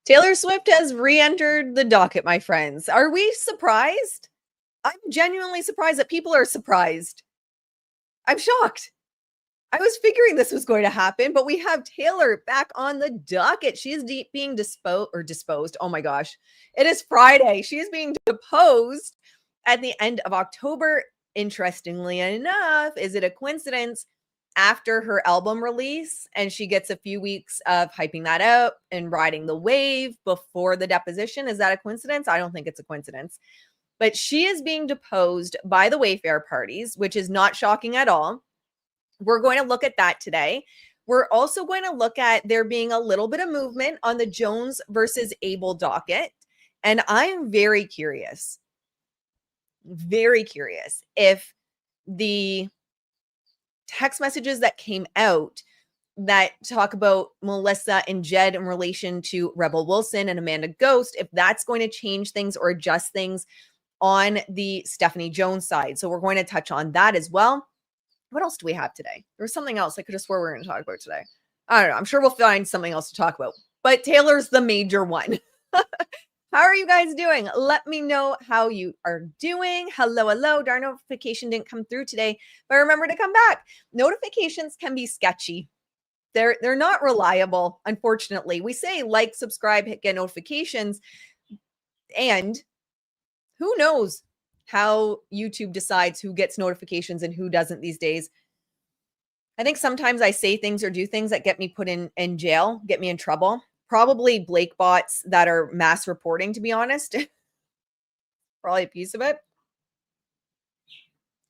Taylor Swift has re-entered the docket, my friends. Are we surprised? I'm genuinely surprised that people are surprised. I'm shocked. I was figuring this was going to happen, but we have Taylor back on the docket. She is being disposed. Oh my gosh. It is Friday. She is being deposed at the end of October. Interestingly enough, is it a coincidence? After her album release, and she gets a few weeks of hyping that out and riding the wave before the deposition. Is that a coincidence? I don't think it's a coincidence. But she is being deposed by the Wayfarer parties, which is not shocking at all. We're going to look at that today. We're also going to look at there being a little bit of movement on the Jones versus Abel docket. And I'm very curious if the text messages that came out that talk about Melissa and Jed in relation to Rebel Wilson and Amanda Ghost, if that's going to change things or adjust things on the Stephanie Jones side. So we're going to touch on that as well. What else do we have today? There was something else I could have swore we were going to talk about today. I don't know. I'm sure we'll find something else to talk about, but Taylor's the major one. How are you guys doing? Let me know how you are doing. Hello. Our notification didn't come through today, but remember to come back. Notifications can be sketchy. They're not reliable, unfortunately. We say like, subscribe, hit get notifications, and who knows how YouTube decides who gets notifications and who doesn't these days. I think sometimes I say things or do things that get me put in jail, get me in trouble. Probably Blake bots that are mass reporting, to be honest. Probably a piece of it.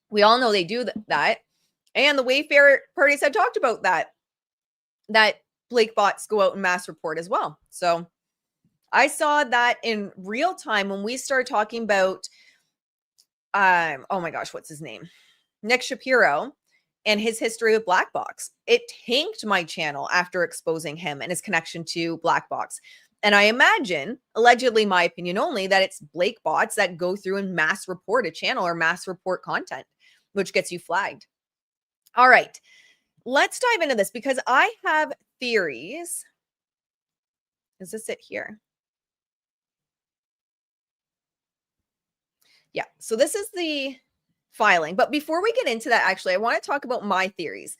We all know they do that. And the Wayfarer parties had talked about that Blake bots go out and mass report as well. So I saw that in real time when we started talking about, oh my gosh, what's his name? Nick Shapiro and his history with Black Box. It tanked my channel after exposing him and his connection to Black Box. And I imagine, allegedly my opinion only, that it's Blake bots that go through and mass report a channel or mass report content, which gets you flagged. All right, let's dive into this because I have theories. Is this it here? Yeah, so this is the filing. But before we get into that, actually, I want to talk about my theories.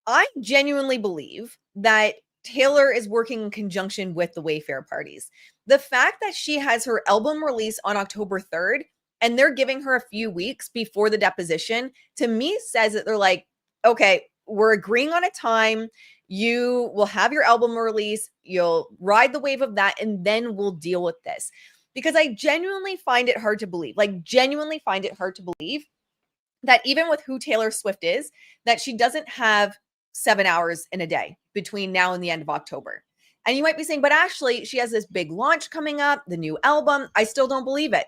I genuinely believe that Taylor is working in conjunction with the Wayfarer parties. The fact that she has her album release on October 3rd and they're giving her a few weeks before the deposition, to me says that they're like, okay, we're agreeing on a time. You will have your album release. You'll ride the wave of that, and then we'll deal with this. Because I genuinely find it hard to believe, that even with who Taylor Swift is, that she doesn't have 7 hours in a day between now and the end of October. And you might be saying, but Ashley, she has this big launch coming up, the new album. I still don't believe it.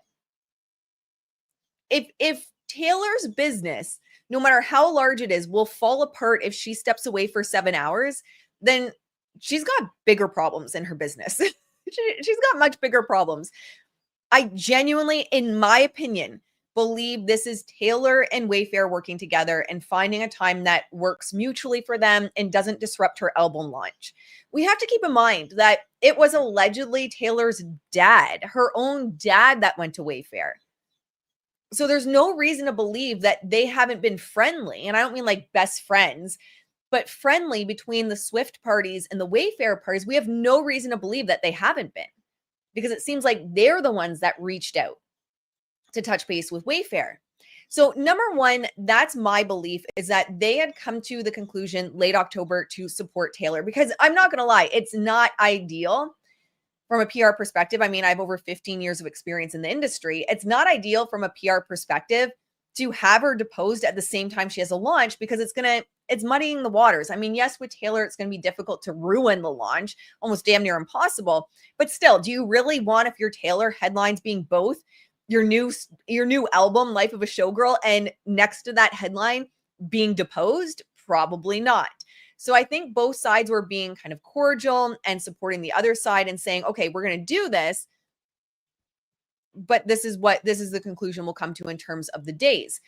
If Taylor's business, no matter how large it is, will fall apart if she steps away for 7 hours, then she's got bigger problems in her business. She's got much bigger problems. I genuinely, in my opinion, believe this is Taylor and Wayfarer working together and finding a time that works mutually for them and doesn't disrupt her album launch. We have to keep in mind that it was allegedly Taylor's dad, her own dad, that went to Wayfarer. So there's no reason to believe that they haven't been friendly. And I don't mean like best friends, but friendly between the Swift parties and the Wayfarer parties. We have no reason to believe that they haven't been, because it seems like they're the ones that reached out to touch base with Wayfarer. So number one, that's my belief, is that they had come to the conclusion late October to support Taylor, because I'm not going to lie, it's not ideal from a PR perspective. I mean, I have over 15 years of experience in the industry. It's not ideal from a PR perspective to have her deposed at the same time she has a launch, because it's muddying the waters. I mean, yes, with Taylor, it's going to be difficult to ruin the launch, almost damn near impossible. But still, do you really want, if your Taylor headlines being both your new album, Life of a Showgirl, and next to that headline being deposed? Probably not. So I think both sides were being kind of cordial and supporting the other side and saying, okay, we're going to do this, but this is the conclusion we'll come to in terms of the days.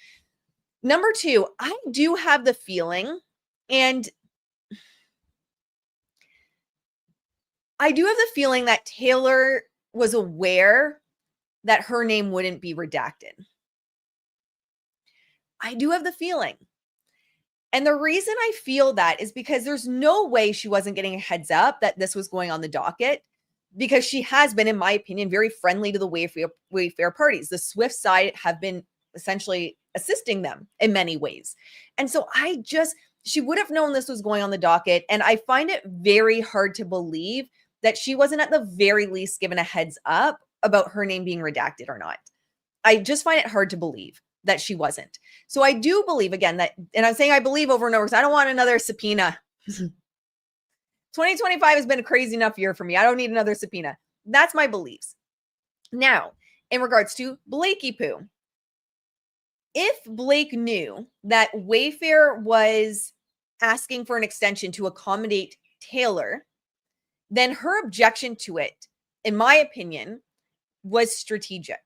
Number two, I do have the feeling, and I do have the feeling that Taylor was aware that her name wouldn't be redacted. I do have the feeling. And the reason I feel that is because there's no way she wasn't getting a heads up that this was going on the docket, because she has been, in my opinion, very friendly to the Wayfarer parties. The Swift side have been essentially assisting them in many ways. And so she would have known this was going on the docket. And I find it very hard to believe that she wasn't at the very least given a heads up about her name being redacted or not. I just find it hard to believe that she wasn't. So I do believe, again, that, and I'm saying I believe over and over because I don't want another subpoena. 2025 has been a crazy enough year for me. I don't need another subpoena. That's my beliefs. Now, in regards to Blakey Poo, if Blake knew that Wayfarer was asking for an extension to accommodate Taylor, then her objection to it, in my opinion, was strategic.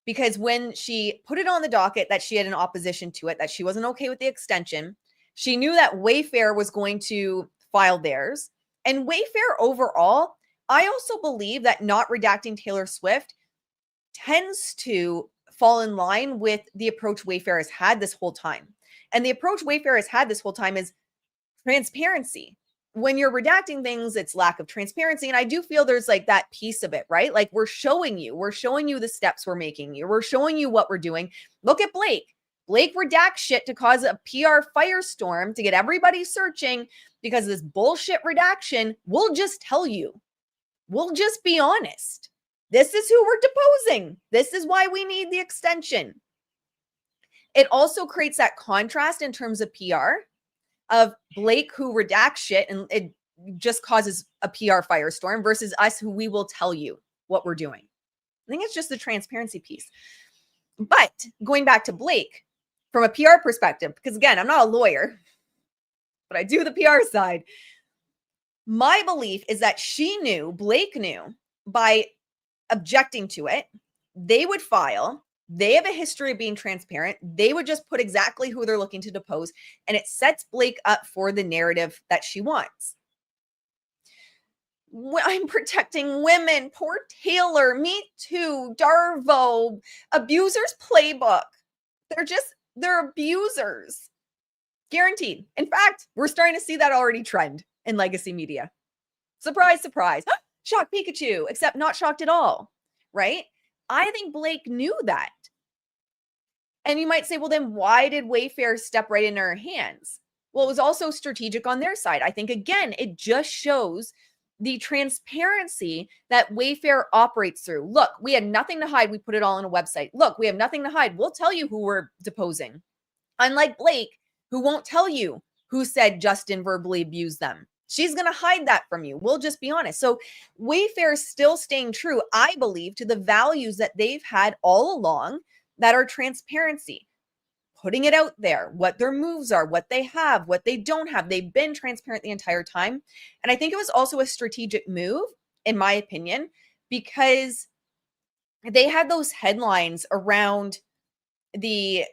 Because when she put it on the docket that she had an opposition to it, that she wasn't okay with the extension, she knew that Wayfarer was going to file theirs. And Wayfarer overall, I also believe that not redacting Taylor Swift tends to fall in line with the approach Wayfarer has had this whole time. And the approach Wayfarer has had this whole time is transparency. When you're redacting things, it's lack of transparency. And I do feel there's like that piece of it, right? Like we're showing you the steps we're making. We're showing you what we're doing. Look at Blake. Blake redacts shit to cause a PR firestorm to get everybody searching because of this bullshit redaction. We'll just tell you. We'll just be honest. This is who we're deposing. This is why we need the extension. It also creates that contrast in terms of PR of Blake who redacts shit and it just causes a PR firestorm versus us who we will tell you what we're doing. I think it's just the transparency piece. But going back to Blake from a PR perspective, because again, I'm not a lawyer, but I do the PR side. My belief is that Blake knew by objecting to it, they would file. They have a history of being transparent. They would just put exactly who they're looking to depose, and it sets Blake up for the narrative that she wants. I'm protecting women. Poor Taylor. Me too. Darvo. Abusers playbook. They're abusers. Guaranteed. In fact, we're starting to see that already trend in legacy media. Surprise, surprise. Shocked Pikachu, except not shocked at all, right? I think Blake knew that. And you might say, well, then why did Wayfarer step right into her hands? Well, it was also strategic on their side. I think, again, it just shows the transparency that Wayfarer operates through. Look, we had nothing to hide. We put it all on a website. Look, we have nothing to hide. We'll tell you who we're deposing. Unlike Blake, who won't tell you who said Justin verbally abused them. She's going to hide that from you. We'll just be honest. So Wayfarer is still staying true, I believe, to the values that they've had all along that are transparency. Putting it out there, what their moves are, what they have, what they don't have. They've been transparent the entire time. And I think it was also a strategic move, in my opinion, because they had those headlines around the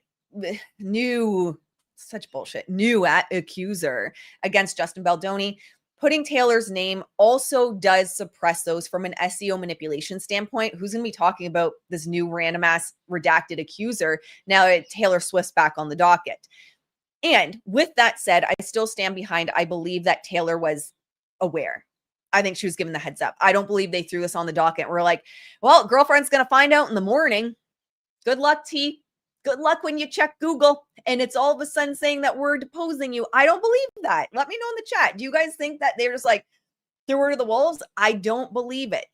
new accuser against Justin Baldoni. Putting Taylor's name also does suppress those from an SEO manipulation standpoint. Who's going to be talking about this new random ass redacted accuser now that Taylor Swift's back on the docket? And with that said, I still stand behind. I believe that Taylor was aware. I think she was given the heads up. I don't believe they threw this on the docket. We're like, well, girlfriend's going to find out in the morning. Good luck, T. Good luck when you check Google and it's all of a sudden saying that we're deposing you. I don't believe that. Let me know in the chat. Do you guys think that they're just like, threw her to the wolves? I don't believe it.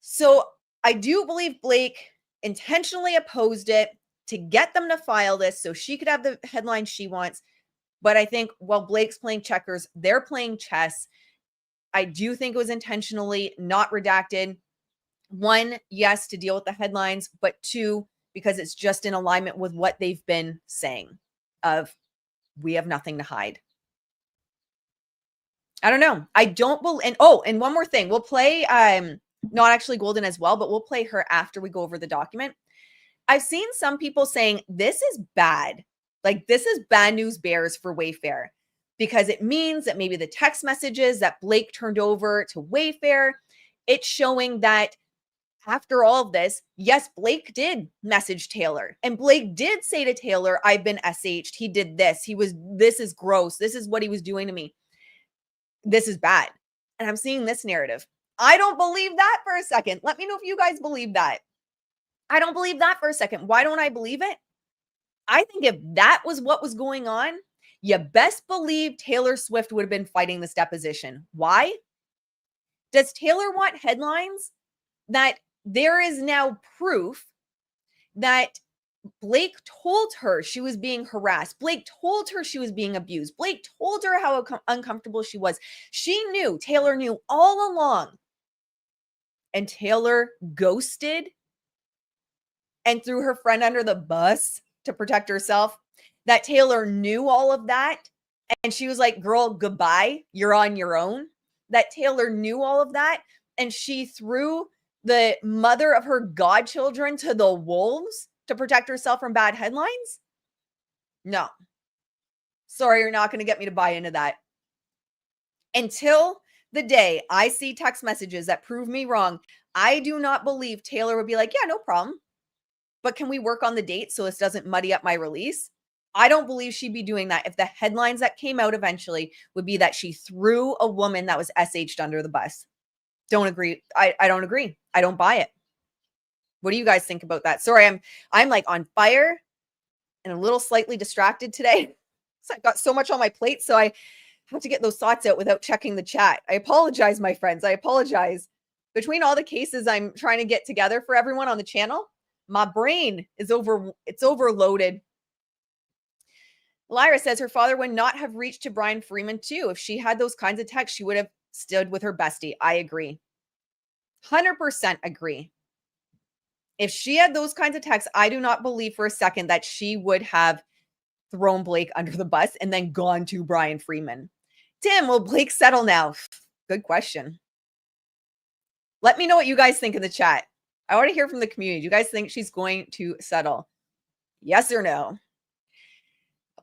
So I do believe Blake intentionally opposed it to get them to file this so she could have the headline she wants. But I think while Blake's playing checkers, they're playing chess. I do think it was intentionally not redacted. One, yes, to deal with the headlines, but two, because it's just in alignment with what they've been saying of we have nothing to hide. I don't know. I don't believe. And one more thing. We'll play not actually Golden as well, but we'll play her after we go over the document. I've seen some people saying this is bad. Like this is bad news bears for Wayfarer. because it means that maybe the text messages that Blake turned over to Wayfarer, it's showing that after all of this, yes, Blake did message Taylor, and Blake did say to Taylor, I've been SH'd. He did this. This is gross. This is what he was doing to me. This is bad. And I'm seeing this narrative. I don't believe that for a second. Let me know if you guys believe that. I don't believe that for a second. Why don't I believe it? I think if that was what was going on, you best believe Taylor Swift would have been fighting this deposition. Why? Does Taylor want headlines that there is now proof that Blake told her she was being harassed? Blake told her she was being abused. Blake told her how uncomfortable she was. She knew, Taylor knew all along. And Taylor ghosted and threw her friend under the bus to protect herself. That Taylor knew all of that. And she was like, girl, goodbye. You're on your own. That Taylor knew all of that. And she threw the mother of her godchildren to the wolves to protect herself from bad headlines? No. Sorry, you're not going to get me to buy into that. Until the day I see text messages that prove me wrong, I do not believe Taylor would be like, yeah, no problem. But can we work on the date so this doesn't muddy up my release? I don't believe she'd be doing that if the headlines that came out eventually would be that she threw a woman that was SH'd under the bus. Don't agree. I don't agree. I don't buy it. What do you guys think about that? Sorry, I'm like on fire and a little slightly distracted today. So I've got so much on my plate, so I have to get those thoughts out without checking the chat. I apologize, my friends. I apologize. Between all the cases I'm trying to get together for everyone on the channel, my brain is overloaded. Lyra says her father would not have reached to Brian Freeman too. If she had those kinds of texts, she would have stood with her bestie. I agree. 100% agree. If she had those kinds of texts, I do not believe for a second that she would have thrown Blake under the bus and then gone to Brian Freeman. Tim, will Blake settle now? Good question. Let me know what you guys think in the chat. I want to hear from the community. Do you guys think she's going to settle? Yes or no?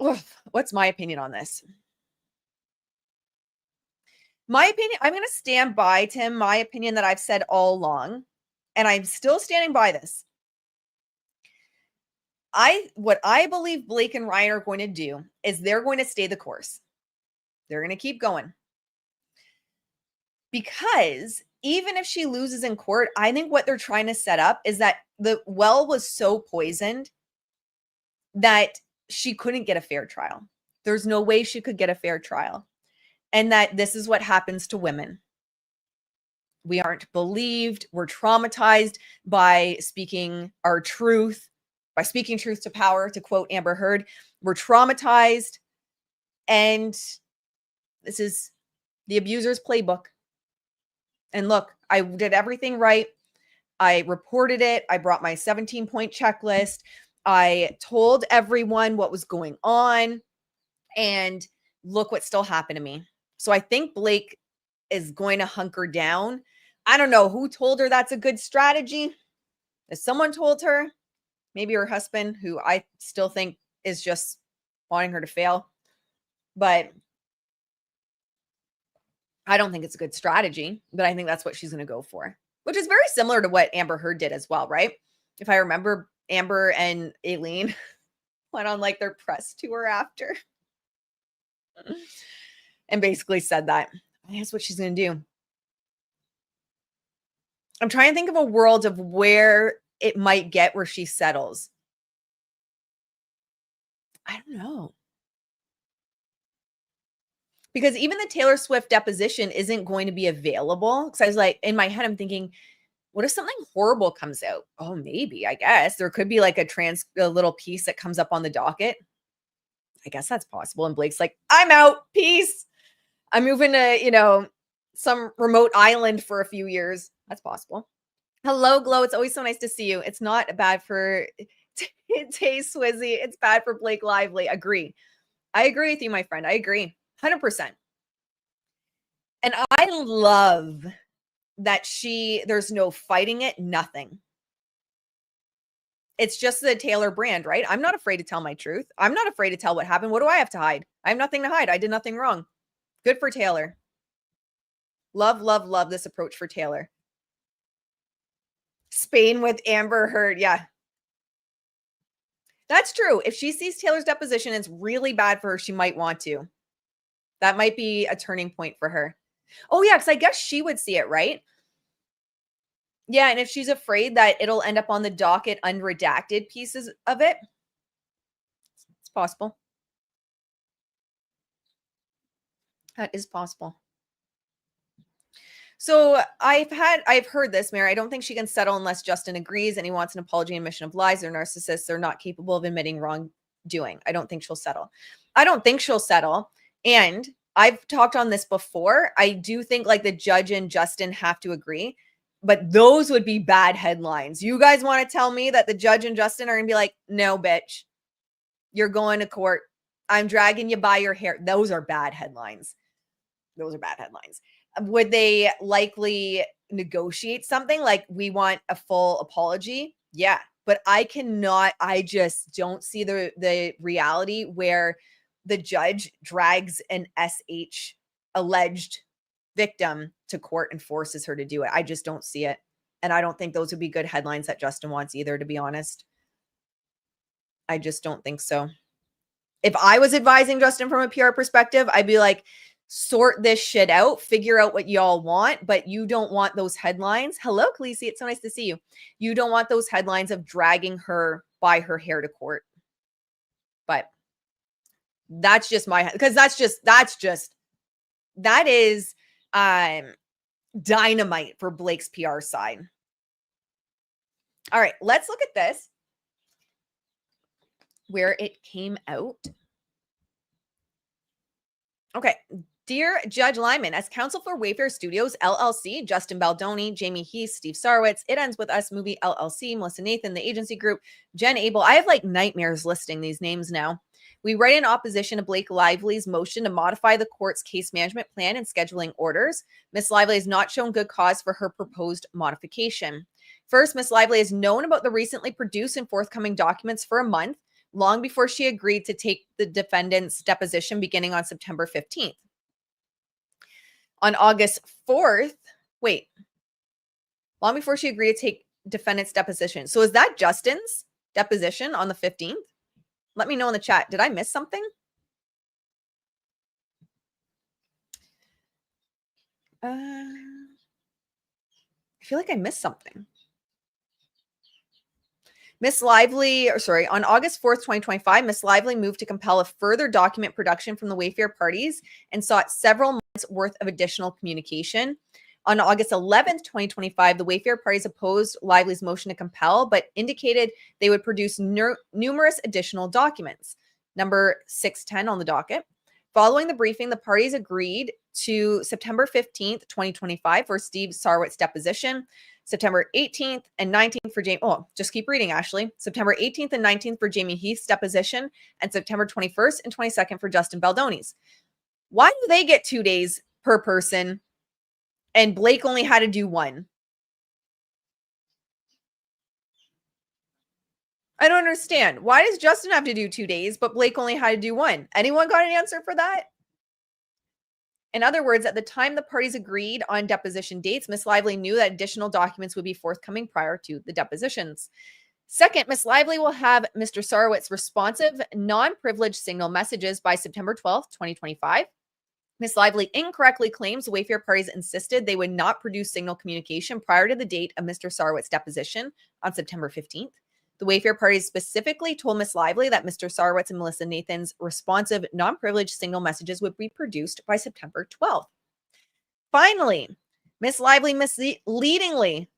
Oof, what's my opinion on this? My opinion, I'm going to stand by, Tim, my opinion that I've said all along, and I'm still standing by this. What I believe Blake and Ryan are going to do is they're going to stay the course. They're going to keep going. Because even if she loses in court, I think what they're trying to set up is that the well was so poisoned that she couldn't get a fair trial. There's no way she could get a fair trial. And that this is what happens to women. We aren't believed. We're traumatized by speaking our truth, by speaking truth to power, to quote Amber Heard. We're traumatized. And this is the abuser's playbook. And look, I did everything right. I reported it. I brought my 17-point checklist. I told everyone what was going on. And look what still happened to me. So I think Blake is going to hunker down. I don't know who told her that's a good strategy. If someone told her, maybe her husband, who I still think is just wanting her to fail. But I don't think it's a good strategy, but I think that's what she's going to go for, which is very similar to what Amber Heard did as well, right? If I remember, Amber and Aileen went on like their press tour after and basically said that. I think that's what she's going to do. I'm trying to think of a world of where it might get where she settles. I don't know. Because even the Taylor Swift deposition isn't going to be available. Because I was like, in my head, I'm thinking, what if something horrible comes out? Oh, maybe, I guess. There could be like a little piece that comes up on the docket. I guess that's possible. And Blake's like, I'm out. Peace. I'm moving to, some remote island for a few years. That's possible. Hello, Glow. It's always so nice to see you. It's not bad for Tay Swizzy. It's bad for Blake Lively. Agree. I agree with you, my friend. I agree. 100%. And I love that there's no fighting it, nothing. It's just the Taylor brand, right? I'm not afraid to tell my truth. I'm not afraid to tell what happened. What do I have to hide? I have nothing to hide. I did nothing wrong. Good for Taylor. Love, love, love this approach for Taylor. Spain with Amber Heard. Yeah. That's true. If she sees Taylor's deposition, it's really bad for her. She might want to. That might be a turning point for her. Oh, yeah, because I guess she would see it, right? Yeah, and if she's afraid that it'll end up on the docket unredacted pieces of it, it's possible. That is possible. So I've heard this, Mary. I don't think she can settle unless Justin agrees and he wants an apology and admission of lies. They're narcissists. They're not capable of admitting wrongdoing. I don't think she'll settle. And I've talked on this before. I do think like the judge and Justin have to agree, but those would be bad headlines. You guys want to tell me that the judge and Justin are going to be like, no, bitch, you're going to court. I'm dragging you by your hair. Those are bad headlines. Would they likely negotiate something like we want a full apology? Yeah, but I just don't see the reality where the judge drags an SH alleged victim to court and forces her to do it. I just don't see it. And I don't think those would be good headlines that Justin wants either, to be honest. I just don't think so. If I was advising Justin from a PR perspective, I'd be like, sort this shit out, figure out what y'all want, but you don't want those headlines. Hello, Khaleesi. It's so nice to see you. You don't want those headlines of dragging her by her hair to court. But that's just because that is dynamite for Blake's PR side. All right, let's look at this, where it came out. Okay. Dear Judge Lyman, as counsel for Wayfarer Studios, LLC, Justin Baldoni, Jamie Heath, Steve Sarwitz, It Ends With Us Movie, LLC, Melissa Nathan, The Agency Group, Jenn Abel. I have like nightmares listing these names now. We write in opposition to Blake Lively's motion to modify the court's case management plan and scheduling orders. Ms. Lively has not shown good cause for her proposed modification. First, Ms. Lively has known about the recently produced and forthcoming documents for a month, long before she agreed to take the defendant's deposition beginning on September 15th. On August 4th, long before she agreed to take defendant's deposition. So is that Justin's deposition on the 15th? Let me know in the chat. Did I miss something? I feel like I missed something. On August 4th, 2025, Ms. Lively moved to compel a further document production from the Wayfarer parties and sought several months worth of additional communication. On August 11th, 2025, the Wayfarer parties opposed Lively's motion to compel, but indicated they would produce numerous additional documents. Number 610 on the docket. Following the briefing, the parties agreed to September 15th, 2025 for Steve Sarwitz deposition, September 18th and 19th for Jamie. Oh, just keep reading, Ashley. September 18th and 19th for Jamie Heath's deposition, and September 21st and 22nd for Justin Baldoni's. Why do they get 2 days per person and Blake only had to do one? I don't understand. Why does Justin have to do 2 days, but Blake only had to do one? Anyone got an answer for that? In other words, at the time the parties agreed on deposition dates, Ms. Lively knew that additional documents would be forthcoming prior to the depositions. Second, Ms. Lively will have Mr. Sarwitz responsive, non-privileged signal messages by September 12th, 2025. Ms. Lively incorrectly claims the Wayfarer parties insisted they would not produce signal communication prior to the date of Mr. Sarwitz's deposition on September 15th. The Wayfarer parties specifically told Ms. Lively that Mr. Sarwitz and Melissa Nathan's responsive, non-privileged signal messages would be produced by September 12th. Finally, Ms. Lively misleadingly,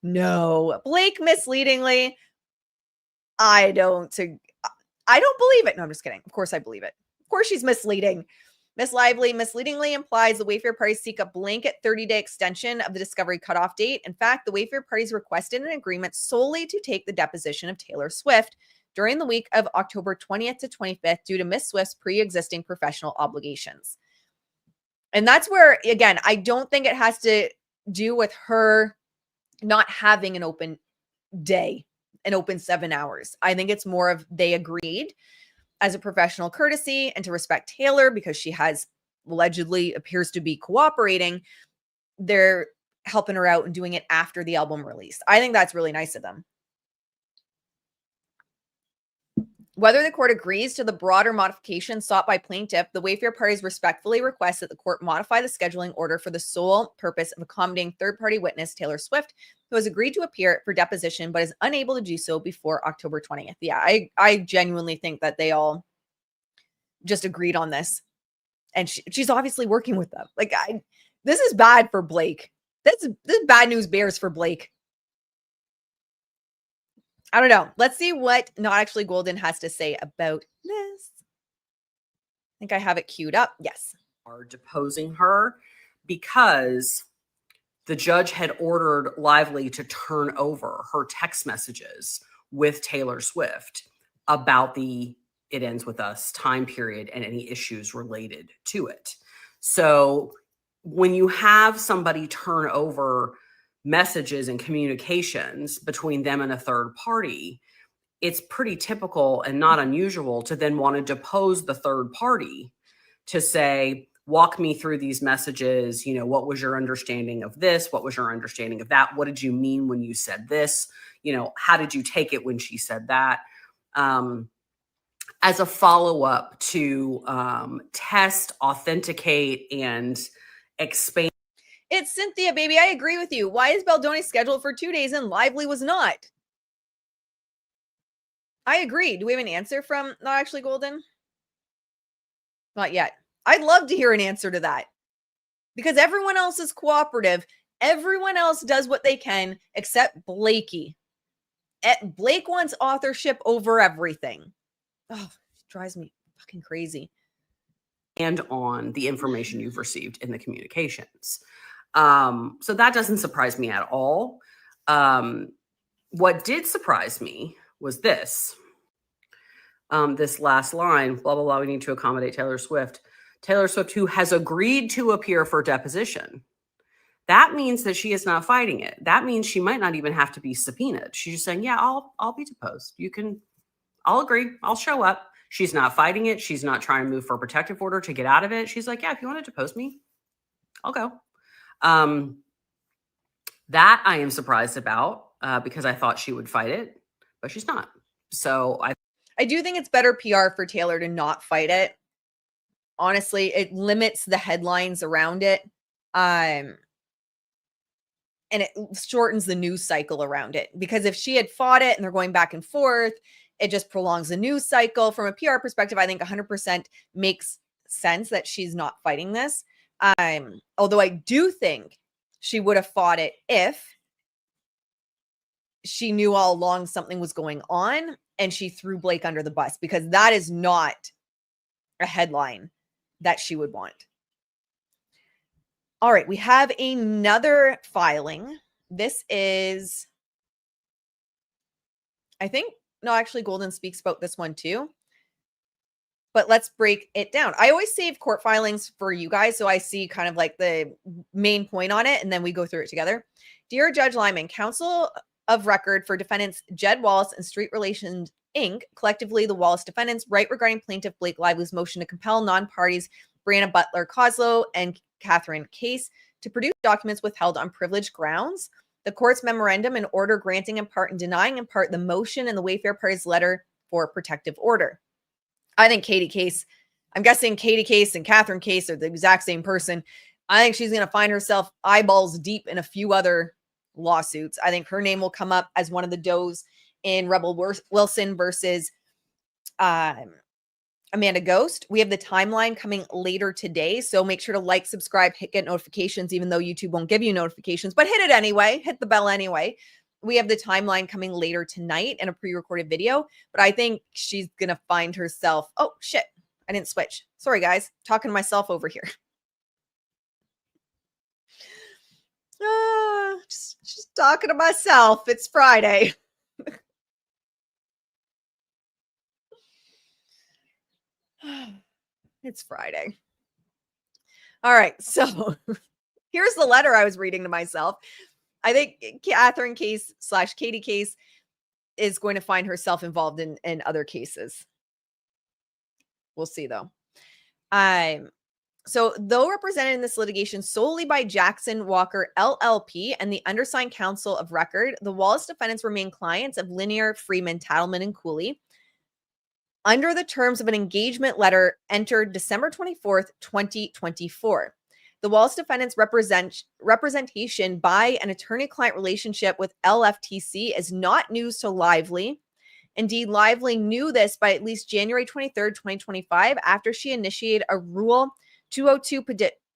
I don't believe it. No, I'm just kidding. Of course I believe it. Of course she's misleading. Ms. Lively misleadingly implies the Wayfarer parties seek a blanket 30-day extension of the discovery cutoff date. In fact, the Wayfarer parties requested an agreement solely to take the deposition of Taylor Swift during the week of October 20th to 25th due to Ms. Swift's pre-existing professional obligations. And that's where, again, I don't think it has to do with her not having an open day. an open 7 hours. I think it's more of they agreed as a professional courtesy and to respect Taylor because she has allegedly appears to be cooperating. They're helping her out and doing it after the album release. I think that's really nice of them. Whether the court agrees to the broader modification sought by plaintiff, the Wayfarer parties respectfully request that the court modify the scheduling order for the sole purpose of accommodating third-party witness Taylor Swift, who has agreed to appear for deposition but is unable to do so before October 20th. Yeah, I genuinely think that they all just agreed on this. And she's obviously working with them. Like, this is bad for Blake. This is bad news bears for Blake. I don't know. Let's see what Not Actually Golden has to say about this. I think I have it queued up. Yes. Are deposing her because the judge had ordered Lively to turn over her text messages with Taylor Swift about the It Ends With Us time period and any issues related to it. So when you have somebody turn over messages and communications between them and a third party, it's pretty typical and not unusual to then want to depose the third party to say, walk me through these messages. You know, what was your understanding of this? What was your understanding of that? What did you mean when you said this? You know, how did you take it when she said that? As a follow-up to test, authenticate, and expand. It's Cynthia, baby. I agree with you. Why is Baldoni scheduled for 2 days and Lively was not? I agree. Do we have an answer from Not Actually Golden? Not yet. I'd love to hear an answer to that. Because everyone else is cooperative. Everyone else does what they can except Blakey. Blake wants authorship over everything. Oh, it drives me fucking crazy. And on the information you've received in the communications. So that doesn't surprise me at all. What did surprise me was this. This last line, blah, blah, blah, we need to accommodate Taylor Swift. Taylor Swift, who has agreed to appear for deposition. That means that she is not fighting it. That means she might not even have to be subpoenaed. She's just saying, yeah, I'll be deposed. I'll agree. I'll show up. She's not fighting it. She's not trying to move for a protective order to get out of it. She's like, yeah, if you want to depose me, I'll go. That I am surprised about because I thought she would fight it, but she's not. So I do think it's better PR for Taylor to not fight it. Honestly, it limits the headlines around it. And it shortens the news cycle around it. Because if she had fought it and they're going back and forth, it just prolongs the news cycle. From a PR perspective, I think 100% makes sense that she's not fighting this. Although I do think she would have fought it if she knew all along something was going on and she threw Blake under the bus, because that is not a headline that she would want. All right, we have another filing. This is, I think, no, actually, Golden speaks about this one too. But let's break it down. I always save court filings for you guys, so I see kind of like the main point on it, and then we go through it together. Dear Judge Lyman, counsel of record for defendants Jed Wallace and Street Relations, Inc., collectively the Wallace defendants, write regarding plaintiff Blake Lively's motion to compel non-parties Brianna Butler Coslow and Catherine Case to produce documents withheld on privileged grounds. The court's memorandum and order granting in part and denying in part the motion and the Wayfarer parties' letter for protective order. I think Katie Case, I'm guessing Katie Case and Catherine Case are the exact same person. I think she's going to find herself eyeballs deep in a few other lawsuits. I think her name will come up as one of the does in Rebel Wilson versus Amanda Ghost. We have the timeline coming later today, so make sure to like, subscribe, get notifications, even though YouTube won't give you notifications, but hit it anyway, hit the bell anyway. We have the timeline coming later tonight in a pre-recorded video, but I think she's going to find herself, oh shit, I didn't switch. Sorry guys, talking to myself over here. Just talking to myself. It's Friday. It's Friday. All right. So here's the letter I was reading to myself. I think Catherine Case / Katie Case is going to find herself involved in other cases. We'll see, though. So, though represented in this litigation solely by Jackson Walker LLP and the undersigned counsel of record, the Wallace defendants remain clients of Linear, Freeman, Tattleman, and Cooley under the terms of an engagement letter entered December 24th, 2024. The Wallace defendants' representation by an attorney-client relationship with LFTC is not news to Lively. Indeed, Lively knew this by at least January 23rd, 2025, after she initiated a Rule 202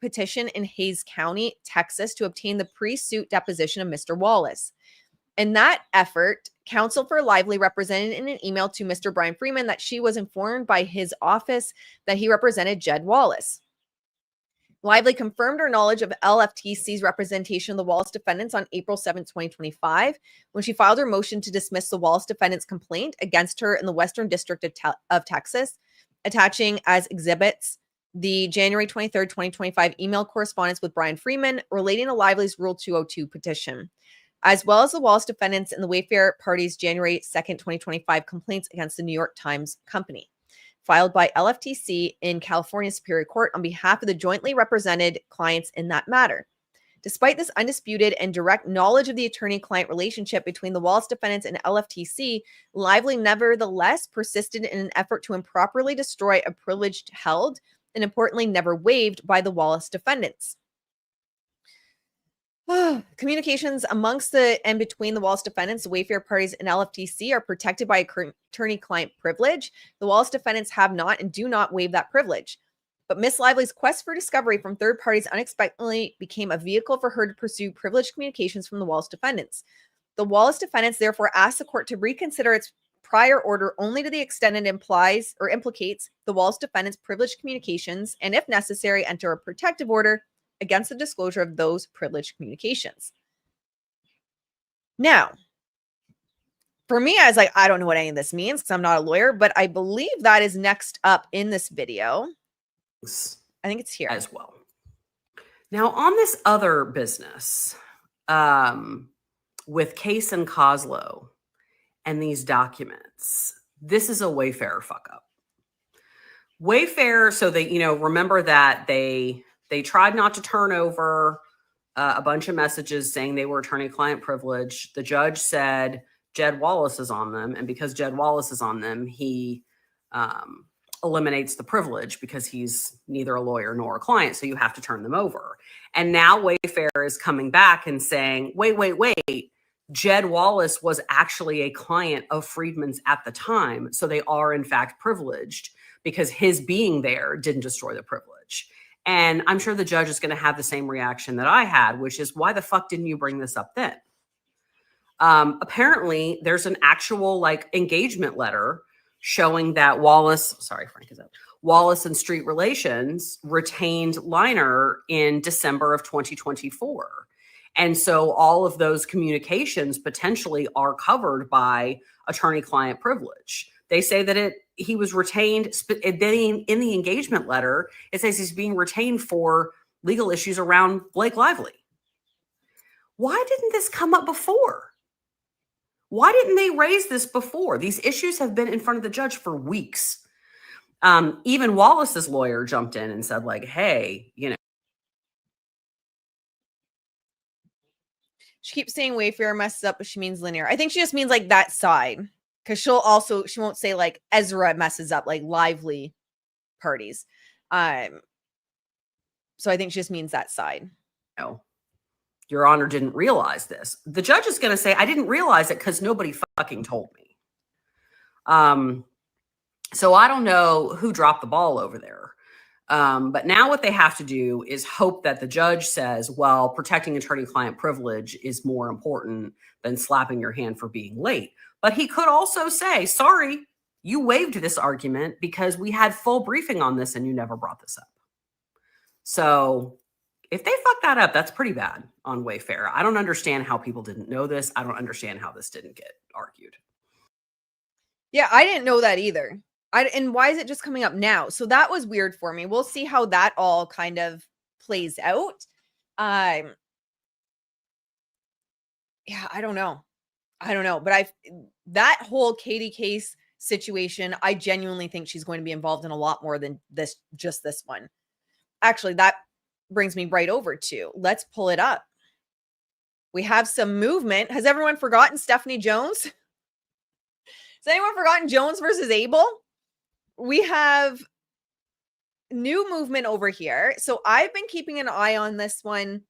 petition in Hays County, Texas, to obtain the pre-suit deposition of Mr. Wallace. In that effort, counsel for Lively represented in an email to Mr. Brian Freeman that she was informed by his office that he represented Jed Wallace. Lively confirmed her knowledge of LFTC's representation of the Wallace defendants on April 7, 2025, when she filed her motion to dismiss the Wallace defendants' complaint against her in the Western District of Texas, attaching as exhibits the January 23, 2025 email correspondence with Brian Freeman relating to Lively's Rule 202 petition, as well as the Wallace defendants and the Wayfarer parties' January 2nd, 2025 complaints against the New York Times Company, filed by LFTC in California Superior Court on behalf of the jointly represented clients in that matter. Despite this undisputed and direct knowledge of the attorney-client relationship between the Wallace defendants and LFTC, Lively nevertheless persisted in an effort to improperly destroy a privilege held and importantly never waived by the Wallace defendants. Communications amongst the and between the Wallace defendants, the Wayfarer parties, and LFTC are protected by attorney-client privilege. The Wallace defendants have not and do not waive that privilege. But Miss Lively's quest for discovery from third parties unexpectedly became a vehicle for her to pursue privileged communications from the Wallace defendants. The Wallace defendants therefore asked the court to reconsider its prior order only to the extent it implies or implicates the Wallace defendants' privileged communications, and if necessary, enter a protective order against the disclosure of those privileged communications. Now, for me, I was like, I don't know what any of this means because I'm not a lawyer, but I believe that is next up in this video. I think it's here as well. Now, on this other business with Case and Coslow and these documents, this is a Wayfarer fuck up. Wayfarer, so they, remember that they tried not to turn over a bunch of messages saying they were attorney-client privilege. The judge said Jed Wallace is on them, and because Jed Wallace is on them, he eliminates the privilege because he's neither a lawyer nor a client, so you have to turn them over. And now Wayfarer is coming back and saying, wait, Jed Wallace was actually a client of Friedman's at the time, so they are in fact privileged because his being there didn't destroy the privilege. And I'm sure the judge is going to have the same reaction that I had, which is, why the fuck didn't you bring this up then? Apparently, there's an actual engagement letter showing that Wallace and Street Relations retained Liner in December of 2024. And so all of those communications potentially are covered by attorney-client privilege. They say that he was retained in the engagement letter. It says he's being retained for legal issues around Blake Lively. Why didn't this come up before? Why didn't they raise this before? These issues have been in front of the judge for weeks. Even Wallace's lawyer jumped in and said, hey, She keeps saying Wayfarer messes up, but she means Linear. I think she just means that side. Because she won't say Ezra messes up, Lively parties. So I think she just means that side. No, Your Honor didn't realize this. The judge is going to say, I didn't realize it because nobody fucking told me. So I don't know who dropped the ball over there. But now what they have to do is hope that the judge says, well, protecting attorney-client privilege is more important than slapping your hand for being late. But he could also say, sorry, you waived this argument because we had full briefing on this and you never brought this up. So if they fuck that up, that's pretty bad on Wayfarer. I don't understand how people didn't know this. I don't understand how this didn't get argued. Yeah, I didn't know that either. And why is it just coming up now? So that was weird for me. We'll see how that all kind of plays out. Yeah, I don't know. I don't know, but that whole Katie case situation, I genuinely think she's going to be involved in a lot more than just this one. Actually, that brings me right over to, let's pull it up. We have some movement. Has everyone forgotten Stephanie Jones? Has anyone forgotten Jones versus Abel? We have new movement over here. So I've been keeping an eye on this one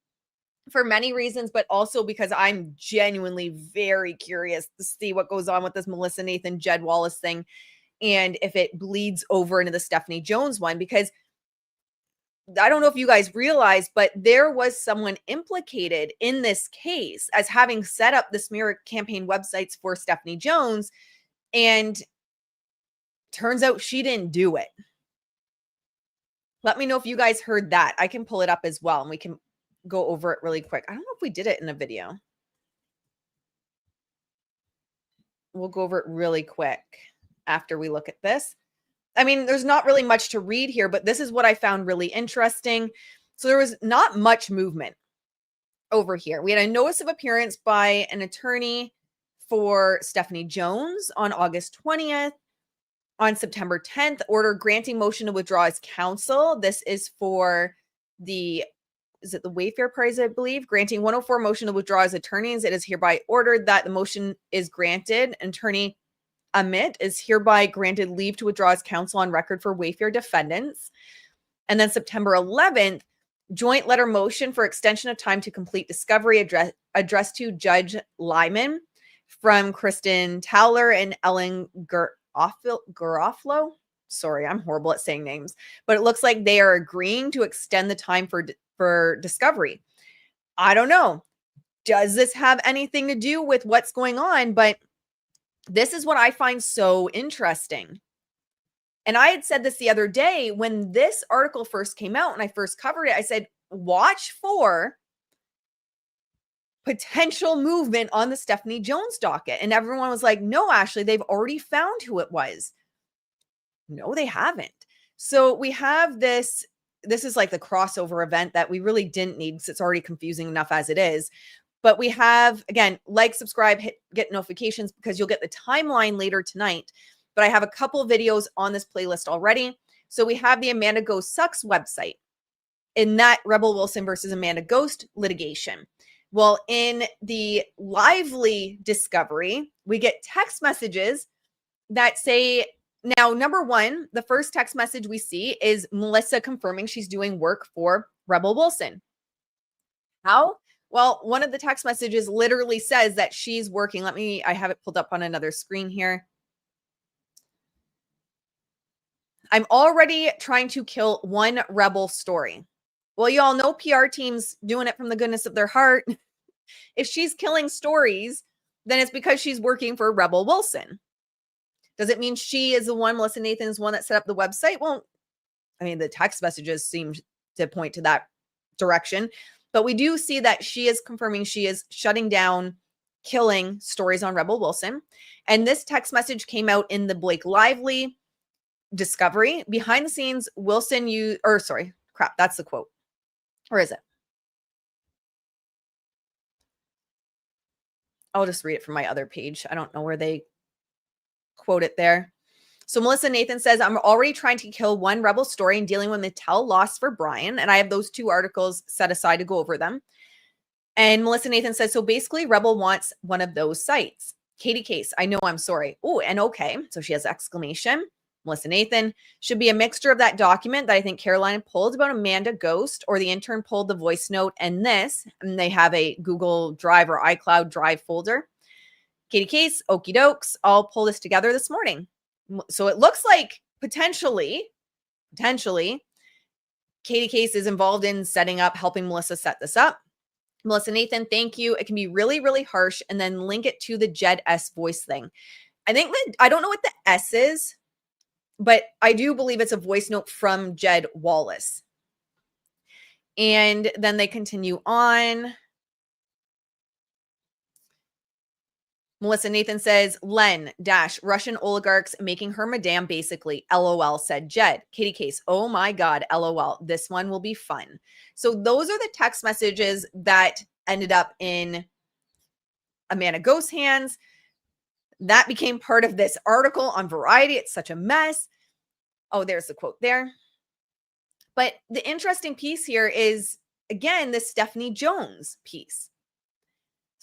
for many reasons, but also because I'm genuinely very curious to see what goes on with this Melissa Nathan, Jed Wallace thing, and if it bleeds over into the Stephanie Jones one, because I don't know if you guys realize, but there was someone implicated in this case as having set up the smear campaign websites for Stephanie Jones, and turns out she didn't do it. Let me know if you guys heard that. I can pull it up as well, and we can go over it really quick. I don't know if we did it in a video. We'll go over it really quick after we look at this. I mean, there's not really much to read here, but this is what I found really interesting. So there was not much movement over here. We had a notice of appearance by an attorney for Stephanie Jones on August 20th. On September 10th, order granting motion to withdraw as counsel. This is for the Wayfarer prize, I believe, granting 104 motion to withdraw as attorneys. It is hereby ordered that the motion is granted. Attorney Amit is hereby granted leave to withdraw as counsel on record for Wayfarer defendants. And then September 11th, joint letter motion for extension of time to complete discovery addressed to Judge Lyman from Kristen Towler and Ellen Garofalo. Sorry, I'm horrible at saying names, but it looks like they are agreeing to extend the time for discovery. I don't know. Does this have anything to do with what's going on? But this is what I find so interesting. And I had said this the other day when this article first came out and I first covered it. I said, watch for potential movement on the Stephanie Jones docket. And everyone was like, no, Ashley, they've already found who it was. No, they haven't. So we have this is like the crossover event that we really didn't need because it's already confusing enough as it is. But we have, again, like, subscribe, get notifications because you'll get the timeline later tonight. But I have a couple videos on this playlist already. So we have the Amanda Ghost Sucks website in that Rebel Wilson versus Amanda Ghost litigation. Well, in the Lively discovery, we get text messages that say, now, number one, the first text message we see is Melissa confirming she's doing work for Rebel Wilson. How? Well, one of the text messages literally says that she's working. I have it pulled up on another screen here. I'm already trying to kill one Rebel story. Well, you all know PR teams doing it from the goodness of their heart. If she's killing stories, then it's because she's working for Rebel Wilson. Does it mean she is the one, Melissa Nathan is the one that set up the website? Well, I mean, the text messages seem to point to that direction. But we do see that she is confirming she is shutting down killing stories on Rebel Wilson. And this text message came out in the Blake Lively discovery. Behind the scenes, Wilson that's the quote. Or is it? I'll just read it from my other page. I don't know where they quote it there. So Melissa Nathan says, I'm already trying to kill one Rebel story and dealing with Mattel loss for Brian. And I have those two articles set aside to go over them. And Melissa Nathan says, so basically Rebel wants one of those sites. Katie Case, I know, I'm sorry. Oh, and okay. So she has exclamation. Melissa Nathan, should be a mixture of that document that I think Caroline pulled about Amanda Ghost, or the intern pulled the voice note and this, and they have a Google Drive or iCloud Drive folder. Katie Case, okie dokes, I'll pull this together this morning. So it looks like potentially, Katie Case is involved in helping Melissa set this up. Melissa Nathan, thank you. It can be really, really harsh, and then link it to the Jed S voice thing. I think that, I don't know what the S is, but I do believe it's a voice note from Jed Wallace. And then they continue on. Melissa Nathan says, Len - Russian oligarchs making her madame basically. LOL, said Jed. Katie Case, oh my God, LOL. This one will be fun. So those are the text messages that ended up in Amanda Ghost's hands. That became part of this article on Variety. It's such a mess. Oh, there's the quote there. But the interesting piece here is, again, this Stephanie Jones piece.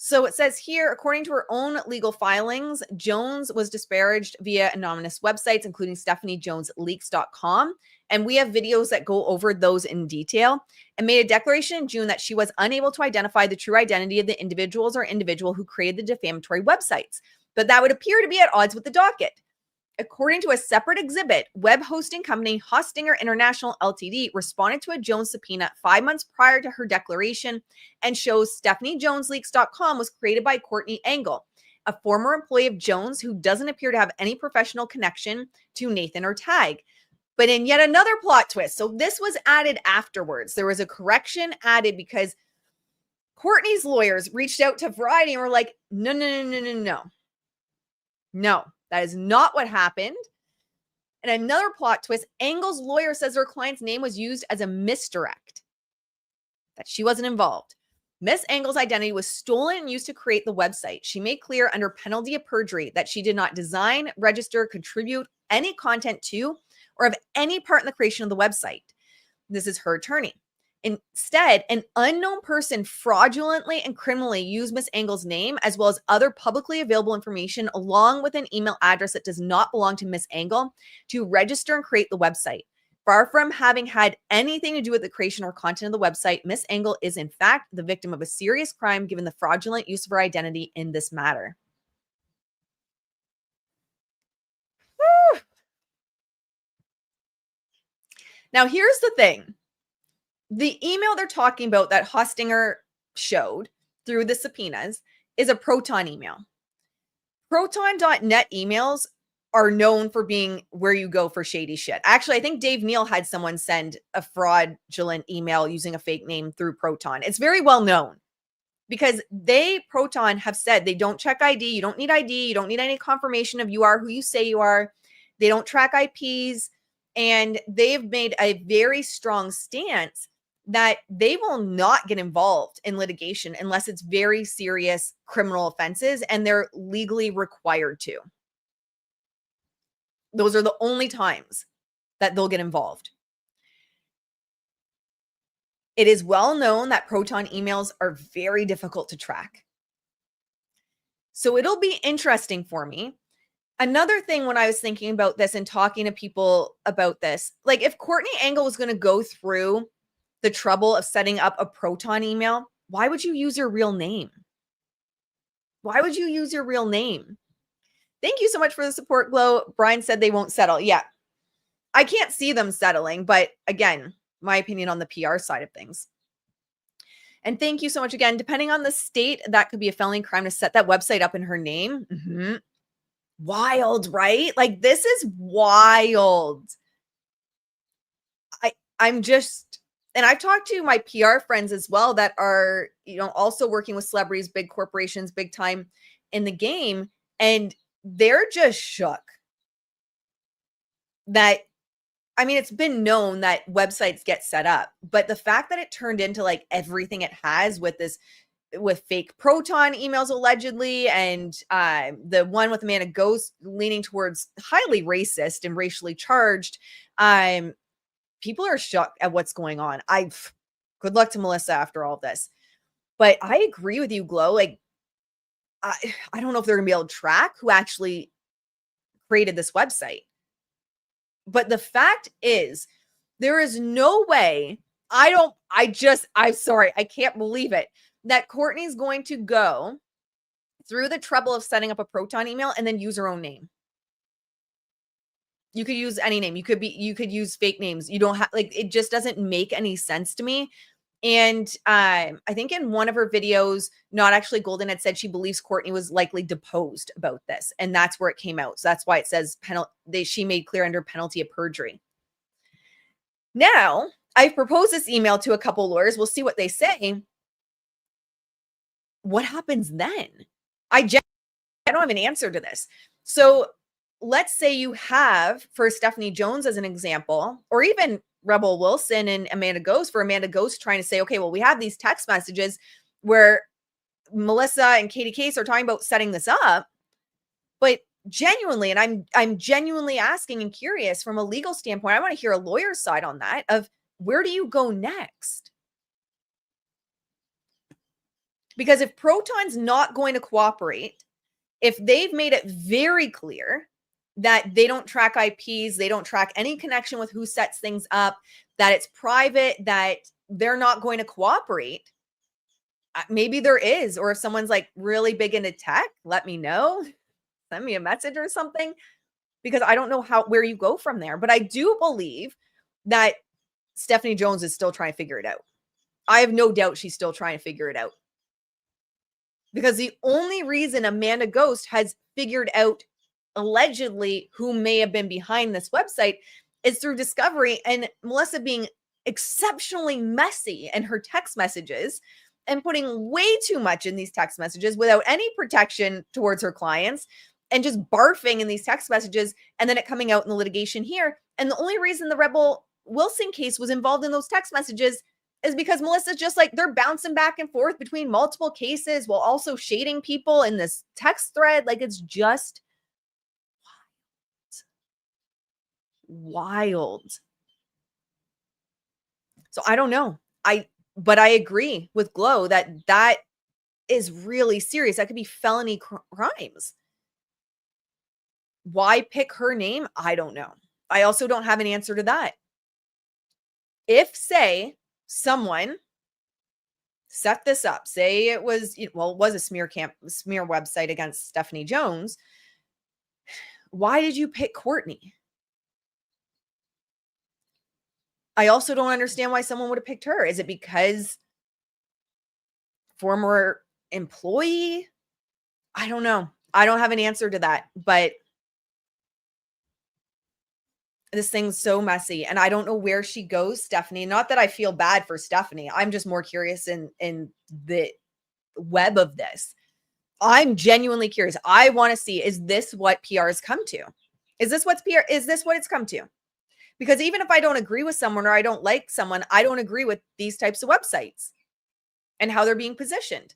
So it says here, according to her own legal filings, Jones was disparaged via anonymous websites, including StephanieJonesLeaks.com. And we have videos that go over those in detail, and made a declaration in June that she was unable to identify the true identity of the individuals or individual who created the defamatory websites, but that would appear to be at odds with the docket. According to a separate exhibit, web hosting company Hostinger International Ltd. Responded to a Jones subpoena 5 months prior to her declaration and shows StephanieJonesLeaks.com was created by Courtney Engel, a former employee of Jones who doesn't appear to have any professional connection to Nathan or Tag. But in yet another plot twist, so this was added afterwards. There was a correction added because Courtney's lawyers reached out to Variety and were like, no. No, that is not what happened. And another plot twist, Engel's lawyer says her client's name was used as a misdirect, that she wasn't involved. Miss Engel's identity was stolen and used to create the website. She made clear under penalty of perjury that she did not design, register, contribute any content to, or have any part in the creation of the website. This is her attorney. Instead, an unknown person fraudulently and criminally used Miss Engel's name as well as other publicly available information along with an email address that does not belong to Miss Engel to register and create the website. Far from having had anything to do with the creation or content of the website, Miss Engel is in fact the victim of a serious crime given the fraudulent use of her identity in this matter. Woo. Now, here's the thing. The email they're talking about that Hostinger showed through the subpoenas is a Proton email. Proton.net emails are known for being where you go for shady shit. Actually, I think Dave Neal had someone send a fraudulent email using a fake name through Proton. It's very well known because Proton have said they don't check ID. You don't need ID. You don't need any confirmation of you are who you say you are. They don't track IPs. And they've made a very strong stance that they will not get involved in litigation unless it's very serious criminal offenses and they're legally required to. Those are the only times that they'll get involved. It is well known that Proton emails are very difficult to track. So it'll be interesting for me. Another thing when I was thinking about this and talking to people about this, like if Courtney Engel was going to go through the trouble of setting up a Proton email, why would you use your real name? Why would you use your real name? Thank you so much for the support, Glow. Brian said they won't settle. Yeah, I can't see them settling, but again, my opinion on the PR side of things. And thank you so much again. Depending on the state, that could be a felony crime to set that website up in her name. Mm-hmm. Wild, right? Like this is wild. I'm just, and I've talked to my PR friends as well that are, also working with celebrities, big corporations, big time in the game. And they're just shook that, it's been known that websites get set up, but the fact that it turned into like everything it has with fake Proton emails allegedly, and the one with Amanda Ghost leaning towards highly racist and racially charged, people are shocked at what's going on. Good luck to Melissa after all of this. But I agree with you, Glow. Like, I don't know if they're going to be able to track who actually created this website. But the fact is, there is no way, I'm sorry, I can't believe it, that Courtney's going to go through the trouble of setting up a Proton email and then use her own name. You could use any name. You could use fake names. You don't have, it just doesn't make any sense to me. And I think in one of her videos, Not Actually Golden had said she believes Courtney was likely deposed about this. And that's where it came out. So that's why it says she made clear under penalty of perjury. Now, I've proposed this email to a couple lawyers. We'll see what they say. What happens then? I don't have an answer to this. So let's say you have, for Stephanie Jones as an example, or even Rebel Wilson and Amanda Ghost, for Amanda Ghost trying to say, okay, well, we have these text messages where Melissa and Katie Case are talking about setting this up, but genuinely, and I'm genuinely asking and curious from a legal standpoint, I want to hear a lawyer's side on that of where do you go next? Because if Proton's not going to cooperate, if they've made it very clear that they don't track IPs, they don't track any connection with who sets things up, that it's private, that they're not going to cooperate, maybe there is. Or if someone's like really big into tech, let me know. Send me a message or something, because I don't know where you go from there. But I do believe that Stephanie Jones is still trying to figure it out. I have no doubt she's still trying to figure it out. Because the only reason Amanda Ghost has figured out allegedly who may have been behind this website is through discovery and Melissa being exceptionally messy in her text messages and putting way too much in these text messages without any protection towards her clients and just barfing in these text messages, and then it coming out in the litigation here. And the only reason the Rebel Wilson case was involved in those text messages is because Melissa's just like, they're bouncing back and forth between multiple cases while also shading people in this text thread. Like, it's just wild. So I don't know. But I agree with Glow that is really serious. That could be felony crimes. Why pick her name? I don't know. I also don't have an answer to that. If, say, someone set this up, say it was, well, it was a smear website against Stephanie Jones. Why did you pick Courtney? I also don't understand why someone would have picked her. Is it because former employee? I don't know. I don't have an answer to that, but this thing's so messy and I don't know where she goes, Stephanie. Not that I feel bad for Stephanie. I'm just more curious in the web of this. I'm genuinely curious. I want to see, is this what PR has come to? Is this what it's come to? Because even if I don't agree with someone or I don't like someone, I don't agree with these types of websites and how they're being positioned.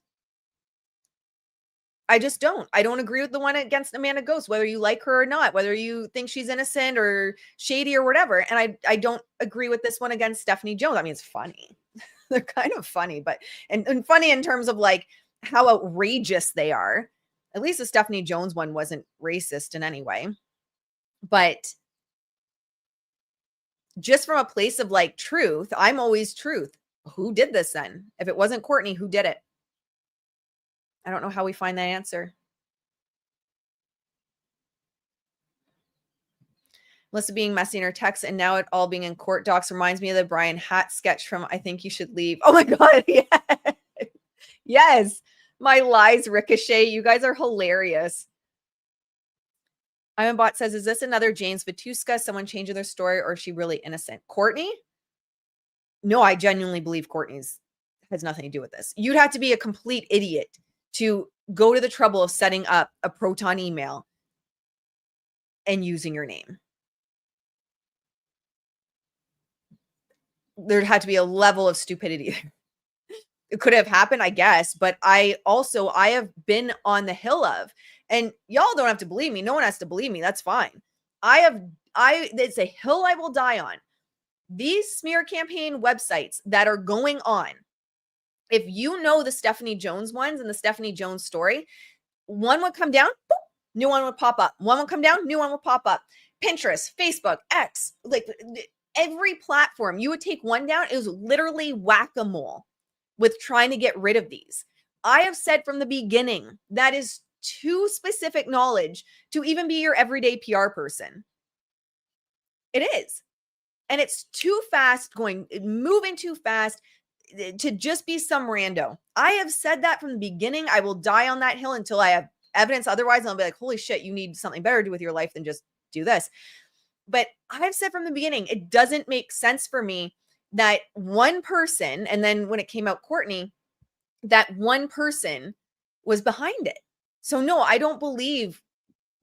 I just don't. I don't agree with the one against Amanda Ghost, whether you like her or not, whether you think she's innocent or shady or whatever. And I don't agree with this one against Stephanie Jones. I mean, it's funny. They're kind of funny, but and funny in terms of like how outrageous they are. At least the Stephanie Jones one wasn't racist in any way. But just from a place of like truth, I'm always truth. Who did this then? If it wasn't Courtney, who did it? I don't know how we find that answer. Melissa being messy in her text and now it all being in court docs reminds me of the Brian Hatt sketch from I Think You Should Leave. Oh my God. Yes. Yes. My lies ricochet. You guys are hilarious. Ivan Bot says, is this another James Vituska? Someone changing their story, or is she really innocent? Courtney? No, I genuinely believe Courtney's has nothing to do with this. You'd have to be a complete idiot to go to the trouble of setting up a Proton email and using your name. There had to be a level of stupidity. It could have happened, I guess, but I have been on the hill of, and y'all don't have to believe me. No one has to believe me. That's fine. It's a hill I will die on. These smear campaign websites that are going on, if you know the Stephanie Jones ones and the Stephanie Jones story, one would come down, boop, new one would pop up. One would come down, new one would pop up. Pinterest, Facebook, X, like every platform, you would take one down. It was literally whack-a-mole with trying to get rid of these. I have said from the beginning, that is too specific knowledge to even be your everyday PR person. It is. And it's too fast, moving too fast to just be some rando. I have said that from the beginning. I will die on that hill until I have evidence. Otherwise, I'll be like, holy shit, you need something better to do with your life than just do this. But I've said from the beginning, it doesn't make sense for me that one person, and then when it came out Courtney, that one person was behind it. So no, I don't believe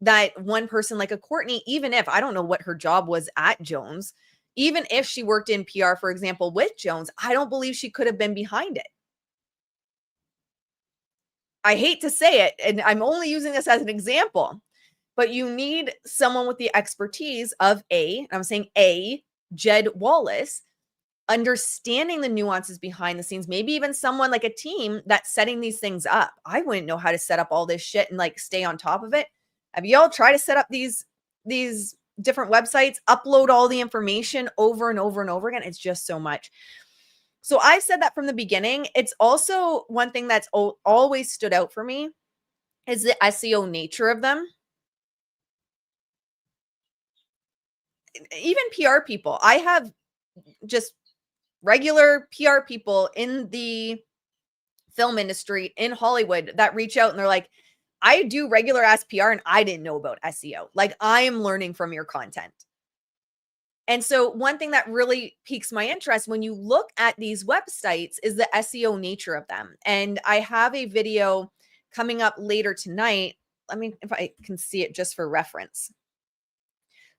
that one person like a Courtney, even if I don't know what her job was at Jones, even if she worked in PR, for example, with Jones, I don't believe she could have been behind it. I hate to say it, and I'm only using this as an example, but you need someone with the expertise of I'm saying Jed Wallace, understanding the nuances behind the scenes, maybe even someone like a team that's setting these things up. I wouldn't know how to set up all this shit and like stay on top of it. Have y'all tried to set up these different websites, upload all the information over and over and over again? It's just so much. So I said that from the beginning. It's also one thing that's always stood out for me is the SEO nature of them. Even PR people. I have just regular PR people in the film industry in Hollywood that reach out and they're like, I do regular ass PR and I didn't know about SEO. Like, I am learning from your content. And so one thing that really piques my interest when you look at these websites is the SEO nature of them. And I have a video coming up later tonight. Let me, if I can see it just for reference,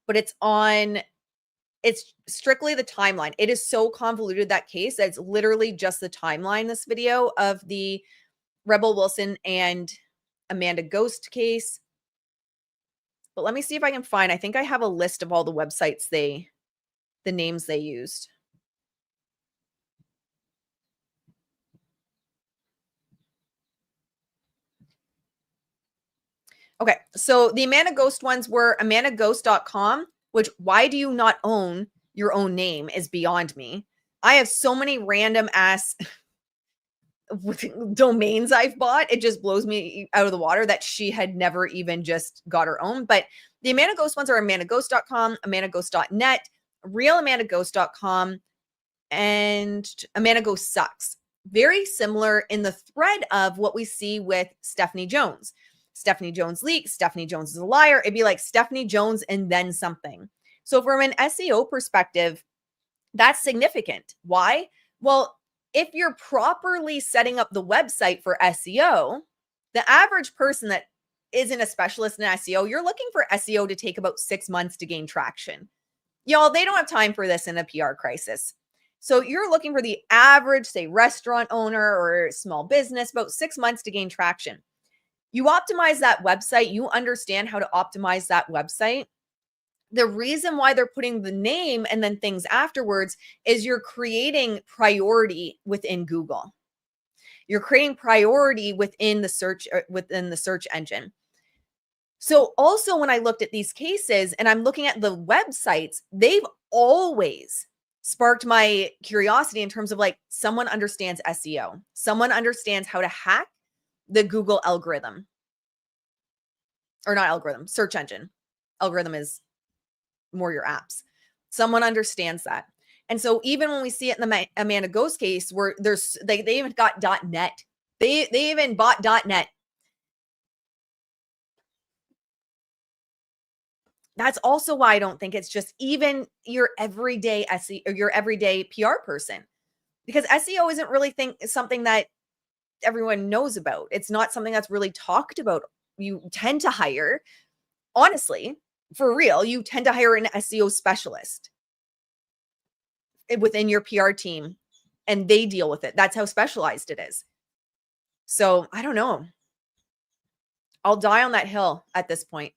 but it's strictly the timeline. It is so convoluted, that case, that it's literally just the timeline, this video of the Rebel Wilson and Amanda Ghost case. But let me see if I can find, I think I have a list of all the websites the names they used. Okay, so the Amanda Ghost ones were amandaghost.com, which, why do you not own your own name is beyond me. I have so many random ass domains I've bought. It just blows me out of the water that she had never even just got her own. But the Amanda Ghost ones are amandaghost.com, amandaghost.net, realamandaghost.com, and Amanda Ghost Sucks. Very similar in the thread of what we see with Stephanie Jones. Stephanie Jones leaks, Stephanie Jones is a liar. It'd be like Stephanie Jones and then something. So from an SEO perspective, that's significant. Why? Well, if you're properly setting up the website for SEO, the average person that isn't a specialist in SEO, you're looking for SEO to take about 6 months to gain traction. Y'all, they don't have time for this in a PR crisis. So you're looking for the average, say, restaurant owner or small business, about 6 months to gain traction. You optimize that website. You understand how to optimize that website. The reason why they're putting the name and then things afterwards is you're creating priority within Google. You're creating priority within the search engine. So also when I looked at these cases and I'm looking at the websites, they've always sparked my curiosity in terms of like, someone understands SEO. Someone understands how to hack the Google algorithm. Or not algorithm, search engine. Algorithm is more your apps. Someone understands that. And so even when we see it in the Amanda Ghost case, where they even got .net. They even bought .net. That's also why I don't think it's just even your everyday SEO or your everyday PR person, because SEO isn't really something that everyone knows about. It's not something that's really talked about. You tend to hire, honestly, for real, you tend to hire an SEO specialist within your PR team and they deal with it. That's how specialized it is. So I don't know. I'll die on that hill at this point.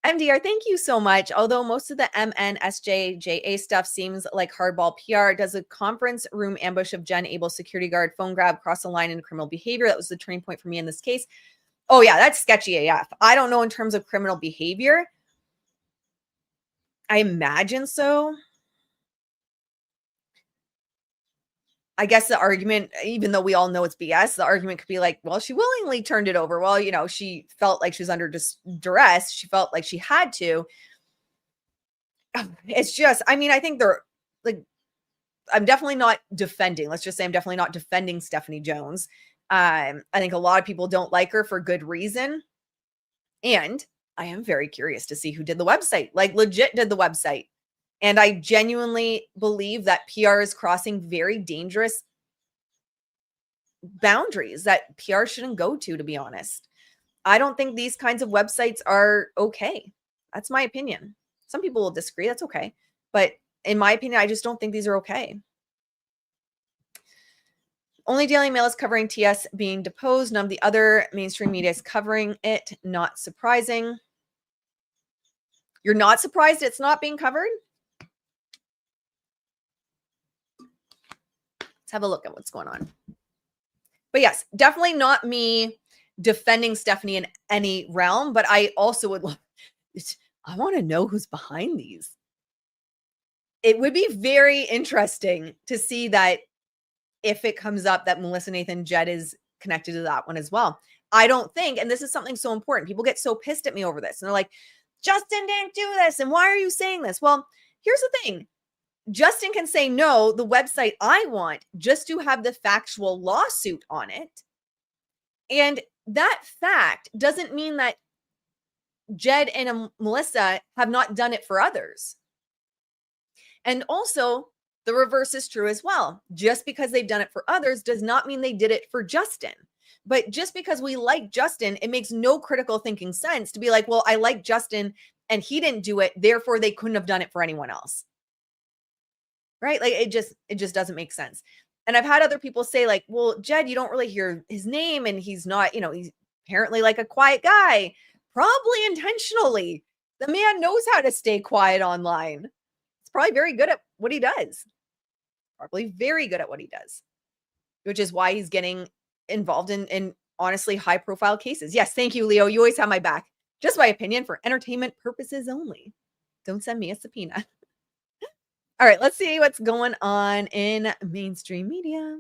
MDR, thank you so much. Although most of the MNSJJA stuff seems like hardball PR, does a conference room ambush of Jenn Abel security guard phone grab cross the line into criminal behavior? That was the turning point for me in this case. Oh yeah, that's sketchy AF. I don't know in terms of criminal behavior. I imagine so. I guess the argument, even though we all know it's BS, the argument could be like, well, she willingly turned it over. Well, she felt like she was under duress. She felt like she had to. It's just, I think they're like, I'm definitely not defending. Let's just say I'm definitely not defending Stephanie Jones. I think a lot of people don't like her for good reason. And I am very curious to see who did the website, like legit did the website. And I genuinely believe that PR is crossing very dangerous boundaries that PR shouldn't go to be honest. I don't think these kinds of websites are okay. That's my opinion. Some people will disagree. That's okay. But in my opinion, I just don't think these are okay. Only Daily Mail is covering TS being deposed. None of the other mainstream media is covering it. Not surprising. You're not surprised it's not being covered? Let's have a look at what's going on. But yes, definitely not me defending Stephanie in any realm, but I also would love, I want to know who's behind these. It would be very interesting to see that if it comes up that Melissa Nathan Jed is connected to that one as well. I don't think, and this is something so important, people get so pissed at me over this and they're like, Justin didn't do this. And why are you saying this? Well, here's the thing. Justin can say, no, the website I want just to have the factual lawsuit on it. And that fact doesn't mean that Jed and Melissa have not done it for others. And also, the reverse is true as well. Just because they've done it for others does not mean they did it for Justin. But just because we like Justin, it makes no critical thinking sense to be like, well, I like Justin and he didn't do it, therefore they couldn't have done it for anyone else. Right? Like it just doesn't make sense. And I've had other people say like, well, Jed, you don't really hear his name and he's not, he's apparently like a quiet guy, probably intentionally. The man knows how to stay quiet online. He's probably very good at what he does. Probably very good at what he does, which is why he's getting involved in honestly high profile cases. Yes. Thank you, Leo. You always have my back. Just my opinion for entertainment purposes only. Don't send me a subpoena. All right, let's see what's going on in mainstream media.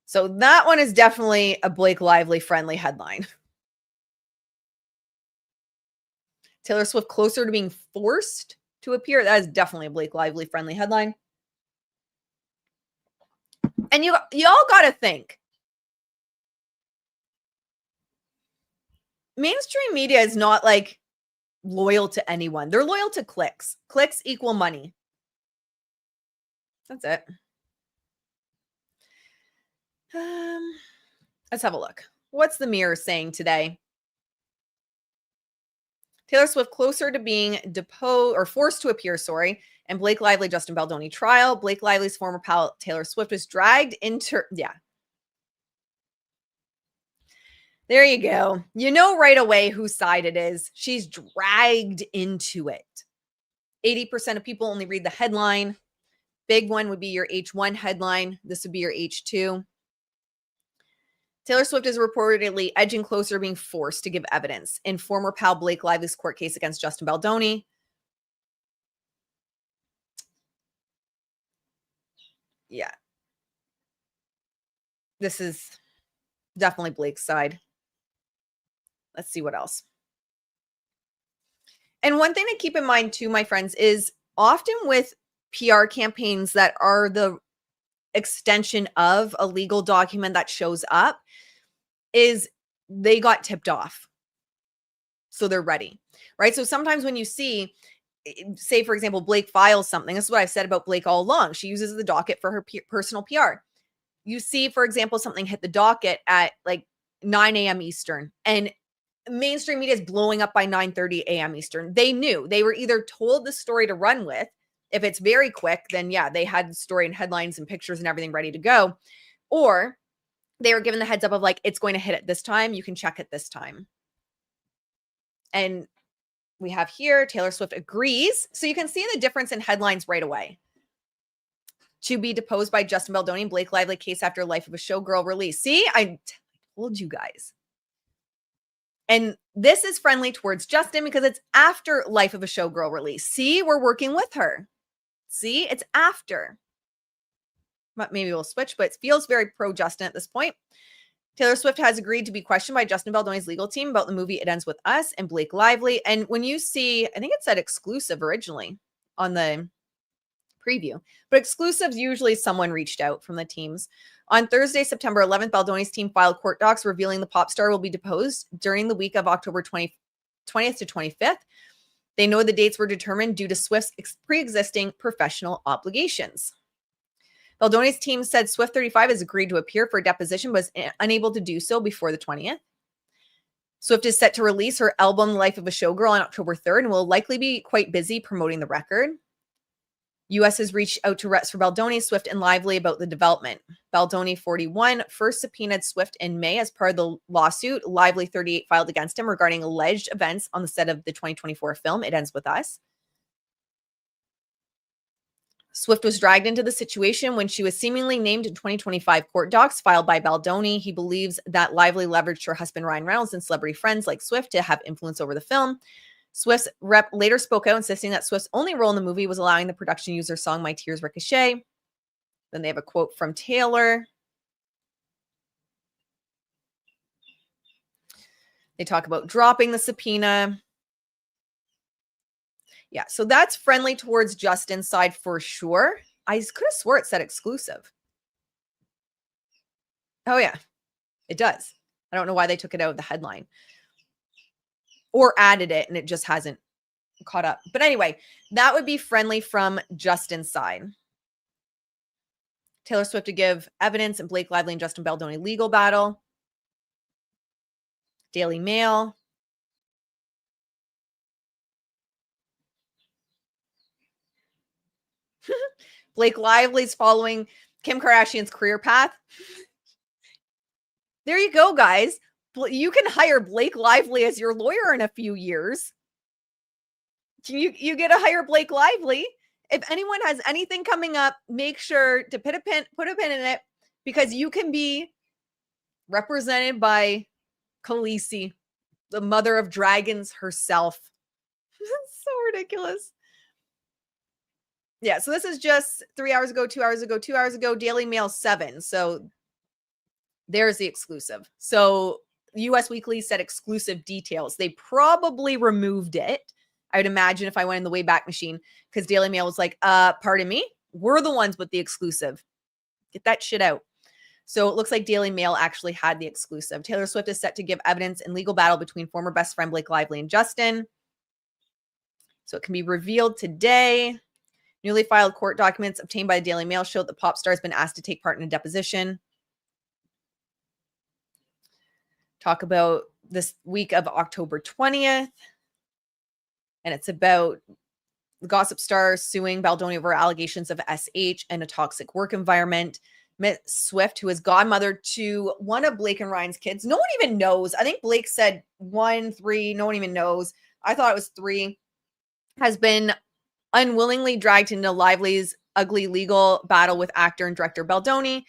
So that one is definitely a Blake Lively friendly headline. Taylor Swift closer to being forced to appear. That is definitely a Blake Lively friendly headline. And you all got to think. Mainstream media is not like loyal to anyone. They're loyal to clicks. Clicks equal money. That's it. Let's have a look. What's the Mirror saying today? Taylor Swift closer to being deposed or forced to appear, and Blake Lively, Justin Baldoni trial. Blake Lively's former pal Taylor Swift was dragged into, There you go. You know right away whose side it is. She's dragged into it. 80% of people only read the headline. Big one would be your H1 headline. This would be your H2. Taylor Swift is reportedly edging closer to being forced to give evidence in former pal Blake Lively's court case against Justin Baldoni. Yeah. This is definitely Blake's side. Let's see what else. And one thing to keep in mind too, my friends, is often with PR campaigns that are the extension of a legal document that shows up is they got tipped off. So they're ready, right? So sometimes when you see, say, for example, Blake files something, this is what I've said about Blake all along. She uses the docket for her personal PR. You see, for example, something hit the docket at like 9 a.m. Eastern and mainstream media is blowing up by 9:30 a.m. Eastern. They knew. They were either told the story to run with. If it's very quick, then yeah, they had the story and headlines and pictures and everything ready to go. Or they were given the heads up of like, it's going to hit at this time. You can check it this time. And we have here, Taylor Swift agrees. So you can see the difference in headlines right away. To be deposed by Justin Baldoni and Blake Lively case after Life of a Showgirl release. See, I told you guys. And this is friendly towards Justin because it's after Life of a Showgirl release. See, we're working with her. See, it's after. But maybe we'll switch, but it feels very pro-Justin at this point. Taylor Swift has agreed to be questioned by Justin Baldoni's legal team about the movie It Ends With Us and Blake Lively. And when you see, I think it said exclusive originally on the preview, but exclusives usually someone reached out from the teams. On Thursday, September 11th, Baldoni's team filed court docs revealing the pop star will be deposed during the week of October 20th to 25th. They know the dates were determined due to Swift's pre-existing professional obligations. Baldoni's team said Swift 35 has agreed to appear for a deposition, but was unable to do so before the 20th. Swift is set to release her album, Life of a Showgirl, on October 3rd and will likely be quite busy promoting the record. U.S. has reached out to reps for Baldoni, Swift, and Lively about the development. Baldoni, 41, first subpoenaed Swift in May as part of the lawsuit. Lively, 38, filed against him regarding alleged events on the set of the 2024 film, It Ends With Us. Swift was dragged into the situation when she was seemingly named in 2025 court docs filed by Baldoni. He believes that Lively leveraged her husband Ryan Reynolds and celebrity friends like Swift to have influence over the film. Swift's rep later spoke out, insisting that Swift's only role in the movie was allowing the production to use her song My Tears Ricochet. Then they have a quote from Taylor. They talk about dropping the subpoena. Yeah, so that's friendly towards Justin's side for sure. I could have swore it said exclusive. Oh, yeah, it does. I don't know why they took it out of the headline or added it and it just hasn't caught up. But anyway, that would be friendly from Justin's side. Taylor Swift to give evidence in Blake Lively and Justin Baldoni legal battle. Daily Mail. Blake Lively's following Kim Kardashian's career path. There you go, guys. You can hire Blake Lively as your lawyer in a few years. You get to hire Blake Lively. If anyone has anything coming up, make sure to put a pin in it, because you can be represented by Khaleesi, the mother of dragons herself. So ridiculous. Yeah, so this is just 3 hours ago, 2 hours ago, 2 hours ago, Daily Mail 7. So there's the exclusive. So US Weekly said exclusive details. They probably removed it, I would imagine, if I went in the Wayback Machine, because Daily Mail was like, pardon me, we're the ones with the exclusive. Get that shit out. So it looks like Daily Mail actually had the exclusive. Taylor Swift is set to give evidence in legal battle between former best friend Blake Lively and Justin. So it can be revealed today. Newly filed court documents obtained by the Daily Mail show that the pop star has been asked to take part in a deposition. Talk about this week of October 20th. And it's about the gossip star suing Baldoni over allegations of SH and a toxic work environment. Miss Swift, who is godmother to one of Blake and Ryan's kids. No one even knows. I think Blake said 1, 3. No one even knows. I thought it was 3. Has been unwillingly dragged into Lively's ugly legal battle with actor and director Baldoni.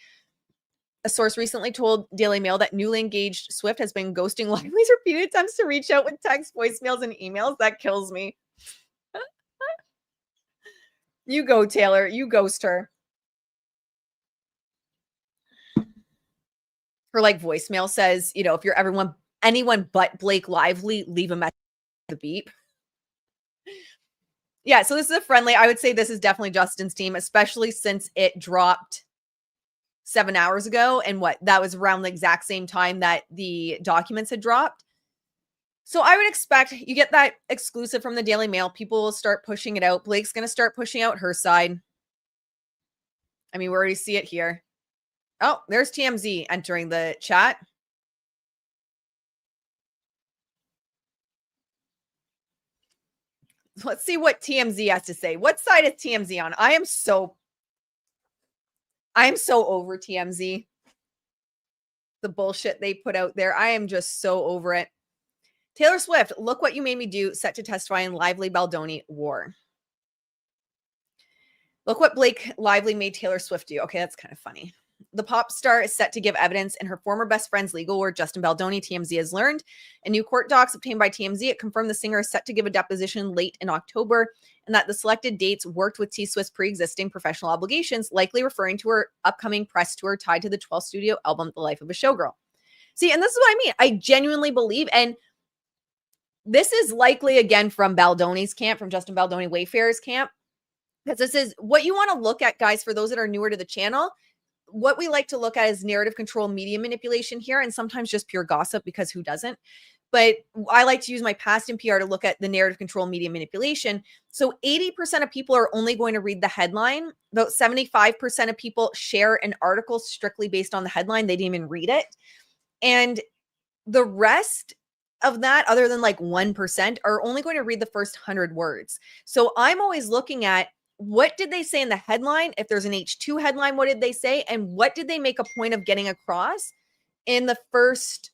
A source recently told Daily Mail that newly engaged Swift has been ghosting Lively's repeated attempts to reach out with text, voicemails, and emails. That kills me. You go, Taylor. You ghost her. Her voicemail says, if you're anyone but Blake Lively, leave a message at the beep. Yeah, so this is a friendly. I would say this is definitely Justin's team, especially since it dropped 7 hours ago. And that was around the exact same time that the documents had dropped. So I would expect you get that exclusive from the Daily Mail. People will start pushing it out. Blake's going to start pushing out her side. I mean, we already see it here. Oh, there's TMZ entering the chat. Let's see what TMZ has to say. What side is TMZ on? I am so over TMZ. The bullshit they put out there. I am just so over it. Taylor Swift, look what you made me do, set to testify in Lively Baldoni war. Look what Blake Lively made Taylor Swift do. Okay, that's kind of funny. The pop star is set to give evidence in her former best friend's legal war, Justin Baldoni, TMZ has learned. In new court docs obtained by TMZ, it confirmed the singer is set to give a deposition late in October, and that the selected dates worked with T Swift's pre-existing professional obligations, likely referring to her upcoming press tour tied to the 12th studio album, The Life of a Showgirl. See, and this is what I mean. I genuinely believe, and this is likely, again, from Baldoni's camp, from Justin Baldoni Wayfarer's camp, because this is what you want to look at, guys, for those that are newer to the channel. What we like to look at is narrative control, media manipulation here, and sometimes just pure gossip, because who doesn't? but I like to use my past in PR to look at the narrative control, media manipulation. So 80% of people are only going to read the headline. About 75% of people share an article strictly based on the headline. They didn't even read it. And the rest of that, other than like 1%, are only going to read the first 100 words. So I'm always looking at, what did they say in the headline? If there's an H2 headline, what did they say? And what did they make a point of getting across in the first,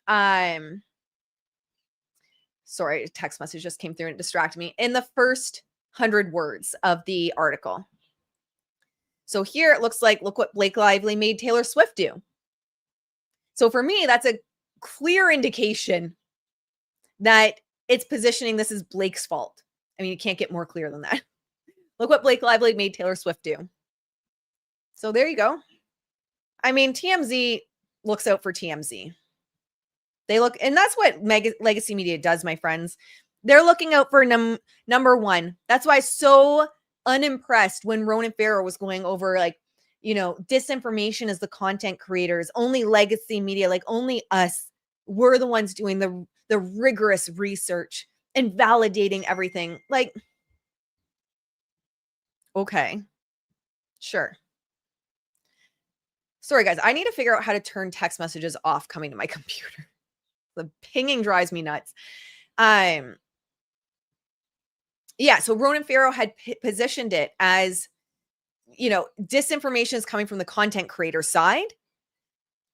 sorry, a text message just came through and distracted me, in the first 100 words of the article. So here it looks like, look what Blake Lively made Taylor Swift do. So for me, that's a clear indication that it's positioning this as Blake's fault. I mean, you can't get more clear than that. Look what Blake Lively made Taylor Swift do. So there you go. I mean, TMZ looks out for TMZ. They look, and that's what legacy media does, my friends. They're looking out for number one. That's why I was so unimpressed when Ronan Farrow was going over, like, you know, disinformation as the content creators, only legacy media, like only us, we're the ones doing the rigorous research and validating everything. Like, okay, sure. Sorry, guys. I need to figure out how to turn text messages off coming to my computer. The pinging drives me nuts. Yeah, so Ronan Farrow had positioned it as, you know, disinformation is coming from the content creator side.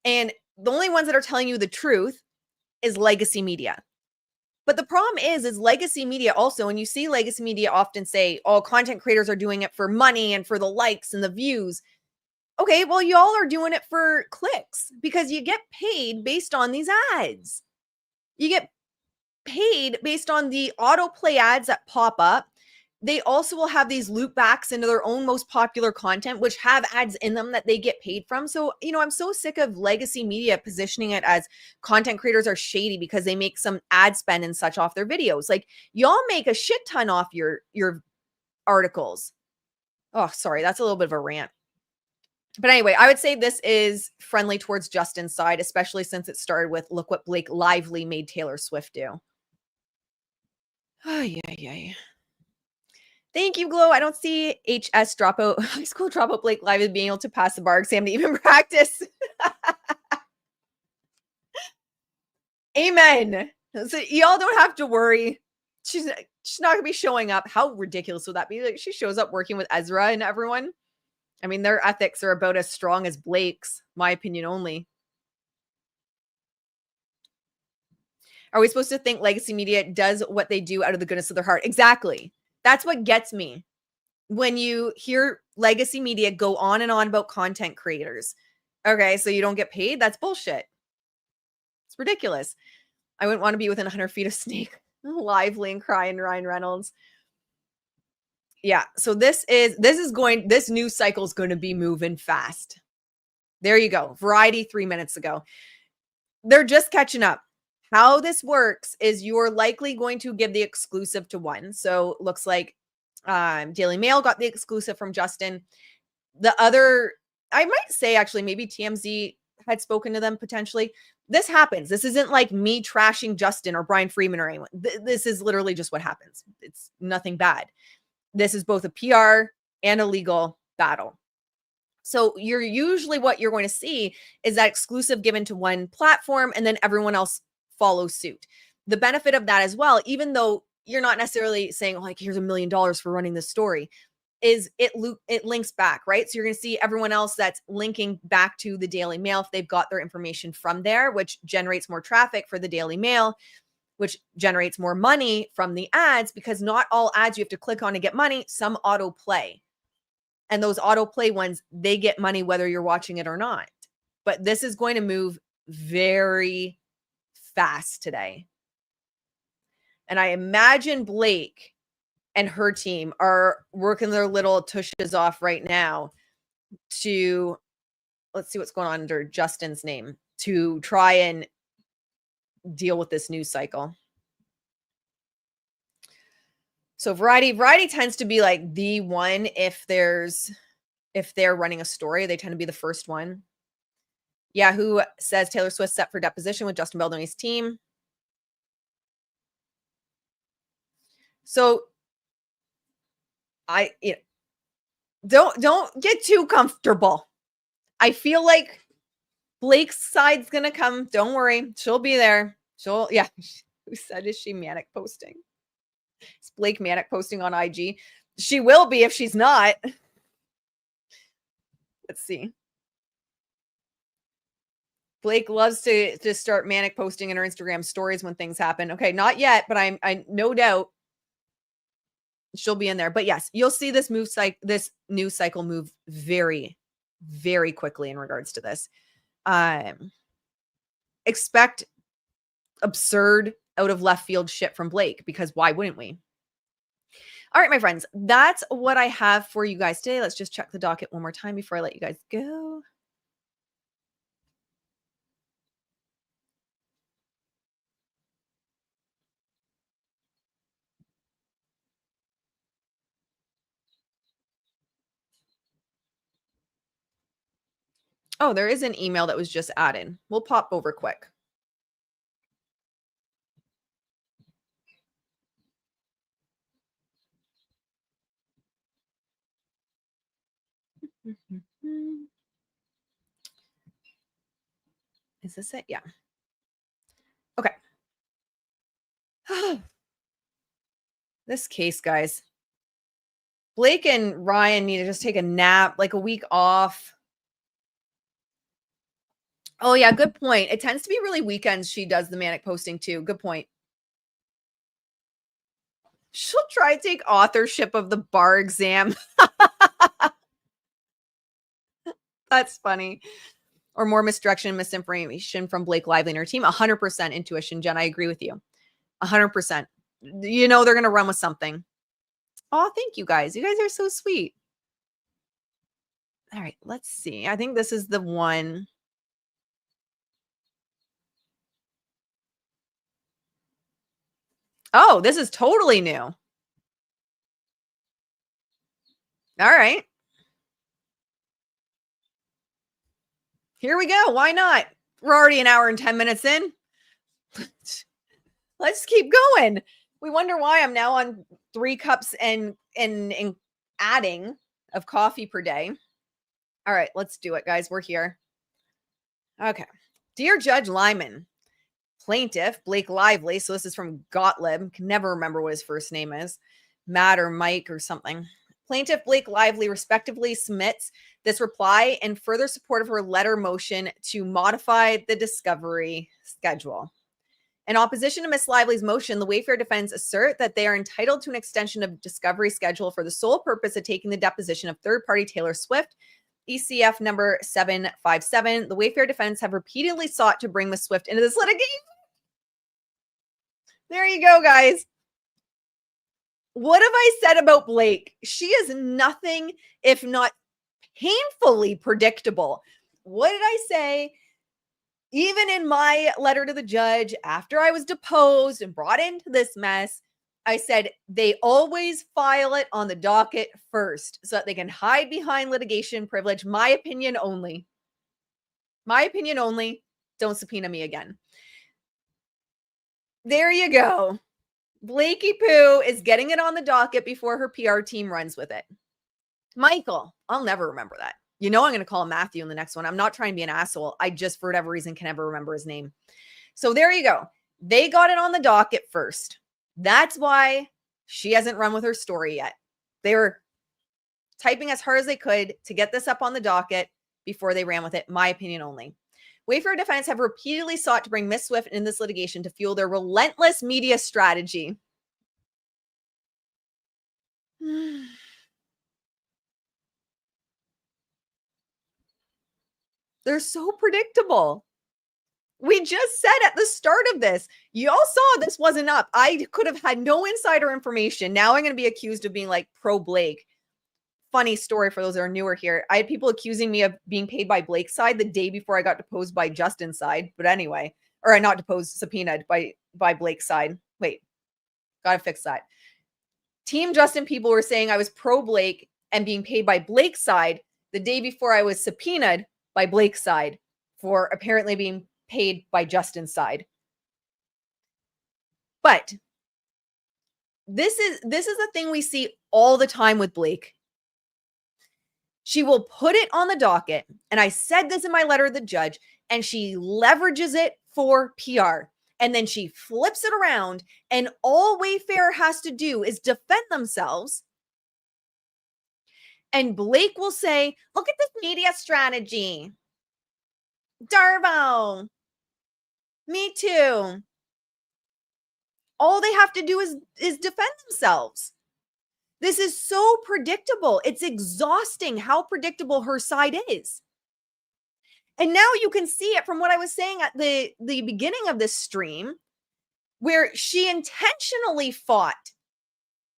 And the only ones that are telling you the truth is legacy media. But the problem is legacy media also, and you see legacy media often say, oh, content creators are doing it for money and for the likes and the views. Okay, well, y'all are doing it for clicks because you get paid based on these ads. You get paid based on the autoplay ads that pop up. They also will have these loop backs into their own most popular content, which have ads in them that they get paid from. So, you know, I'm so sick of legacy media positioning it as content creators are shady because they make some ad spend and such off their videos. Like, y'all make a shit ton off your articles. Oh, sorry. That's a little bit of a rant. But anyway, I would say this is friendly towards Justin's side, especially since it started with, look what Blake Lively made Taylor Swift do. Oh, yeah. Thank you, Glow. I don't see HS dropout, high school dropout Blake Lively being able to pass the bar exam to even practice. Amen. So y'all don't have to worry. She's not going to be showing up. How ridiculous would that be? Like, she shows up working with Ezra and everyone. I mean, their ethics are about as strong as Blake's, my opinion only. Are we supposed to think legacy media does what they do out of the goodness of their heart? Exactly. That's what gets me when you hear legacy media go on and on about content creators. Okay, so you don't get paid? That's bullshit. It's ridiculous. I wouldn't want to be within 100 feet of Snake, Lively and crying Ryan Reynolds. Yeah, so this news cycle is going to be moving fast. There you go. Variety 3 minutes ago. They're just catching up. How this works is you're likely going to give the exclusive to one. So looks like Daily Mail got the exclusive from Justin. The other, I might say actually maybe TMZ had spoken to them potentially. This happens. This isn't like me trashing Justin or Brian Freeman or anyone. This is literally just what happens. It's nothing bad. This is both a PR and a legal battle. So usually what you're going to see is that exclusive given to one platform and then everyone else follow suit. The benefit of that as well, even though you're not necessarily saying, oh, like, here's $1 million for running this story, is it links back, right? So you're going to see everyone else that's linking back to the Daily Mail if they've got their information from there, which generates more traffic for the Daily Mail, which generates more money from the ads, because not all ads you have to click on to get money. Some auto play. And those auto play ones, they get money whether you're watching it or not. But this is going to move very fast today. And I imagine Blake and her team are working their little tushes off right now to, let's see what's going on under Justin's name, to try and deal with this news cycle. So Variety tends to be like the one if they're running a story, they tend to be the first one. Yahoo says Taylor Swift set for deposition with Justin Bell doing his team. So don't get too comfortable. I feel like Blake's side's gonna come. Don't worry, she'll be there. Yeah. Who said, is she manic posting? Is Blake manic posting on IG? She will be if she's not. Let's see. Blake loves to start manic posting in her Instagram stories when things happen. Okay, not yet, but I no doubt she'll be in there. But yes, you'll see this news cycle move very, very quickly in regards to this. Expect absurd, out of left field shit from Blake, because why wouldn't we? All right, my friends, that's what I have for you guys today. Let's just check the docket one more time before I let you guys go. Oh, there is an email that was just added. We'll pop over quick. Is this it? Yeah. Okay. This case, guys. Blake and Ryan need to just take a nap, like a week off. Oh, yeah, good point. It tends to be really weekends she does the manic posting too. Good point. She'll try to take authorship of the bar exam. That's funny. Or more misdirection and misinformation from Blake Lively and her team. 100% intuition, Jen. I agree with you. 100%. You know they're going to run with something. Oh, thank you guys. You guys are so sweet. All right, let's see. I think this is the one. Oh, this is totally new. All right. Here we go. Why not? We're already an hour and 10 minutes in. Let's keep going. We wonder why I'm now on 3 cups and adding of coffee per day. All right, let's do it, guys. We're here. Okay. Dear Judge Lyman, plaintiff Blake Lively. So this is from Gottlieb. Can never remember what his first name is. Matt or Mike or something. Plaintiff Blake Lively respectively submits this reply in further support of her letter motion to modify the discovery schedule. In opposition to Ms. Lively's motion, the Wayfarer defense assert that they are entitled to an extension of discovery schedule for the sole purpose of taking the deposition of third-party Taylor Swift, ECF number 757. The Wayfarer defense have repeatedly sought to bring Ms. Swift into this litigation. There you go, guys. What have I said about Blake? She is nothing if not painfully predictable. What did I say? Even in my letter to the judge, after I was deposed and brought into this mess, I said they always file it on the docket first so that they can hide behind litigation privilege. My opinion only. My opinion only. Don't subpoena me again. There you go. Blakey Poo is getting it on the docket before her PR team runs with it. Michael, I'll never remember that. You know I'm going to call him Matthew in the next one. I'm not trying to be an asshole. I just, for whatever reason, can never remember his name. So there you go. They got it on the docket first. That's why she hasn't run with her story yet. They were typing as hard as they could to get this up on the docket before they ran with it. My opinion only. Wayfarer defendants have repeatedly sought to bring Miss Swift in this litigation to fuel their relentless media strategy. They're so predictable. We just said at the start of this, y'all saw this wasn't up. I could have had no insider information. Now I'm going to be accused of being like pro Blake. Funny story for those that are newer here. I had people accusing me of being paid by Blake's side the day before I got deposed by Justin's side. But anyway, or not deposed, subpoenaed by Blake's side. Wait, gotta fix that. Team Justin people were saying I was pro Blake and being paid by Blake's side the day before I was subpoenaed by Blake's side for apparently being paid by Justin's side. But This is the thing we see all the time with Blake. She will put it on the docket, and I said this in my letter to the judge, and she leverages it for PR. And then she flips it around, and all Wayfarer has to do is defend themselves. And Blake will say, look at this media strategy. Darvo. Me too. All they have to do is defend themselves. This is so predictable. It's exhausting how predictable her side is. And now you can see it from what I was saying at the beginning of this stream, where she intentionally fought.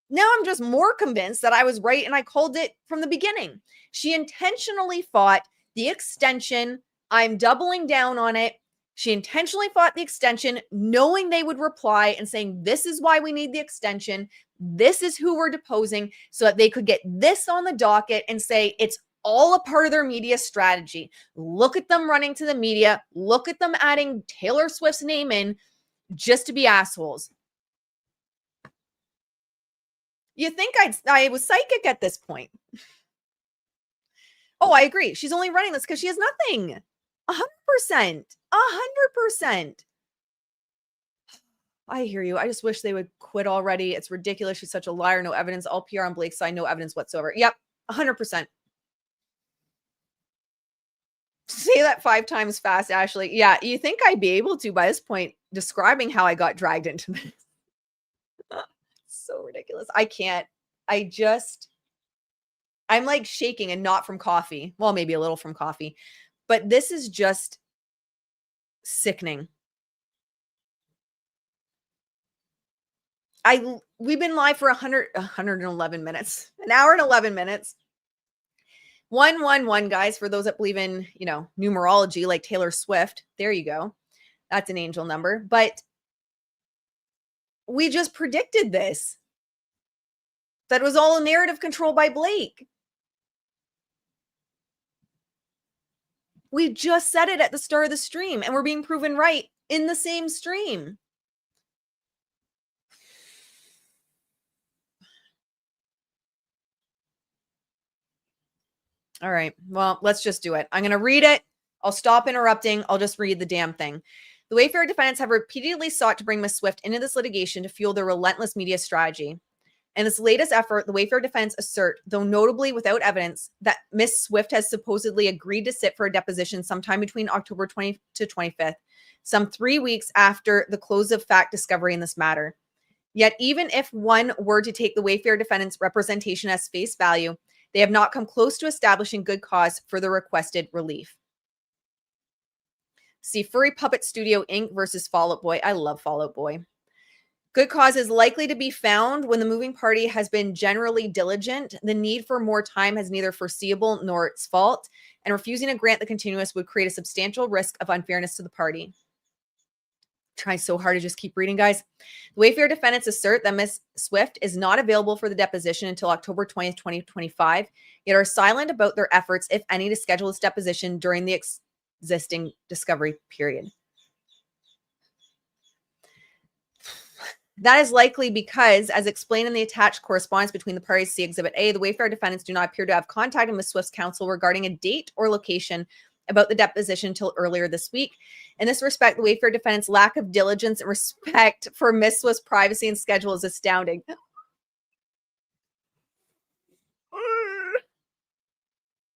Now I'm just more convinced that I was right and I called it from the beginning. She intentionally fought the extension. I'm doubling down on it. She intentionally fought the extension, knowing they would reply and saying, this is why we need the extension. This is who we're deposing, so that they could get this on the docket and say it's all a part of their media strategy. Look at them running to the media. Look at them adding Taylor Swift's name in just to be assholes. You think I was psychic at this point. Oh, I agree. She's only running this because she has nothing. 100%. 100%. I hear you. I just wish they would quit already. It's ridiculous. She's such a liar. No evidence. All PR on Blake's side. No evidence whatsoever. Yep. 100%. Say that 5 times fast, Ashley. Yeah. You think I'd be able to by this point, describing how I got dragged into this. So ridiculous. I can't. I'm like shaking, and not from coffee. Well, maybe a little from coffee, but this is just sickening. We've been live for 111 minutes, an hour and 11 minutes. 111, guys, for those that believe in, numerology like Taylor Swift. There you go. That's an angel number. But we just predicted this. That was all a narrative controlled by Blake. We just said it at the start of the stream, and we're being proven right in the same stream. All right. Well, let's just do it. I'm going to read it. I'll stop interrupting. I'll just read the damn thing. The Wayfarer defendants have repeatedly sought to bring Ms. Swift into this litigation to fuel their relentless media strategy. In this latest effort, the Wayfarer defendants assert, though notably without evidence, that Ms. Swift has supposedly agreed to sit for a deposition sometime between October 20th to 25th, some 3 weeks after the close of fact discovery in this matter. Yet, even if one were to take the Wayfarer defendants' representation as face value, they have not come close to establishing good cause for the requested relief. See Furry Puppet Studio Inc. versus Fall Out Boy. I love Fall Out Boy. Good cause is likely to be found when the moving party has been generally diligent. The need for more time is neither foreseeable nor its fault, and refusing to grant the continuous would create a substantial risk of unfairness to the party. Try so hard to just keep reading, guys. The Wayfarer defendants assert that Ms. Swift is not available for the deposition until October 20th, 2025, yet are silent about their efforts, if any, to schedule this deposition during the existing discovery period. That is likely because, as explained in the attached correspondence between the parties, see Exhibit A, the Wayfarer defendants do not appear to have contacted Ms. Swift's counsel regarding a date or location about the deposition until earlier this week. In this respect, the Wayfarer defendants' lack of diligence and respect for Ms. Swift's privacy and schedule is astounding.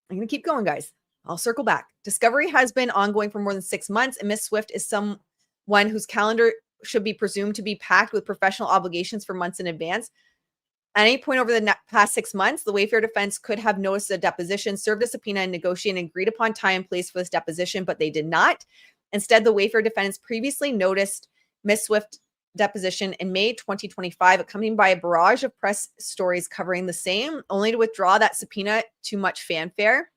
I'm going to keep going, guys. I'll circle back. Discovery has been ongoing for more than 6 months, and Ms. Swift is someone whose calendar should be presumed to be packed with professional obligations for months in advance. At any point over the past 6 months, the Wayfarer defense could have noticed a deposition, served a subpoena, and negotiated and agreed upon time and place for this deposition, but they did not. Instead, the Wayfarer defendants previously noticed Ms. Swift deposition in May 2025, accompanied by a barrage of press stories covering the same, only to withdraw that subpoena to much fanfare.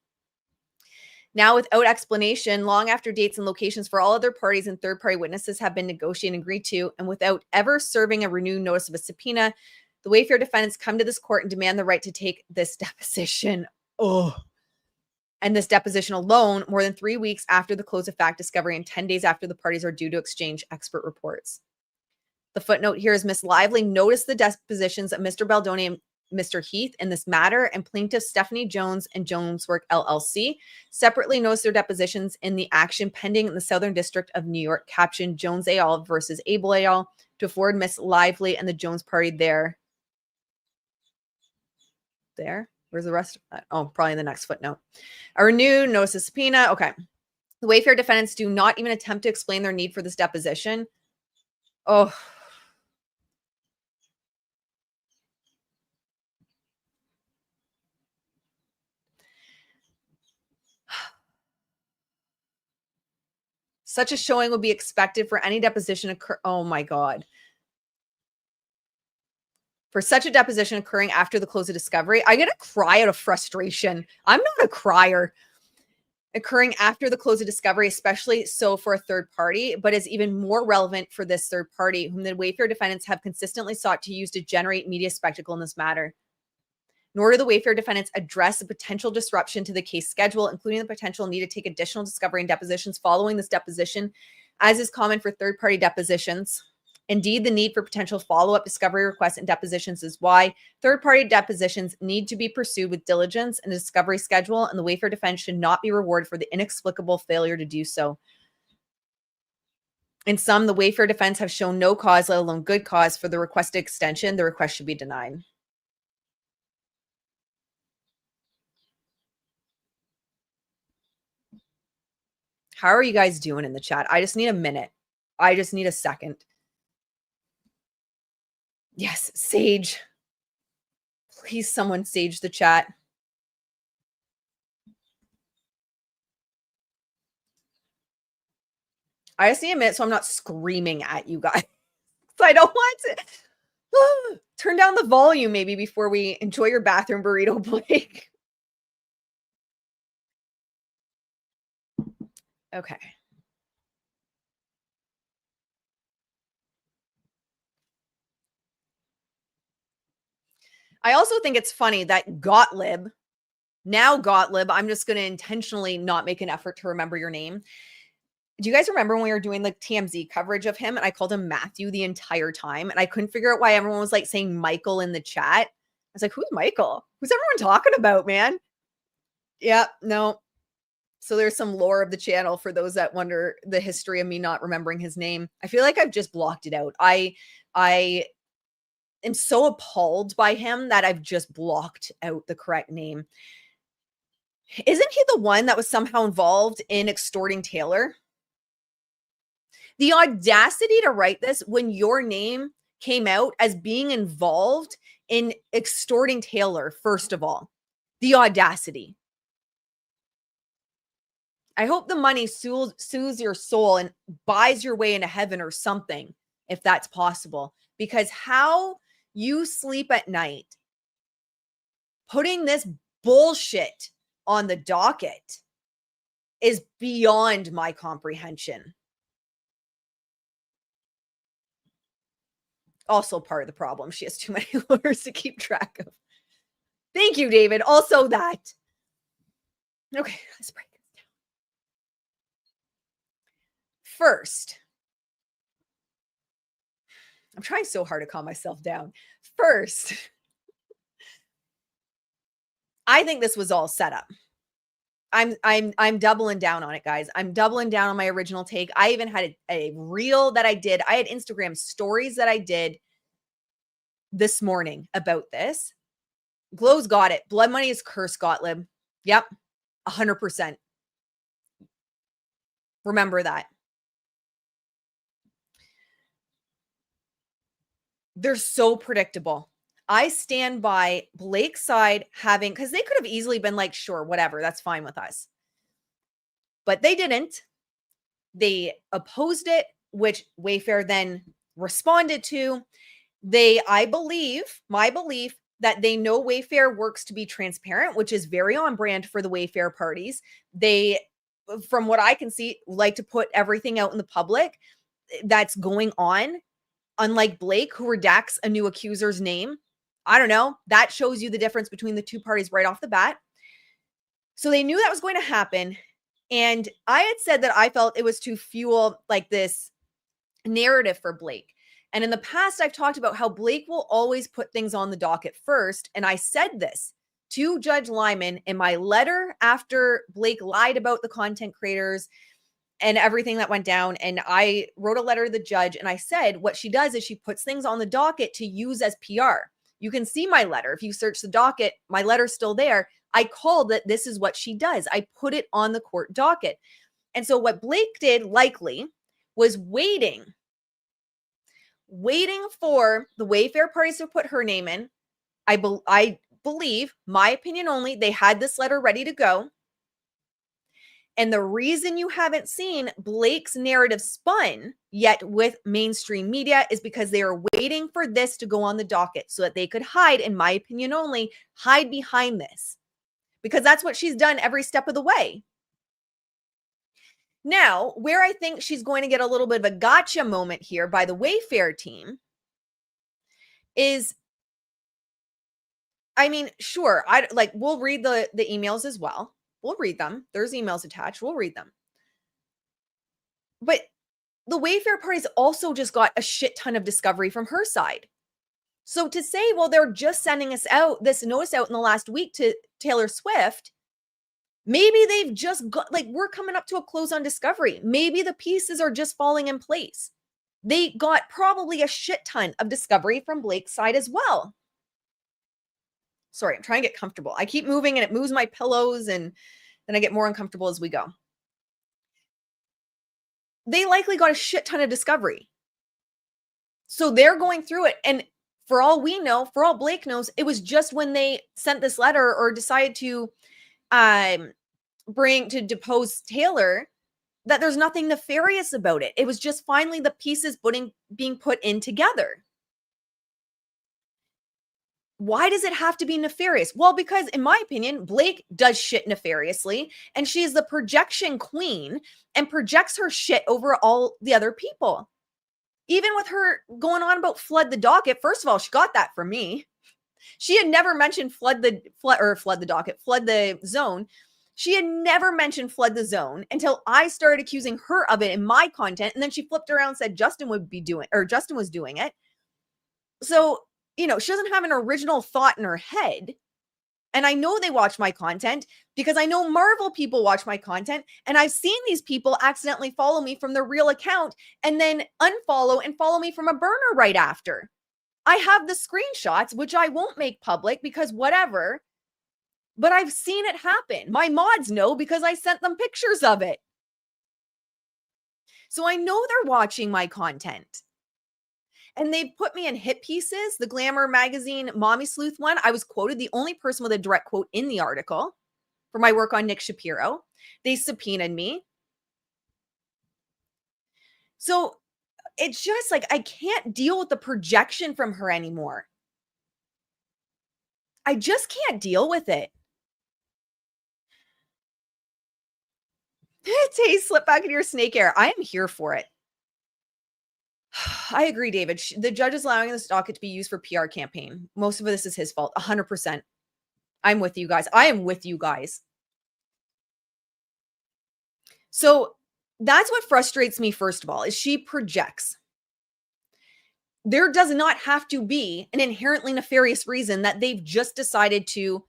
Now, without explanation, long after dates and locations for all other parties and third-party witnesses have been negotiated and agreed to, and without ever serving a renewed notice of a subpoena, the Wayfarer defendants come to this court and demand the right to take this deposition. And this deposition alone, more than 3 weeks after the close of fact discovery and 10 days after the parties are due to exchange expert reports. The footnote here is Miss Lively noticed the depositions of Mr. Baldoni and Mr. Heath in this matter, and plaintiffs Stephanie Jones and Joneswork LLC separately noticed their depositions in the action pending in the Southern District of New York, captioned Jones et al. Versus Abel et al. To afford Miss Lively and the Jones party there. Where's the rest of that? Oh, probably in the next footnote. A renewed notice of subpoena. Okay. The Wayfarer defendants do not even attempt to explain their need for this deposition. Oh. Such a showing would be expected for any deposition occur. Oh my God. For such a deposition occurring after the close of discovery, I'm going to cry out of frustration. I'm not a crier. Occurring after the close of discovery, especially so for a third party, but is even more relevant for this third party, whom the Wayfarer defendants have consistently sought to use to generate media spectacle in this matter. Nor do the Wayfarer defendants address the potential disruption to the case schedule, including the potential need to take additional discovery and depositions following this deposition, as is common for third-party depositions. Indeed, the need for potential follow-up discovery requests and depositions is why third-party depositions need to be pursued with diligence and a discovery schedule, and the Wayfarer defense should not be rewarded for the inexplicable failure to do so. In sum, the Wayfarer defense have shown no cause, let alone good cause, for the requested extension. The request should be denied. How are you guys doing in the chat? I just need a minute. I just need a second. Yes, Sage. Please, someone sage the chat. I just need a minute so I'm not screaming at you guys. So I don't want to turn down the volume maybe before we enjoy your bathroom burrito, Blake. Okay. I also think it's funny that Gottlieb, I'm just going to intentionally not make an effort to remember your name. Do you guys remember when we were doing like TMZ coverage of him and I called him Matthew the entire time and I couldn't figure out why everyone was like saying Michael in the chat? I was like, who's Michael? Who's everyone talking about, man? Yeah, no. So there's some lore of the channel for those that wonder the history of me not remembering his name. I feel like I've just blocked it out. I am so appalled by him that I've just blocked out the correct name. Isn't he the one that was somehow involved in extorting Taylor? The audacity to write this when your name came out as being involved in extorting Taylor, first of all. The audacity. I hope the money soothes your soul and buys your way into heaven or something, if that's possible. Because how you sleep at night putting this bullshit on the docket is beyond my comprehension. Also part of the problem. She has too many lawyers to keep track of. Thank you, David. Also that. Okay, let's break this down. First, I'm trying so hard to calm myself down. First, I think this was all set up. I'm doubling down on it, guys. I'm doubling down on my original take. I even had a reel that I did. I had Instagram stories that I did this morning about this. Glow's got it. Blood money is cursed, Gottlieb. Yep. 100%. Remember that. They're so predictable. I stand by Blake's side having, because they could have easily been like, sure, whatever, that's fine with us. But they didn't. They opposed it, which Wayfarer then responded to. My belief, that they know Wayfarer works to be transparent, which is very on brand for the Wayfarer parties. They, from what I can see, like to put everything out in the public that's going on. Unlike Blake, who redacts a new accuser's name. I don't know. That shows you the difference between the two parties right off the bat. So they knew that was going to happen. And I had said that I felt it was to fuel like this narrative for Blake. And in the past, I've talked about how Blake will always put things on the docket first. And I said this to Judge Lyman in my letter after Blake lied about the content creators and everything that went down. And I wrote a letter to the judge and I said, what she does is she puts things on the docket to use as PR. You can see my letter. If you search the docket, my letter's still there. I called that this is what she does. I put it on the court docket. And so what Blake did likely was waiting for the Wayfarer parties to put her name in. I believe, my opinion only, they had this letter ready to go. And the reason you haven't seen Blake's narrative spun yet with mainstream media is because they are waiting for this to go on the docket so that they could hide, in my opinion only, hide behind this. Because that's what she's done every step of the way. Now, where I think she's going to get a little bit of a gotcha moment here by the Wayfarer team is, I mean, sure, we'll read the emails as well. We'll read them. There's emails attached. We'll read them. But the Wayfarer parties also just got a shit ton of discovery from her side. So to say, well, they're just sending us out this notice out in the last week to Taylor Swift, maybe they've just got, we're coming up to a close on discovery. Maybe the pieces are just falling in place. They got probably a shit ton of discovery from Blake's side as well. Sorry, I'm trying to get comfortable. I keep moving and it moves my pillows and then I get more uncomfortable as we go. They likely got a shit ton of discovery. So they're going through it. And for all we know, for all Blake knows, it was just when they sent this letter or decided to depose Taylor that there's nothing nefarious about it. It was just finally the pieces being put in together. Why does it have to be nefarious? Well, because in my opinion, Blake does shit nefariously and she's the projection queen and projects her shit over all the other people. Even with her going on about flood the docket, first of all, she got that from me. She had never mentioned flood the zone. She had never mentioned flood the zone until I started accusing her of it in my content. And then she flipped around and said Justin was doing it. So, she doesn't have an original thought in her head. And I know they watch my content because I know Marvel people watch my content. And I've seen these people accidentally follow me from their real account and then unfollow and follow me from a burner right after. I have the screenshots, which I won't make public because whatever, but I've seen it happen. My mods know because I sent them pictures of it. So I know they're watching my content. And they've put me in hit pieces. The Glamour magazine Mommy Sleuth one, I was quoted, the only person with a direct quote in the article for my work on Nick Shapiro. They subpoenaed me. So it's just I can't deal with the projection from her anymore. I just can't deal with it. Tay, slip back into your snake air. I am here for it. I agree, David. The judge is allowing this docket to be used for PR campaign. Most of this is his fault. 100%. I'm with you guys. I am with you guys. So that's what frustrates me, first of all, is she projects. There does not have to be an inherently nefarious reason that they've just decided to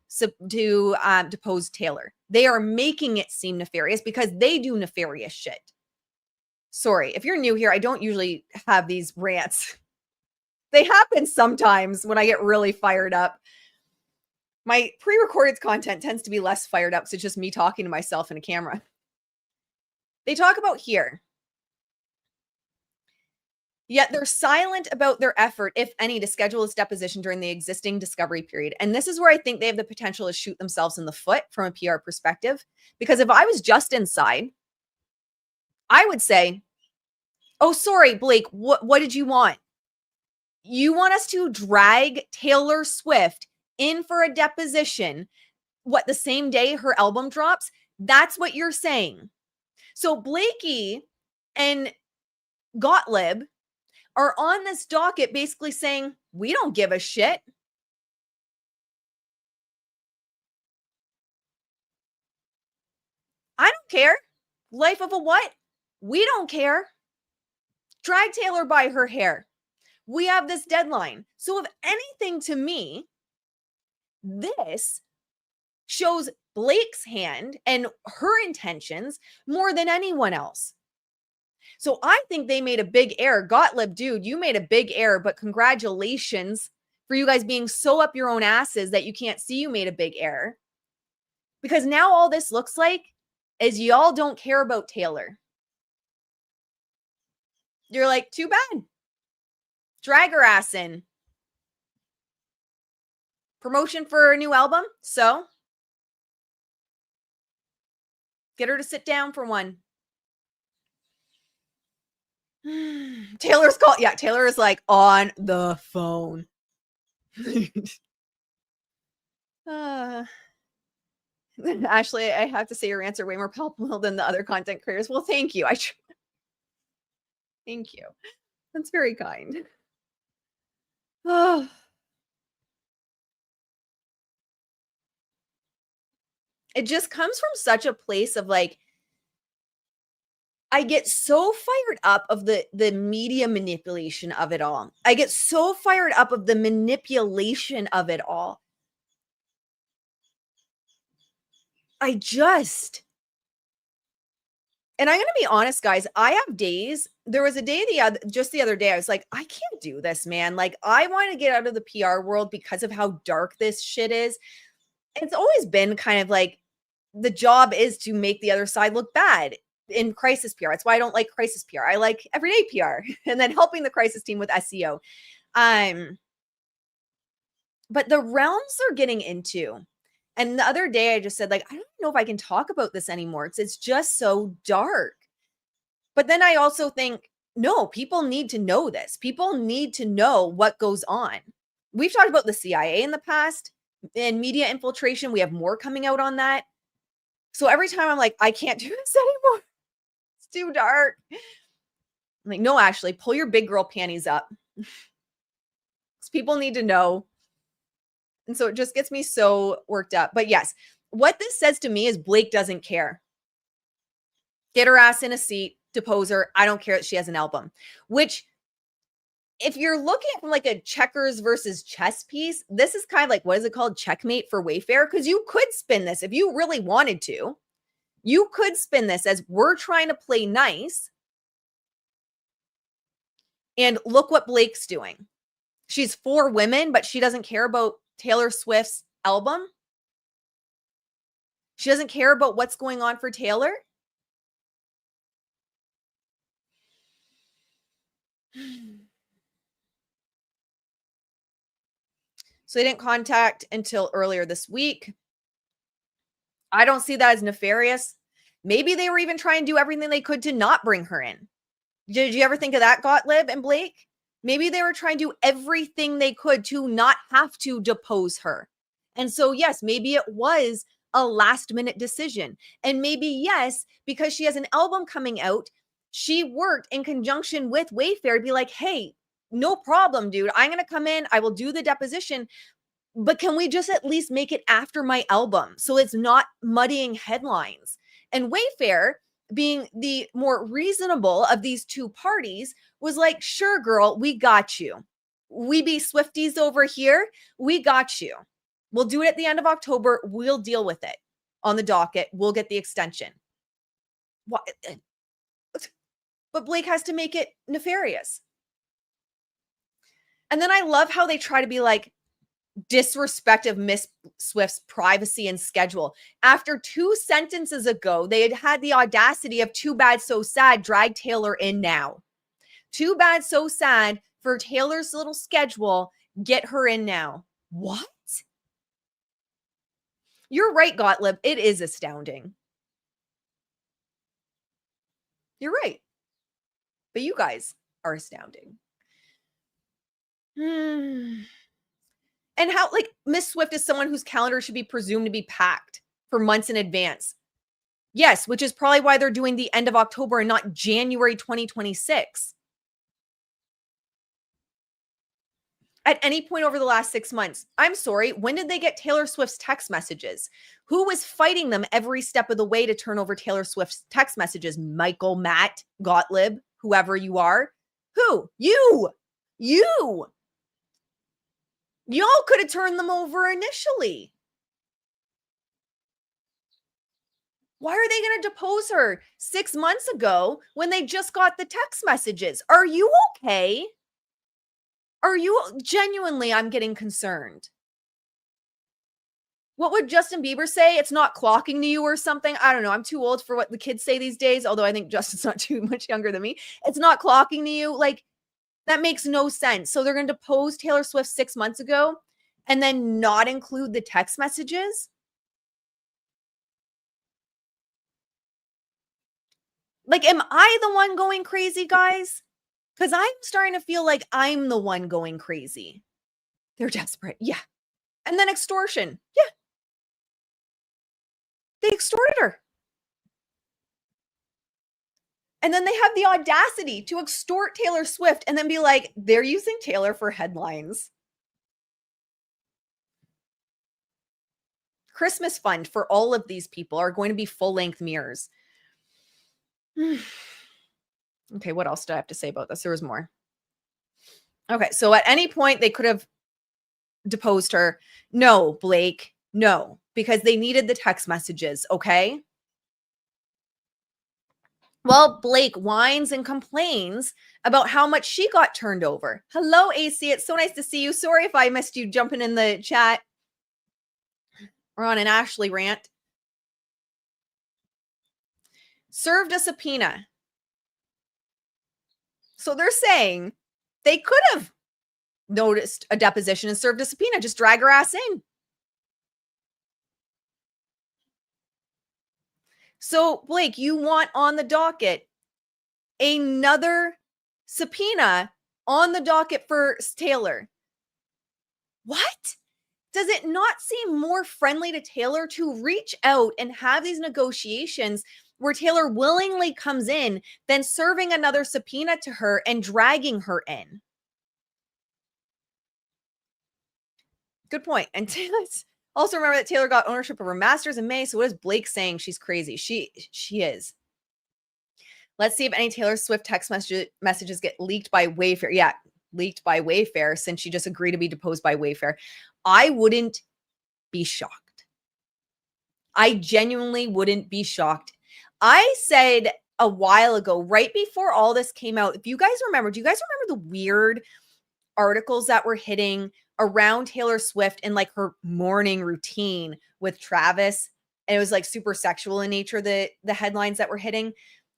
depose Taylor. They are making it seem nefarious because they do nefarious shit. Sorry, if you're new here, I don't usually have these rants. They happen sometimes when I get really fired up. My pre-recorded content tends to be less fired up, so it's just me talking to myself in a camera. They talk about here. Yet they're silent about their effort, if any, to schedule this deposition during the existing discovery period. And this is where I think they have the potential to shoot themselves in the foot from a PR perspective. Because if I was just inside, I would say, oh, sorry, Blake, what did you want? You want us to drag Taylor Swift in for a deposition, the same day her album drops? That's what you're saying. So Blakey and Gottlieb are on this docket basically saying, we don't give a shit. I don't care. Life of a what? We don't care. Drag Taylor by her hair. We have this deadline. So if anything, to me, this shows Blake's hand and her intentions more than anyone else. So I think they made a big error. Gottlieb, dude, you made a big error, but congratulations for you guys being so up your own asses that you can't see you made a big error. Because now all this looks like is y'all don't care about Taylor. You're like, too bad. Drag her ass in. Promotion for a new album? So? Get her to sit down for one. Taylor's called. Yeah, Taylor is like on the phone. Ashley, I have to say your answer way more palpable than the other content creators. Well, thank you. Thank you. That's very kind. Oh. It just comes from such a place of like, I get so fired up of the media manipulation of it all. I get so fired up of the manipulation of it all. And I'm going to be honest, guys, I have days. There was a day just the other day, I was like, I can't do this, man. Like, I want to get out of the PR world because of how dark this shit is. It's always been kind of like the job is to make the other side look bad in crisis PR. That's why I don't like crisis PR. I like everyday PR and then helping the crisis team with SEO. But the realms they're getting into, and the other day I just said, like, I don't know if I can talk about this anymore. It's just so dark. But then I also think, no, people need to know this. People need to know what goes on. We've talked about the CIA in the past and media infiltration. We have more coming out on that. So every time I'm like, I can't do this anymore. It's too dark. I'm like, no, Ashley, pull your big girl panties up. People need to know. And so it just gets me so worked up. But yes, what this says to me is Blake doesn't care. Get her ass in a seat, depose her. I don't care that she has an album. Which, if you're looking at like a checkers versus chess piece, this is kind of like, what is it called? Checkmate for Wayfarer. Because you could spin this if you really wanted to. You could spin this as we're trying to play nice. And look what Blake's doing. She's for women, but she doesn't care about Taylor Swift's album. She doesn't care about what's going on for Taylor. So they didn't contact until earlier this week. I don't see that as nefarious. Maybe they were even trying to do everything they could to not bring her in. Did you ever think of that, Gottlieb and Blake? Maybe they were trying to do everything they could to not have to depose her. And so, yes, maybe it was a last minute decision. And maybe, yes, because she has an album coming out, she worked in conjunction with Wayfarer to be like, hey, no problem, dude. I'm going to come in. I will do the deposition. But can we just at least make it after my album so it's not muddying headlines? And Wayfarer, being the more reasonable of these two parties, was like, sure, girl, we got you. We be Swifties over here. We got you. We'll do it at the end of October. We'll deal with it on the docket. We'll get the extension. What? But Blake has to make it nefarious. And then I love how they try to be like, disrespect of Miss Swift's privacy and schedule. After 2 sentences ago, they had the audacity of too bad, so sad, drag Taylor in now. Too bad, so sad for Taylor's little schedule. Get her in now. What? You're right, Gottlieb. It is astounding. You're right. But you guys are astounding. And how, like, Miss Swift is someone whose calendar should be presumed to be packed for months in advance. Yes, which is probably why they're doing the end of October and not January 2026. At any point over the last 6 months, I'm sorry, when did they get Taylor Swift's text messages? Who was fighting them every step of the way to turn over Taylor Swift's text messages? Michael, Matt, Gottlieb, whoever you are. Who? You. Y'all could have turned them over initially. Why are they going to depose her 6 months ago when they just got the text messages? Are you okay? Are you genuinely? I'm getting concerned. What would Justin Bieber say? It's not clocking to you or something. I don't know. I'm too old for what the kids say these days, although I think Justin's not too much younger than me. It's not clocking to you. Like, that makes no sense. So they're going to depose Taylor Swift 6 months ago and then not include the text messages? Like, am I the one going crazy, guys? Because I'm starting to feel like I'm the one going crazy. They're desperate. Yeah. And then extortion. Yeah. They extorted her. And then they have the audacity to extort Taylor Swift and then be like, they're using Taylor for headlines. Christmas fund for all of these people are going to be full-length mirrors. Okay, what else do I have to say about this? There was more. Okay, so at any point they could have deposed her. No, Blake, no, because they needed the text messages, okay? Well, Blake whines and complains about how much she got turned over. Hello, AC. It's so nice to see you. Sorry if I missed you jumping in the chat or on an Ashley rant. Served a subpoena. So they're saying they could have noticed a deposition and served a subpoena. Just drag her ass in. So, Blake, you want on the docket another subpoena on the docket for Taylor. What? Does it not seem more friendly to Taylor to reach out and have these negotiations where Taylor willingly comes in than serving another subpoena to her and dragging her in? Good point. And Taylor's also remember that Taylor got ownership of her masters in May. So what is Blake saying? She's crazy. She is. Let's see if any Taylor Swift text messages get leaked by Wayfarer. Yeah, leaked by Wayfarer since she just agreed to be deposed by Wayfarer. I wouldn't be shocked. I genuinely wouldn't be shocked. I said a while ago, right before all this came out, if you guys remember, do you guys remember the weird articles that were hitting around Taylor Swift and like her morning routine with Travis? And it was like super sexual in nature, the headlines that were hitting.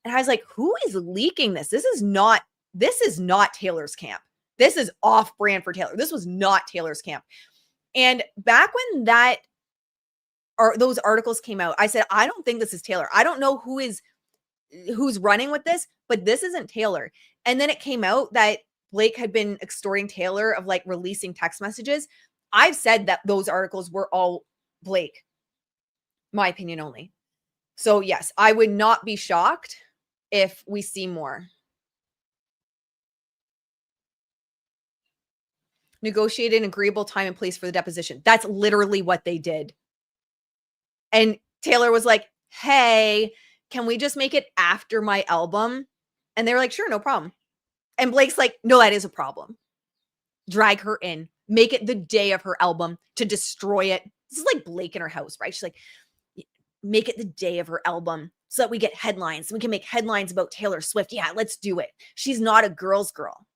And I was like, who is leaking this? This is not Taylor's camp. This is off brand for Taylor. This was not Taylor's camp. And back when those articles came out, I said, I don't think this is Taylor. I don't know who's running with this, but this isn't Taylor. And then it came out that Blake had been extorting Taylor of like releasing text messages. I've said that those articles were all Blake. My opinion only. So yes, I would not be shocked if we see more. Negotiated an agreeable time and place for the deposition. That's literally what they did. And Taylor was like, hey, can we just make it after my album? And they were like, sure, no problem. And Blake's like, no, that is a problem. Drag her in. Make it the day of her album to destroy it. This is like Blake in her house, right? She's like, make it the day of her album so that we get headlines. We can make headlines about Taylor Swift. Yeah, let's do it. She's not a girl's girl.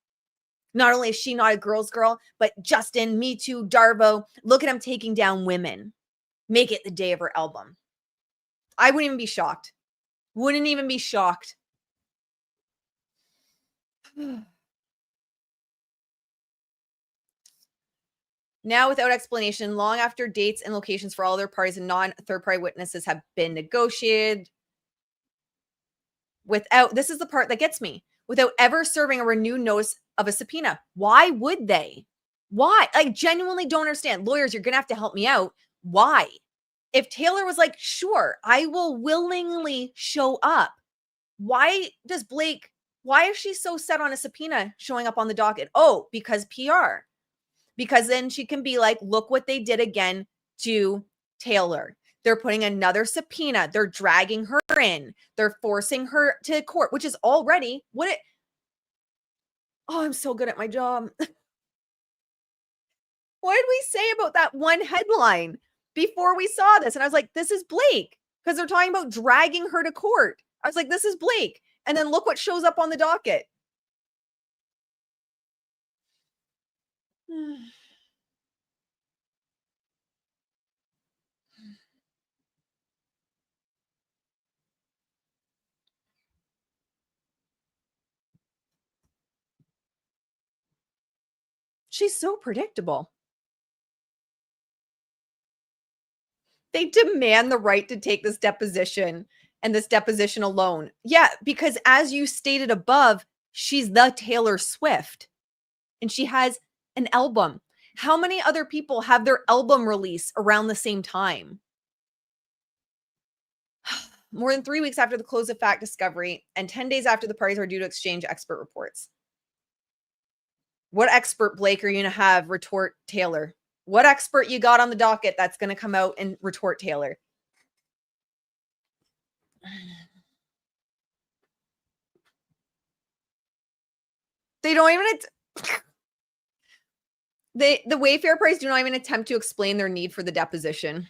Not only is she not a girl's girl, but Justin, Me Too, Darvo, look at him taking down women. Make it the day of her album. I wouldn't even be shocked. Wouldn't even be shocked. Now, without explanation, long after dates and locations for all other parties and non-third-party witnesses have been negotiated, this is the part that gets me, without ever serving a renewed notice of a subpoena. Why would they? Why? I genuinely don't understand. Lawyers, you're going to have to help me out. Why? If Taylor was like, sure, I will willingly show up. Why is she so set on a subpoena showing up on the docket? Oh, because PR. Because then she can be like, look what they did again to Taylor. They're putting another subpoena. They're dragging her in. They're forcing her to court, which is already Oh, I'm so good at my job. What did we say about that one headline before we saw this? And I was like, this is Blake, because they're talking about dragging her to court. I was like, this is Blake. And then look what shows up on the docket. She's so predictable. They demand the right to take this deposition and this deposition alone. Yeah, because as you stated above, she's the Taylor Swift and she has an album. How many other people have their album release around the same time? More than 3 weeks after the close of fact discovery and 10 days after the parties are due to exchange expert reports. What expert, Blake, are you going to have retort Taylor? What expert you got on the docket that's going to come out and retort Taylor? They don't even the Wayfarer parties do not even attempt to explain their need for the deposition.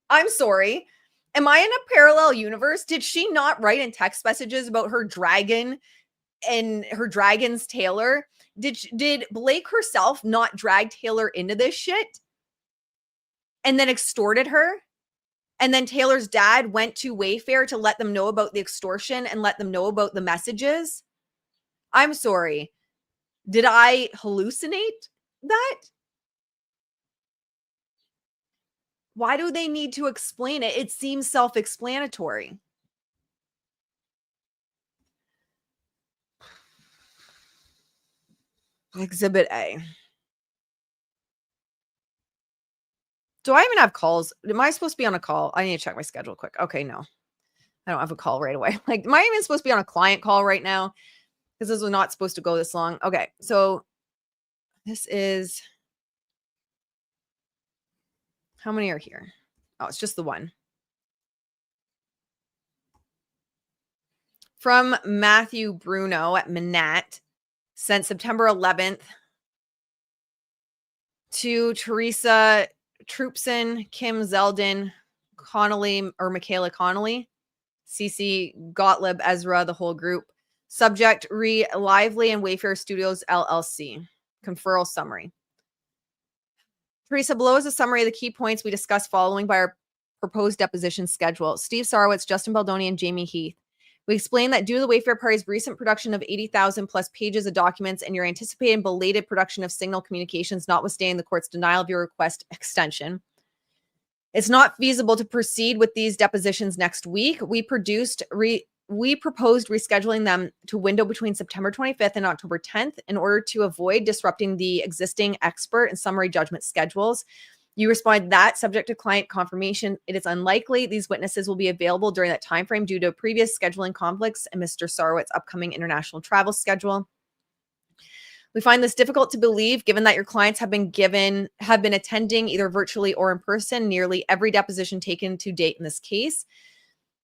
I'm sorry. Am I in a parallel universe? Did she not write in text messages about her dragon and her dragon's Taylor? Did Blake herself not drag Taylor into this shit and then extorted her? And then Taylor's dad went to Wayfarer to let them know about the extortion and let them know about the messages? I'm sorry. Did I hallucinate that? Why do they need to explain it? It seems self-explanatory. Exhibit A. Do I even have calls? Am I supposed to be on a call? I need to check my schedule quick. Okay, no. I don't have a call right away. Like, am I even supposed to be on a client call right now? Because this was not supposed to go this long. Okay, so this is... How many are here? Oh, it's just the one. From Matthew Bruno at Manat, sent September 11th to Teresa Troopson, Kim Zeldin, Connolly, or Michaela Connolly, CC Gottlieb, Ezra, the whole group. Subject, Lively and Wayfarer Studios, LLC. Conferral summary. Teresa, below is a summary of the key points we discussed following by our proposed deposition schedule. Steve Sarowitz, Justin Baldoni, and Jamie Heath. We explained that due to the Wayfarer party's recent production of 80,000 plus pages of documents and your anticipated belated production of Signal Communications, notwithstanding the court's denial of your request extension, it's not feasible to proceed with these depositions next week. We proposed rescheduling them to window between September 25th and October 10th in order to avoid disrupting the existing expert and summary judgment schedules. You responded that, subject to client confirmation, it is unlikely these witnesses will be available during that time frame due to previous scheduling conflicts and Mr. Sarowitz's upcoming international travel schedule. We find this difficult to believe given that your clients have been attending either virtually or in person nearly every deposition taken to date in this case.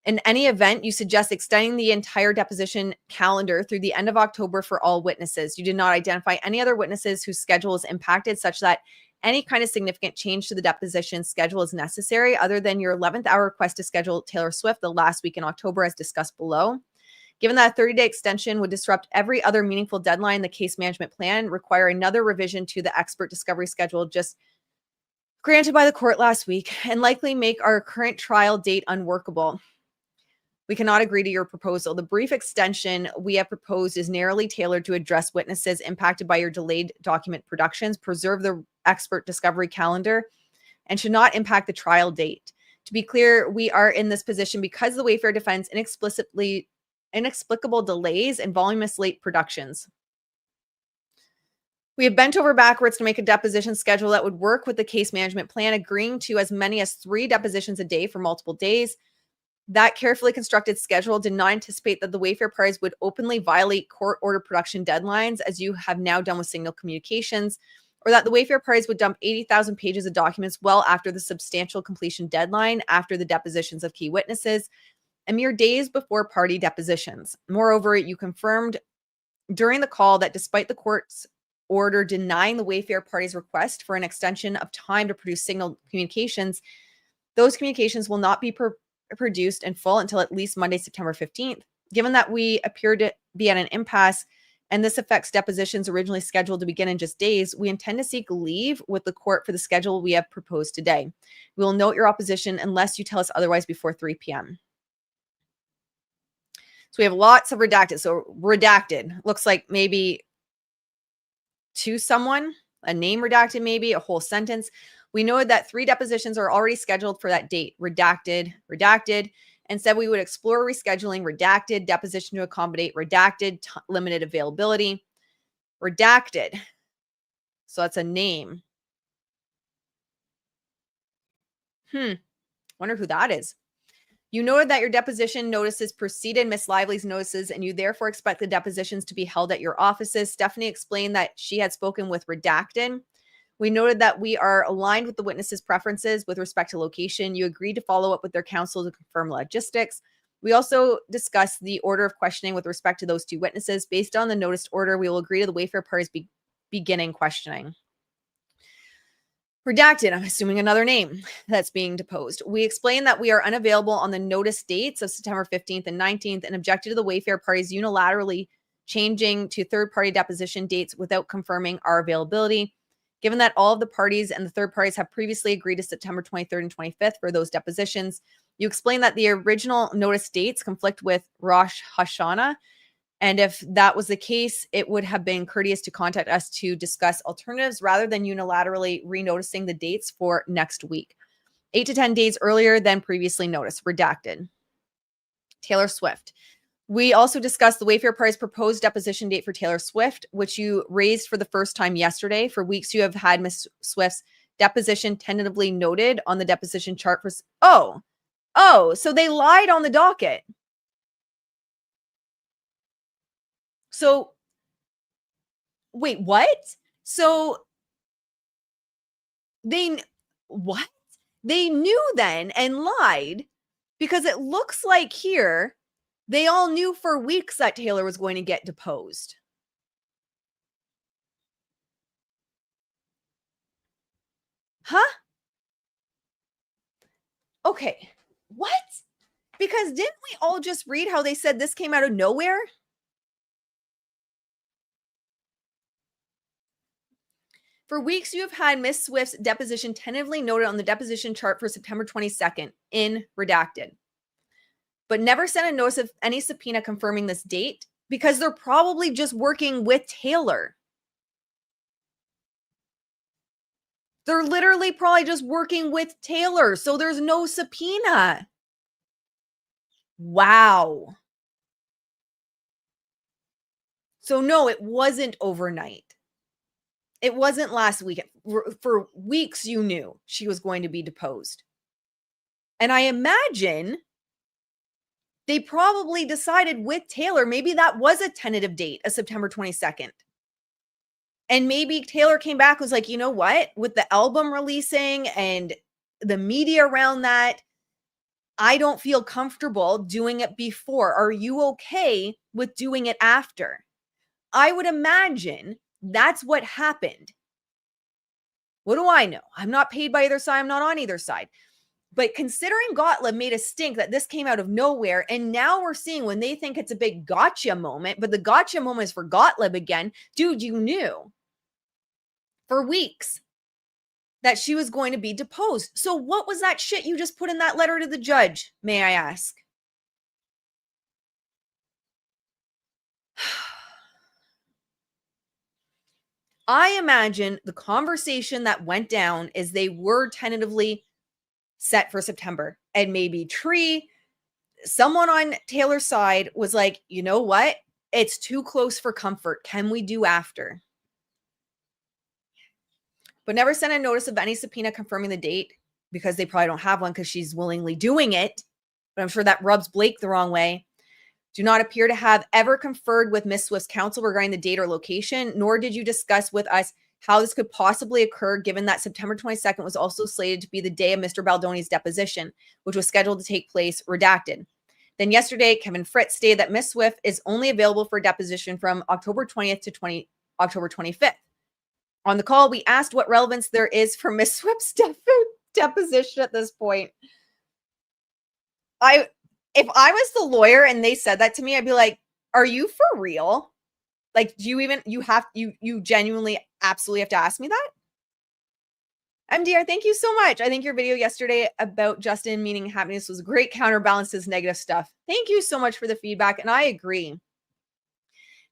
In any event, you suggest extending the entire deposition calendar through the end of October for all witnesses. You did not identify any other witnesses whose schedule is impacted such that any kind of significant change to the deposition schedule is necessary other than your 11th hour request to schedule Taylor Swift the last week in October as discussed below. Given that a 30-day extension would disrupt every other meaningful deadline in the case management plan, require another revision to the expert discovery schedule just granted by the court last week, and likely make our current trial date unworkable. We cannot agree to your proposal. The brief extension we have proposed is narrowly tailored to address witnesses impacted by your delayed document productions, preserve the expert discovery calendar, and should not impact the trial date. To be clear, we are in this position because the Wayfarer defends inexplicable delays and voluminous late productions. We have bent over backwards to make a deposition schedule that would work with the case management plan, agreeing to as many as 3 depositions a day for multiple days. That carefully constructed schedule did not anticipate that the Wayfarer parties would openly violate court order production deadlines, as you have now done with Signal Communications, or that the Wayfarer parties would dump 80,000 pages of documents well after the substantial completion deadline, after the depositions of key witnesses, and mere days before party depositions. Moreover, you confirmed during the call that despite the court's order denying the Wayfarer party's request for an extension of time to produce signal communications, those communications will not be produced in full until at least Monday, September 15th. Given that we appear to be at an impasse and this affects depositions originally scheduled to begin in just days, we intend to seek leave with the court for the schedule we have proposed today. We will note your opposition unless you tell us otherwise before 3 p.m. So we have lots of redacted. So redacted looks like maybe to someone, a name redacted, maybe a whole sentence. We know that 3 depositions are already scheduled for that date. Redacted, redacted. And said we would explore rescheduling redacted, deposition to accommodate redacted, limited availability. Redacted. So that's a name. Wonder who that is. You noted that your deposition notices preceded Miss Lively's notices, and you therefore expect the depositions to be held at your offices. Stephanie explained that she had spoken with redacted. We noted that we are aligned with the witnesses' preferences with respect to location. You agreed to follow up with their counsel to confirm logistics. We also discussed the order of questioning with respect to those 2 witnesses. Based on the noticed order, we will agree to the Wayfarer parties beginning questioning. Redacted, I'm assuming another name that's being deposed. We explained that we are unavailable on the notice dates of September 15th and 19th and objected to the Wayfarer parties unilaterally changing to third-party deposition dates without confirming our availability. Given that all of the parties and the third parties have previously agreed to September 23rd and 25th for those depositions, you explained that the original notice dates conflict with Rosh Hashanah. And if that was the case, it would have been courteous to contact us to discuss alternatives rather than unilaterally renoticing the dates for next week. 8 to 10 days earlier than previously noticed. Redacted. Taylor Swift. We also discussed the Wayfarer party's proposed deposition date for Taylor Swift, which you raised for the first time yesterday. For weeks, you have had Miss Swift's deposition tentatively noted on the deposition chart for... So they lied on the docket. So, wait, what? So, what? They knew then and lied because it looks like here they all knew for weeks that Taylor was going to get deposed. Huh? Okay. What? Because didn't we all just read how they said this came out of nowhere? For weeks, you have had Miss Swift's deposition tentatively noted on the deposition chart for September 22nd in redacted, but never sent a notice of any subpoena confirming this date because they're probably just working with Taylor. They're literally probably just working with Taylor, so there's no subpoena. Wow. So no, it wasn't overnight. It wasn't last week. For weeks, you knew she was going to be deposed. And I imagine they probably decided with Taylor, maybe that was a tentative date of September 22nd. And maybe Taylor came back and was like, you know what? With the album releasing and the media around that, I don't feel comfortable doing it before. Are you okay with doing it after? I would imagine that's what happened. What do I know? I'm not paid by either side. I'm not on either side. But considering Gottlieb made a stink that this came out of nowhere, and now we're seeing when they think it's a big gotcha moment, but the gotcha moment is for Gottlieb again. Dude, you knew for weeks that she was going to be deposed. So what was that shit you just put in that letter to the judge, may I ask? I imagine the conversation that went down is they were tentatively set for September, and maybe someone on Taylor's side was like, you know what? It's too close for comfort. Can we do after? But never sent a notice of any subpoena confirming the date because they probably don't have one because she's willingly doing it. But I'm sure that rubs Blake the wrong way. Do not appear to have ever conferred with Miss Swift's counsel regarding the date or location, nor did you discuss with us how this could possibly occur, given that September 22nd was also slated to be the day of Mr. Baldoni's deposition, which was scheduled to take place, redacted. Then yesterday, Kevin Fritz stated that Miss Swift is only available for deposition from October 20th to October 25th. On the call, we asked what relevance there is for Miss Swift's deposition at this point. If I was the lawyer and they said that to me, I'd be like, are you for real? Like, do you genuinely absolutely have to ask me that? MDR, thank you so much. I think your video yesterday about Justin meaning happiness was a great counterbalance to his negative stuff. Thank you so much for the feedback. And I agree.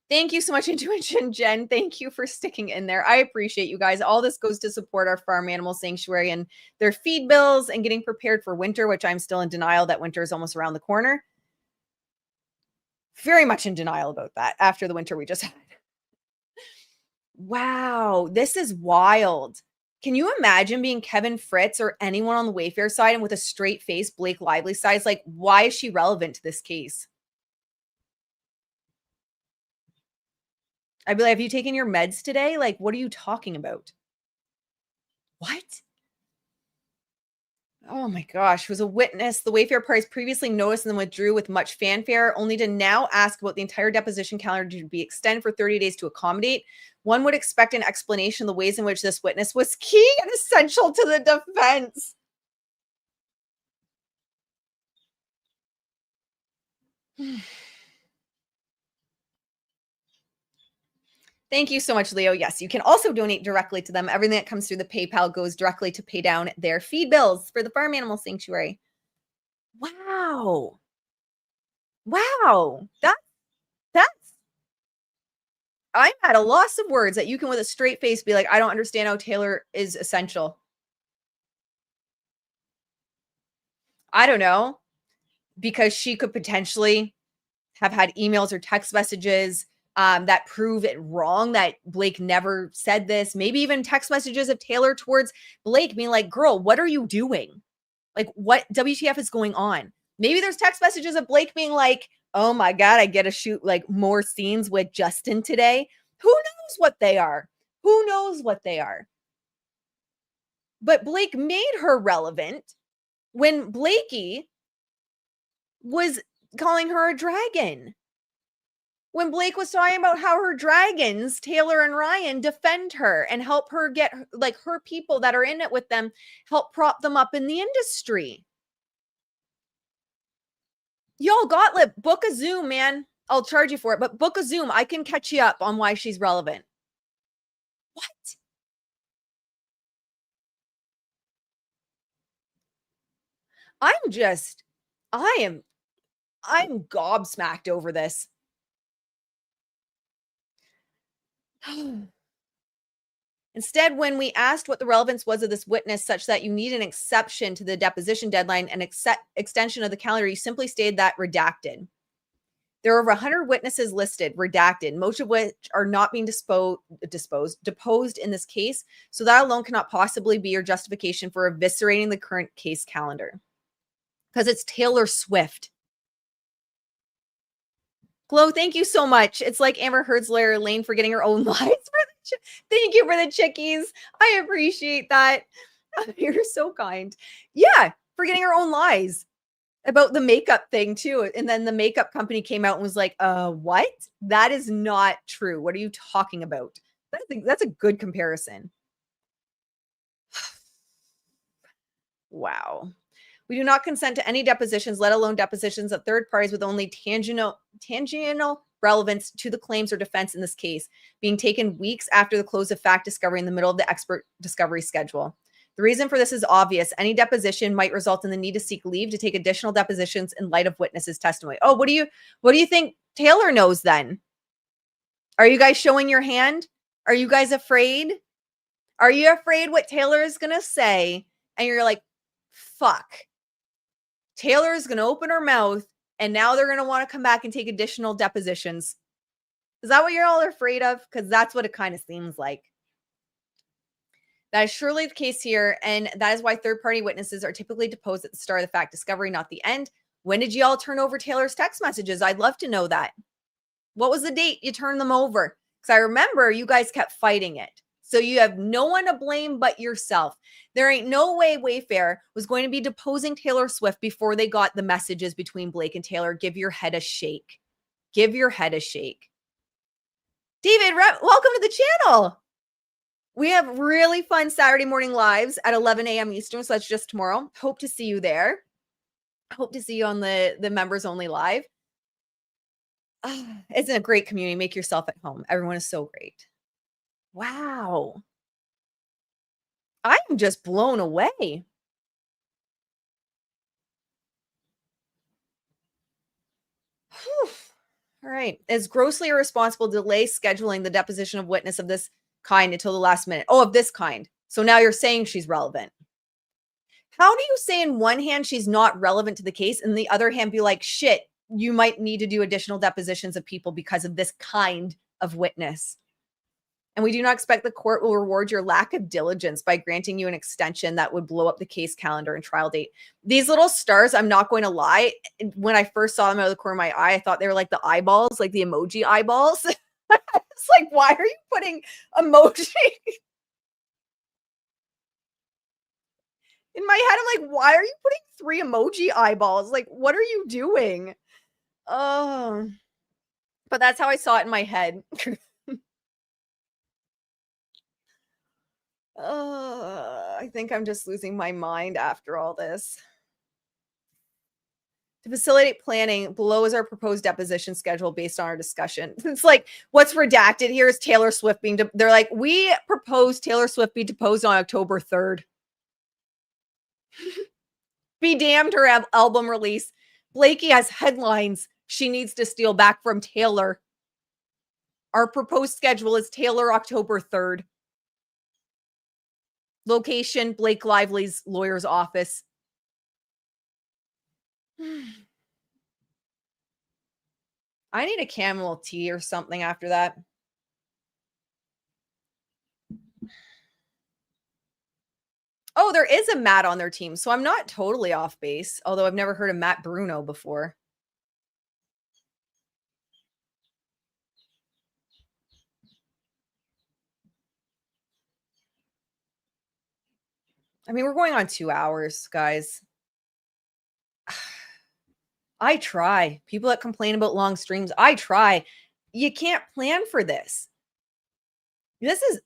Thank you so much, Intuition Jen. Thank you for sticking in there. I appreciate you guys. All this goes to support our farm animal sanctuary and their feed bills and getting prepared for winter, which I'm still in denial that winter is almost around the corner. Very much in denial about that after the winter we just had. Wow, this is wild. Can you imagine being Kevin Fritz or anyone on the Wayfarer side and with a straight face, Blake Lively side? Like, why is she relevant to this case? I'd be like, have you taken your meds today? Like, what are you talking about? What? Oh my gosh, was a witness. The Wayfarer parties previously noticed and then withdrew with much fanfare, only to now ask about the entire deposition calendar to be extended for 30 days to accommodate. One would expect an explanation of the ways in which this witness was key and essential to the defense. Thank you so much, Leo. Yes, you can also donate directly to them. Everything that comes through the PayPal goes directly to pay down their feed bills for the farm animal sanctuary. Wow. Wow. That's I'm at a loss of words that you can with a straight face be like, I don't understand how Taylor is essential. I don't know, because she could potentially have had emails or text messages that prove it wrong, that Blake never said this. Maybe even text messages of Taylor towards Blake being like, girl, what are you doing? Like, what WTF is going on? Maybe there's text messages of Blake being like, oh my God, I get to shoot like more scenes with Justin today. Who knows what they are? Who knows what they are? But Blake made her relevant when Blakey was calling her a dragon. When Blake was talking about how her dragons, Taylor and Ryan, defend her and help her get like her people that are in it with them, help prop them up in the industry. Y'all Gottlieb, book a Zoom, man. I'll charge you for it, but book a Zoom. I can catch you up on why she's relevant. What? I'm gobsmacked over this. Instead, when we asked what the relevance was of this witness such that you need an exception to the deposition deadline and extension of the calendar, you simply stated that redacted. There are over 100 witnesses listed, redacted, most of which are not being deposed in this case. So that alone cannot possibly be your justification for eviscerating the current case calendar. Because it's Taylor Swift. Glow, thank you so much. It's like Amber Heard's lawyer Elaine for getting her own lies. Thank you for the chickies. I appreciate that. You're so kind. Yeah, for getting her own lies about the makeup thing too. And then the makeup company came out and was like, what? That is not true. What are you talking about? That's a good comparison. Wow. We do not consent to any depositions, let alone depositions of third parties with only tangential relevance to the claims or defense in this case, being taken weeks after the close of fact discovery in the middle of the expert discovery schedule. The reason for this is obvious. Any deposition might result in the need to seek leave to take additional depositions in light of witnesses' testimony. Oh, what do you think Taylor knows then? Are you guys showing your hand? Are you guys afraid? Are you afraid what Taylor is going to say? And you're like, fuck. Taylor is going to open her mouth and now they're going to want to come back and take additional depositions. Is that what you're all afraid of? Because that's what it kind of seems like. That is surely the case here. And that is why third-party witnesses are typically deposed at the start of the fact discovery, not the end. When did you all turn over Taylor's text messages? I'd love to know that. What was the date you turned them over? Because I remember you guys kept fighting it. So you have no one to blame but yourself. There ain't no way Wayfarer was going to be deposing Taylor Swift before they got the messages between Blake and Taylor. Give your head a shake. Give your head a shake. David, welcome to the channel. We have really fun Saturday morning lives at 11 a.m. Eastern, so that's just tomorrow. Hope to see you there. Hope to see you on the members only live. It's a great community. Make yourself at home. Everyone is so great. Wow. I'm just blown away. Whew. All right. It's grossly irresponsible to delay scheduling the deposition of witness of this kind until the last minute. Oh, of this kind. So now you're saying she's relevant. How do you say in one hand she's not relevant to the case and the other hand be like, shit, you might need to do additional depositions of people because of this kind of witness? And we do not expect the court will reward your lack of diligence by granting you an extension that would blow up the case calendar and trial date. These little stars, I'm not going to lie, when I first saw them out of the corner of my eye, I thought they were like the eyeballs, like the emoji eyeballs. It's like, why are you putting emoji? In my head, I'm like, why are you putting 3 emoji eyeballs? Like, what are you doing? Oh, but that's how I saw it in my head. I think I'm just losing my mind after all this. To facilitate planning, below is our proposed deposition schedule based on our discussion. It's like, what's redacted here is Taylor Swift being, they're like, we propose Taylor Swift be deposed on October 3rd. Be damned her album release. Blakey has headlines she needs to steal back from Taylor. Our proposed schedule is Taylor October 3rd. Location, Blake Lively's lawyer's office. I need a chamomile tea or something after that. Oh, there is a Matt on their team, so I'm not totally off base, although I've never heard of Matt Bruno before. I mean, we're going on 2 hours, guys. I try. People that complain about long streams, I try. You can't plan for this. This is,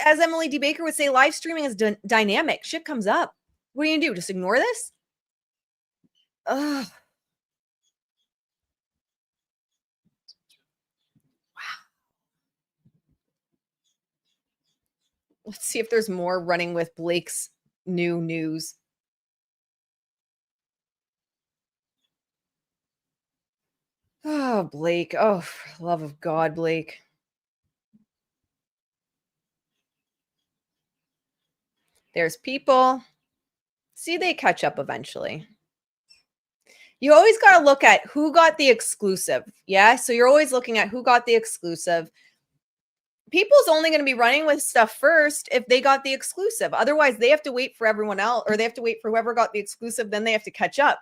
as Emily D. Baker would say, live streaming is dynamic. Shit comes up. What are you going to do? Just ignore this? Ugh. Wow. Let's see if there's more running with Blake's new news. Oh, Blake. Oh, for the love of God, Blake. There's people. See, they catch up eventually. You always got to look at who got the exclusive. Yeah. So you're always looking at who got the exclusive. People's only going to be running with stuff first if they got the exclusive. Otherwise, they have to wait for everyone else, or they have to wait for whoever got the exclusive. Then they have to catch up.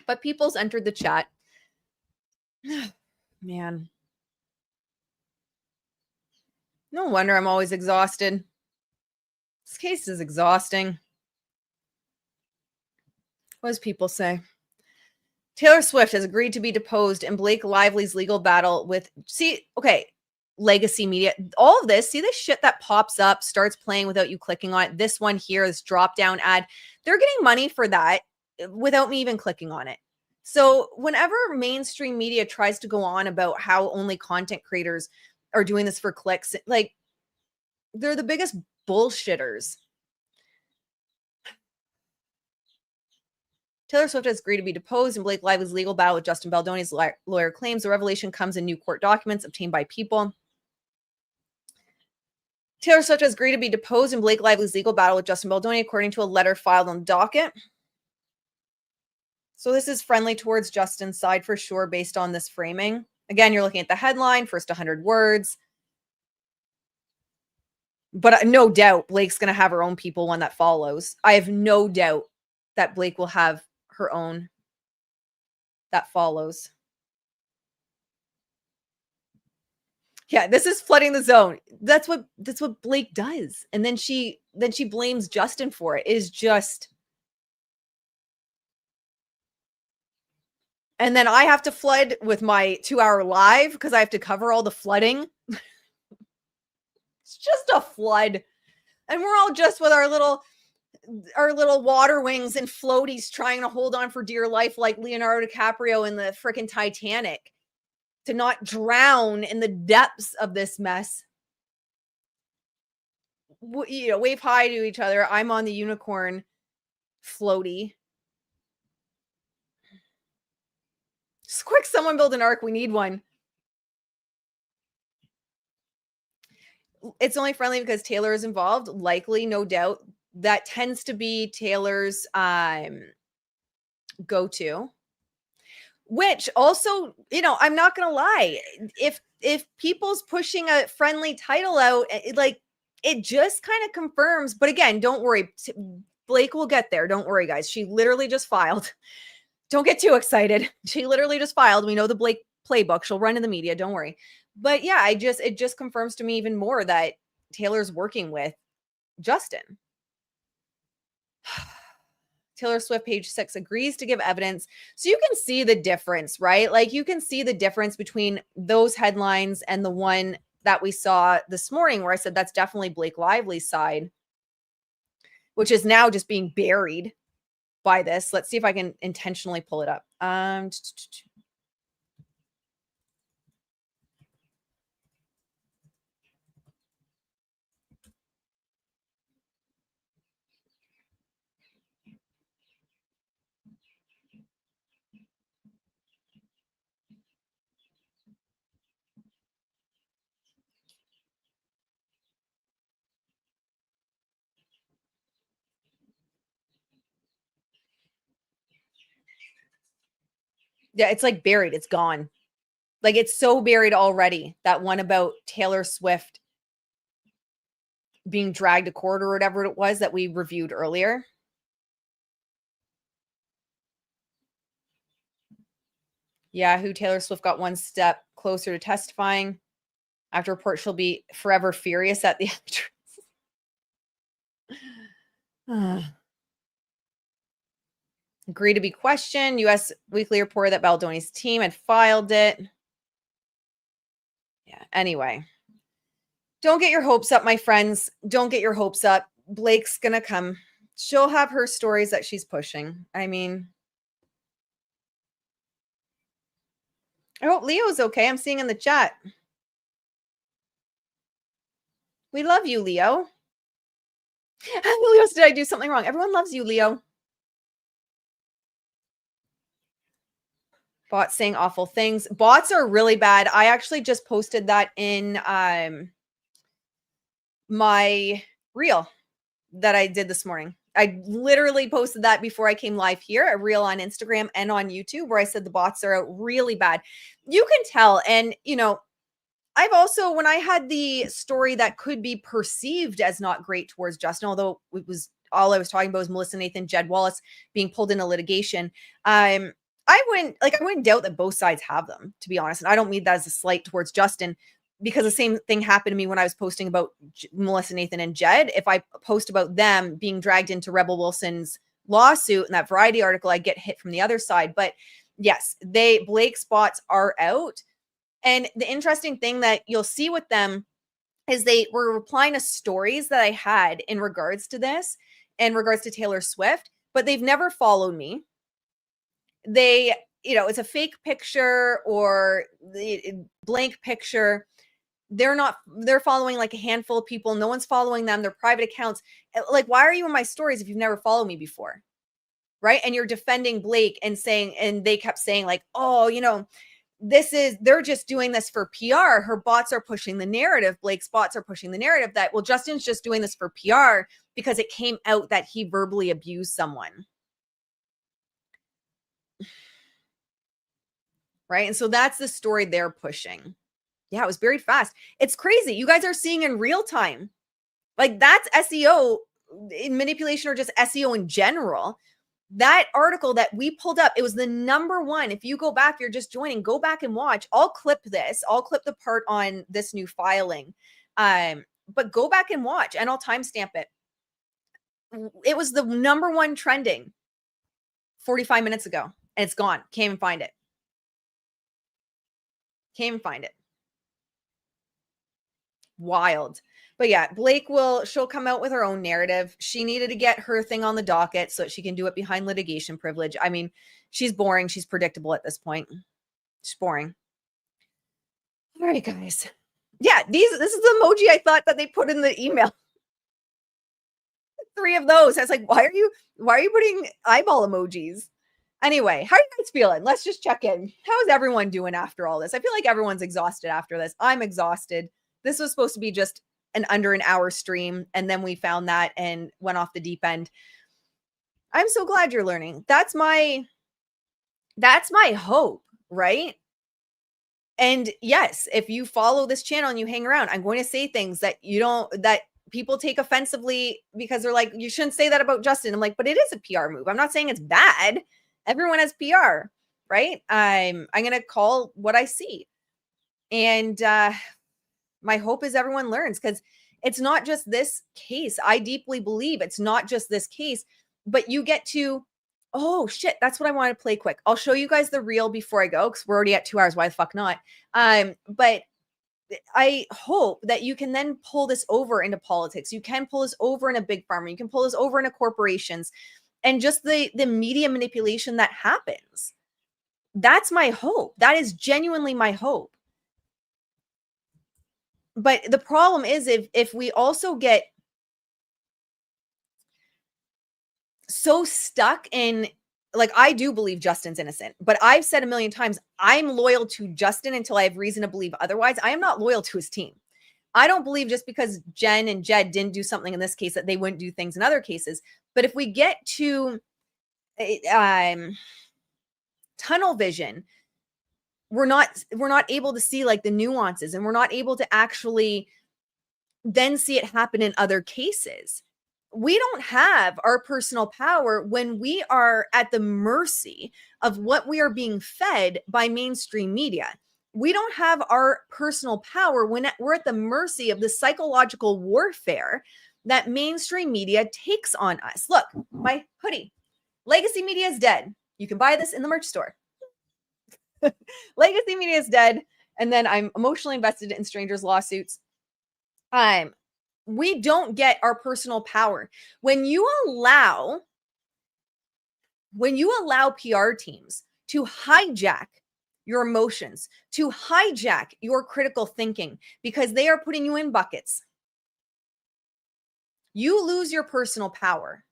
But people's entered the chat. Man. No wonder I'm always exhausted. This case is exhausting. What does people say? Taylor Swift has agreed to be deposed in Blake Lively's legal battle with, Legacy Media. All of this, see this shit that pops up, starts playing without you clicking on it. This one here, this drop-down ad. They're getting money for that without me even clicking on it. So whenever mainstream media tries to go on about how only content creators are doing this for clicks, like, they're the biggest bullshitters. Taylor Swift has agreed to be deposed in Blake Lively's legal battle with Justin Baldoni's lawyer claims the revelation comes in new court documents obtained by People. Taylor Swift has agreed to be deposed in Blake Lively's legal battle with Justin Baldoni, according to a letter filed on Docket. So this is friendly towards Justin's side for sure, based on this framing. Again, you're looking at the headline, first 100 words. But no doubt Blake's going to have her own People one that follows. I have no doubt that Blake will have her own that follows. Yeah, this is flooding the zone. That's what Blake does. And then she blames Justin for it. Is just. And then I have to flood with my 2-hour live because I have to cover all the flooding. It's just a flood. And we're all just with our little water wings and floaties trying to hold on for dear life like Leonardo DiCaprio in the freaking Titanic to not drown in the depths of this mess. You know, wave hi to each other. I'm on the unicorn floaty. Just quick, someone build an ark. We need one. It's only friendly because Taylor is involved. Likely, no doubt. That tends to be Taylor's go-to. Which also, you know, I'm not gonna lie. If people's pushing a friendly title out, like it just kind of confirms. But again, don't worry. Blake will get there. Don't worry, guys. She literally just filed. Don't get too excited. She literally just filed. We know the Blake playbook. She'll run to the media. Don't worry. But yeah, it just confirms to me even more that Taylor's working with Justin. Taylor Swift, page 6, agrees to give evidence. So you can see the difference, right? Like you can see the difference between those headlines and the one that we saw this morning where I said that's definitely Blake Lively's side, which is now just being buried by this. Let's see if I can intentionally pull it up. Yeah, it's like buried. It's gone. Like it's so buried already. That one about Taylor Swift being dragged to court or whatever it was that we reviewed earlier. Yeah, who Taylor Swift got one step closer to testifying. After report, she'll be forever furious at the actress. Agree to be questioned. U.S. Weekly reported that Baldoni's team had filed it. Yeah, anyway. Don't get your hopes up, my friends. Don't get your hopes up. Blake's going to come. She'll have her stories that she's pushing. I mean, I hope Leo's okay. I'm seeing in the chat. We love you, Leo. Leo, did I do something wrong? Everyone loves you, Leo. Bots saying awful things. Bots are really bad. I actually just posted that in my reel that I did this morning. I literally posted that before I came live here, a reel on Instagram and on YouTube where I said the bots are out really bad. You can tell. And, you know, I've also, when I had the story that could be perceived as not great towards Justin, although it was all I was talking about was Melissa Nathan, Jed Wallace being pulled into litigation. I wouldn't doubt that both sides have them, to be honest. And I don't mean that as a slight towards Justin, because the same thing happened to me when I was posting about Melissa Nathan and Jed. If I post about them being dragged into Rebel Wilson's lawsuit in that Variety article, I get hit from the other side. But yes, Blake's bots are out. And the interesting thing that you'll see with them is they were replying to stories that I had in regards to this, in regards to Taylor Swift, but they've never followed me. They, you know, it's a fake picture or the blank picture. They're following like a handful of people. No one's following them. They're private accounts. Like, why are you in my stories if you've never followed me before? Right. And you're defending Blake and saying, and they kept saying like, oh, you know, they're just doing this for PR. Her bots are pushing the narrative. Blake's bots are pushing the narrative that, well, Justin's just doing this for PR because it came out that he verbally abused someone. Right. And so that's the story they're pushing. Yeah, it was buried fast. It's crazy. You guys are seeing in real time. Like that's SEO in manipulation or just SEO in general. That article that we pulled up, it was the number one. If you go back, you're just joining, go back and watch. I'll clip this. I'll clip the part on this new filing. But go back and watch, and I'll timestamp it. It was the number one trending 45 minutes ago, and it's gone. Can't even find it. Can't even find it. Wild. But yeah, she'll come out with her own narrative. She needed to get her thing on the docket so that she can do it behind litigation privilege. I mean, she's boring. She's predictable at this point. She's boring. All right, guys. Yeah, this is the emoji I thought that they put in the email. 3 of those. I was like, why are you putting eyeball emojis? Anyway, how are you guys feeling? Let's just check in. How's everyone doing after all this? I feel like everyone's exhausted after this. I'm exhausted. This was supposed to be just under an hour stream, and then we found that and went off the deep end. I'm so glad you're learning. That's my hope, right? And yes, if you follow this channel and you hang around, I'm going to say things that that people take offensively because they're like, you shouldn't say that about Justin. I'm like, but it is a PR move. I'm not saying it's bad. Everyone has PR, right? I'm going to call what I see. And my hope is everyone learns, because it's not just this case. I deeply believe it's not just this case, but you get to, oh shit, that's what I want to play quick. I'll show you guys the reel before I go, because we're already at 2 hours. Why the fuck not? But I hope that you can then pull this over into politics. You can pull this over in a big pharma. You can pull this over into corporations, and just the media manipulation that happens. That's my hope. That is genuinely my hope. But the problem is if we also get so stuck in, like, I do believe Justin's innocent, but I've said a million times, I'm loyal to Justin until I have reason to believe otherwise. I am not loyal to his team. I don't believe just because Jenn and Jed didn't do something in this case that they wouldn't do things in other cases. But if we get to tunnel vision, we're not able to see like the nuances, and we're not able to actually then see it happen in other cases. We don't have our personal power when we are at the mercy of what we are being fed by mainstream media. We don't have our personal power when we're at the mercy of the psychological warfare that mainstream media takes on us. Look, my hoodie. Legacy media is dead. You can buy this in the merch store. Legacy media is dead. And then I'm emotionally invested in strangers' lawsuits. We don't get our personal power. When you allow PR teams to hijack your emotions, to hijack your critical thinking, because they are putting you in buckets, you lose your personal power.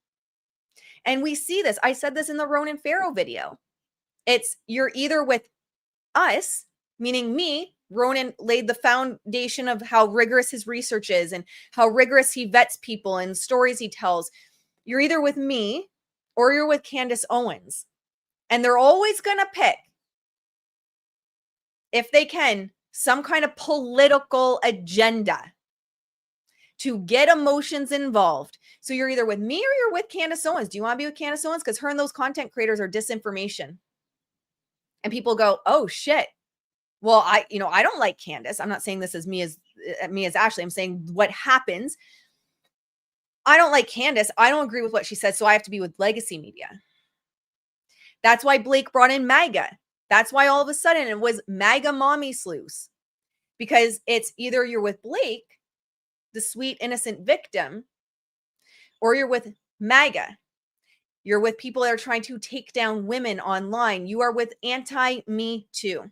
And we see this. I said this in the Ronan Farrow video. You're either with us, meaning me. Ronan laid the foundation of how rigorous his research is and how rigorous he vets people and stories he tells. You're either with me or you're with Candace Owens. And they're always going to pick, if they can, some kind of political agenda to get emotions involved. So you're either with me or you're with Candace Owens. Do you want to be with Candace Owens? Because her and those content creators are disinformation. And people go, oh shit. Well, I don't like Candace. I'm not saying this as me as Ashley. I'm saying what happens. I don't like Candace. I don't agree with what she said. So I have to be with legacy media. That's why Blake brought in MAGA. That's why all of a sudden it was MAGA mommy sleuths. Because it's either you're with Blake, the sweet, innocent victim, or you're with MAGA. You're with people that are trying to take down women online. You are with anti-Me Too.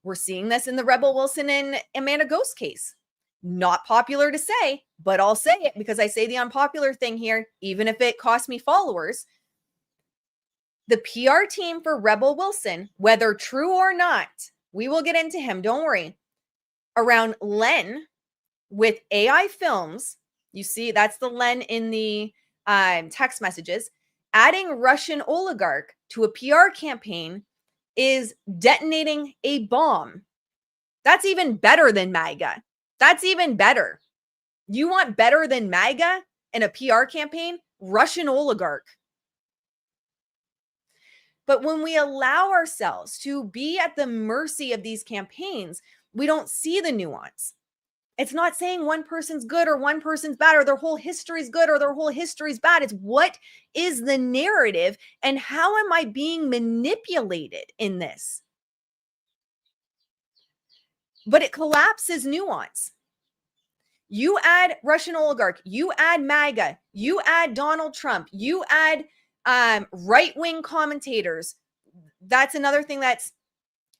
We're seeing this in the Rebel Wilson and Amanda Ghost case. Not popular to say, but I'll say it because I say the unpopular thing here, even if it costs me followers. The PR team for Rebel Wilson, whether true or not, we will get into him, don't worry, around Len with AI Films. You see, that's the Len in the text messages. Adding Russian oligarch to a PR campaign is detonating a bomb. That's even better than MAGA. That's even better. You want better than MAGA in a PR campaign? Russian oligarch. But when we allow ourselves to be at the mercy of these campaigns, we don't see the nuance. It's not saying one person's good or one person's bad or their whole history is good or their whole history is bad. It's what is the narrative and how am I being manipulated in this? But it collapses nuance. You add Russian oligarch, you add MAGA, you add Donald Trump, you add right-wing commentators. That's another thing that's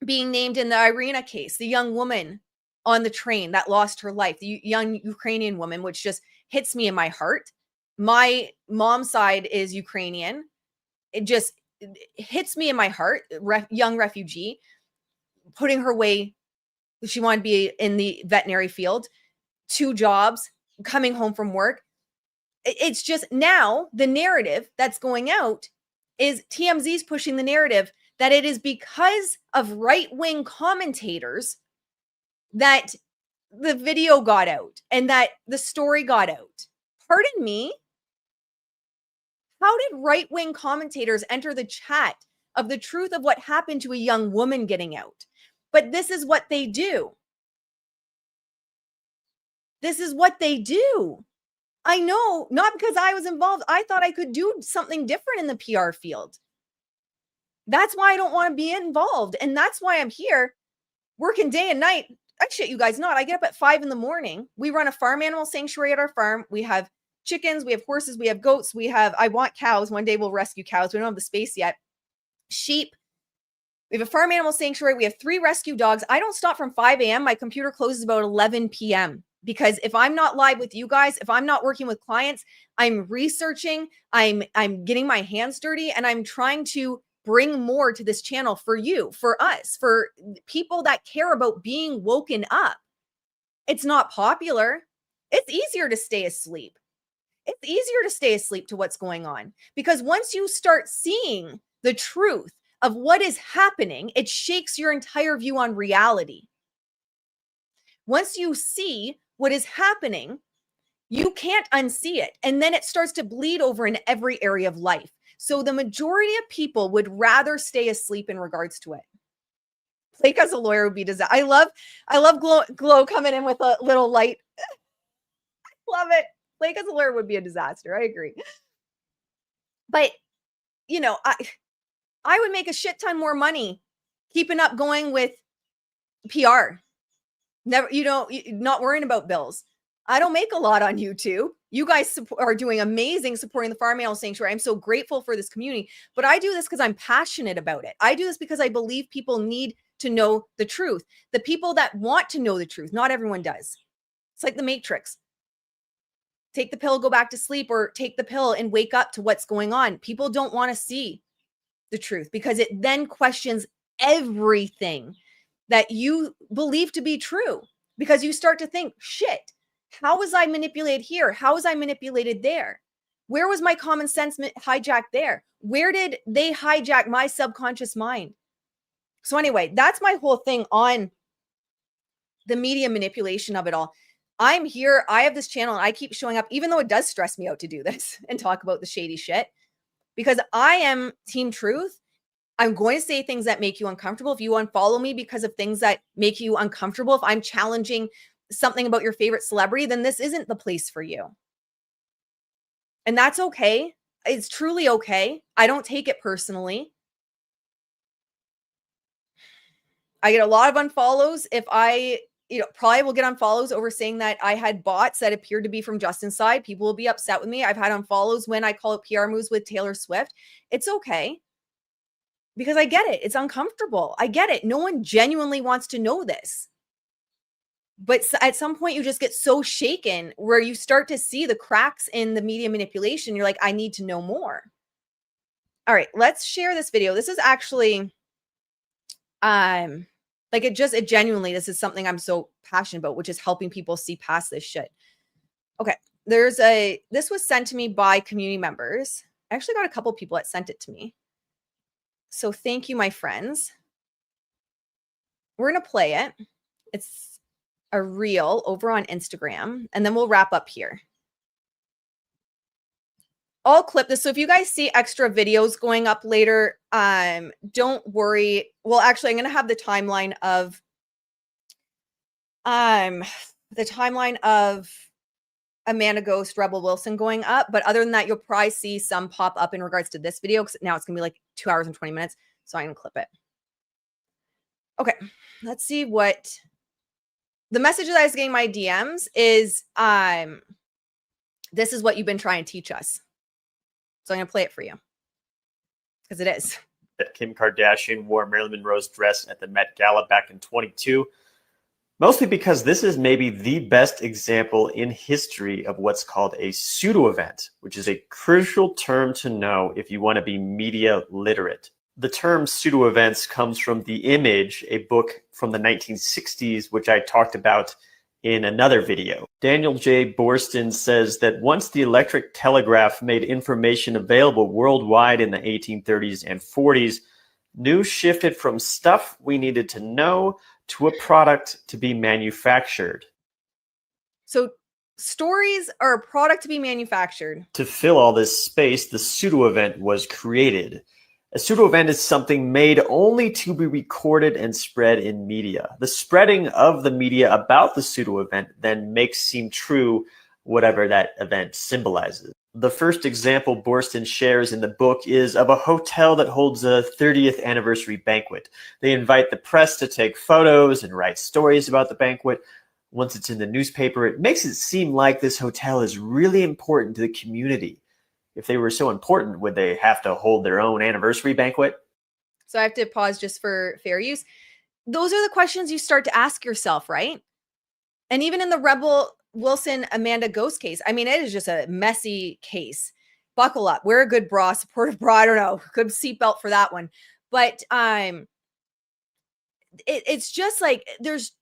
being named in the Irina case, the young woman on the train that lost her life, the young Ukrainian woman, which just hits me in my heart. My mom's side is Ukrainian. It just hits me in my heart. Young refugee, putting her way, she wanted to be in the veterinary field, 2 jobs, coming home from work. It's just now the narrative that's going out is TMZ's pushing the narrative that it is because of right-wing commentators that the video got out and that the story got out. Pardon me? How did right-wing commentators enter the chat of the truth of what happened to a young woman getting out? But this is what they do. This is what they do. I know, not because I was involved. I thought I could do something different in the PR field. That's why I don't want to be involved. And that's why I'm here working day and night. I shit you guys not. I get up at 5 a.m. We run a farm animal sanctuary at our farm. We have chickens, we have horses, we have goats, I want cows. One day we'll rescue cows. We don't have the space yet. Sheep. We have a farm animal sanctuary. We have 3 rescue dogs. I don't stop from 5 a.m. My computer closes about 11 p.m. because if I'm not live with you guys, if I'm not working with clients, I'm researching, I'm getting my hands dirty, and I'm trying to bring more to this channel for you, for us, for people that care about being woken up. It's not popular. It's easier to stay asleep. It's easier to stay asleep to what's going on because once you start seeing the truth of what is happening, it shakes your entire view on reality. Once you see what is happening, you can't unsee it. And then it starts to bleed over in every area of life. So the majority of people would rather stay asleep in regards to it. Blake as a lawyer would be disaster. I love Glow coming in with a little light. Love it. Blake as a lawyer would be a disaster. I agree. But, you know, I would make a shit ton more money keeping up going with PR. Never, not worrying about bills. I don't make a lot on YouTube. You guys are doing amazing supporting the Farm Animal Sanctuary. I'm so grateful for this community, but I do this because I'm passionate about it. I do this because I believe people need to know the truth. The people that want to know the truth, not everyone does. It's like the Matrix. Take the pill, go back to sleep, or take the pill and wake up to what's going on. People don't want to see the truth because it then questions everything that you believe to be true because you start to think, shit, how was I manipulated here? How was I manipulated there? Where was my common sense hijacked there? Where did they hijack my subconscious mind? So anyway, that's my whole thing on the media manipulation of it all. I'm here. I have this channel and I keep showing up, even though it does stress me out to do this and talk about the shady shit, because I am team truth. I'm going to say things that make you uncomfortable. If you unfollow me because of things that make you uncomfortable, if I'm challenging something about your favorite celebrity, then this isn't the place for you. And that's okay. It's truly okay. I don't take it personally. I get a lot of unfollows. If I, probably will get unfollows over saying that I had bots that appeared to be from Justin's side. People will be upset with me. I've had unfollows when I call it PR moves with Taylor Swift. It's okay. Because I get it. It's uncomfortable. I get it. No one genuinely wants to know this. But at some point, you just get so shaken where you start to see the cracks in the media manipulation. You're like, I need to know more. All right, let's share this video. This is actually, it genuinely, this is something I'm so passionate about, which is helping people see past this shit. Okay, this was sent to me by community members. I actually got a couple people that sent it to me. So thank you, my friends. We're going to play it. It's a reel over on Instagram, and then we'll wrap up here. I'll clip this. So if you guys see extra videos going up later, don't worry. Well, actually, I'm going to have the timeline of Amanda Ghost, Rebel Wilson going up. But other than that, you'll probably see some pop up in regards to this video, because now it's going to be like 2 hours and 20 minutes. So I'm going to clip it. Okay, let's see what the message that I was getting my DMs is. This is what you've been trying to teach us. So I'm going to play it for you, because it is. That Kim Kardashian wore Marilyn Monroe's dress at the Met Gala back in 22. Mostly because this is maybe the best example in history of what's called a pseudo-event, which is a crucial term to know if you want to be media literate. The term pseudo-events comes from The Image, a book from the 1960s, which I talked about in another video. Daniel J. Boorstin says that once the electric telegraph made information available worldwide in the 1830s and 40s, news shifted from stuff we needed to know to a product to be manufactured. So stories are a product to be manufactured. To fill all this space, the pseudo-event was created. A pseudo-event is something made only to be recorded and spread in media. The spreading of the media about the pseudo-event then makes seem true whatever that event symbolizes. The first example Boorstin shares in the book is of a hotel that holds a 30th anniversary banquet. They invite the press to take photos and write stories about the banquet. Once it's in the newspaper, it makes it seem like this hotel is really important to the community. If they were so important, would they have to hold their own anniversary banquet? So I have to pause just for fair use. Those are the questions you start to ask yourself, right? And even in the Rebel Wilson Amanda Ghost case, I mean, it is just a messy case. Buckle up, wear a good bra, supportive bra. I don't know, good seatbelt for that one. But it's just like there's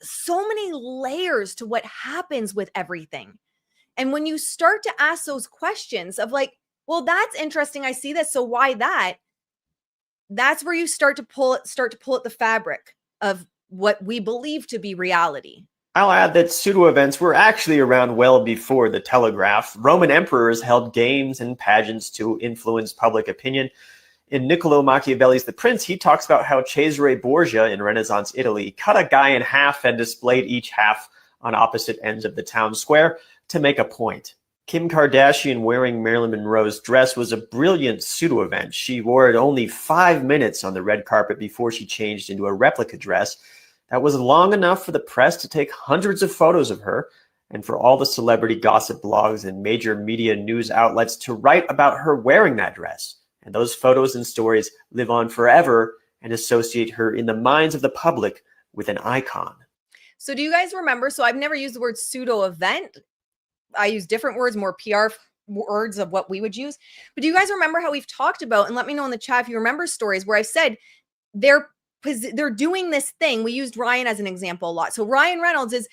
so many layers to what happens with everything. And when you start to ask those questions of like, well, that's interesting, I see this, so why that? That's where you start to pull at the fabric of what we believe to be reality. I'll add that pseudo-events were actually around well before the telegraph. Roman emperors held games and pageants to influence public opinion. In Niccolo Machiavelli's The Prince, he talks about how Cesare Borgia in Renaissance Italy cut a guy in half and displayed each half on opposite ends of the town square to make a point. Kim Kardashian wearing Marilyn Monroe's dress was a brilliant pseudo-event. She wore it only 5 minutes on the red carpet before she changed into a replica dress. That was long enough for the press to take hundreds of photos of her and for all the celebrity gossip blogs and major media news outlets to write about her wearing that dress. And those photos and stories live on forever and associate her in the minds of the public with an icon. So do you guys remember? So I've never used the word pseudo-event. I use different words, more PR words of what we would use. But do you guys remember how we've talked about, and let me know in the chat if you remember stories where I said they're doing this thing. We used Ryan as an example a lot. So Ryan Reynolds is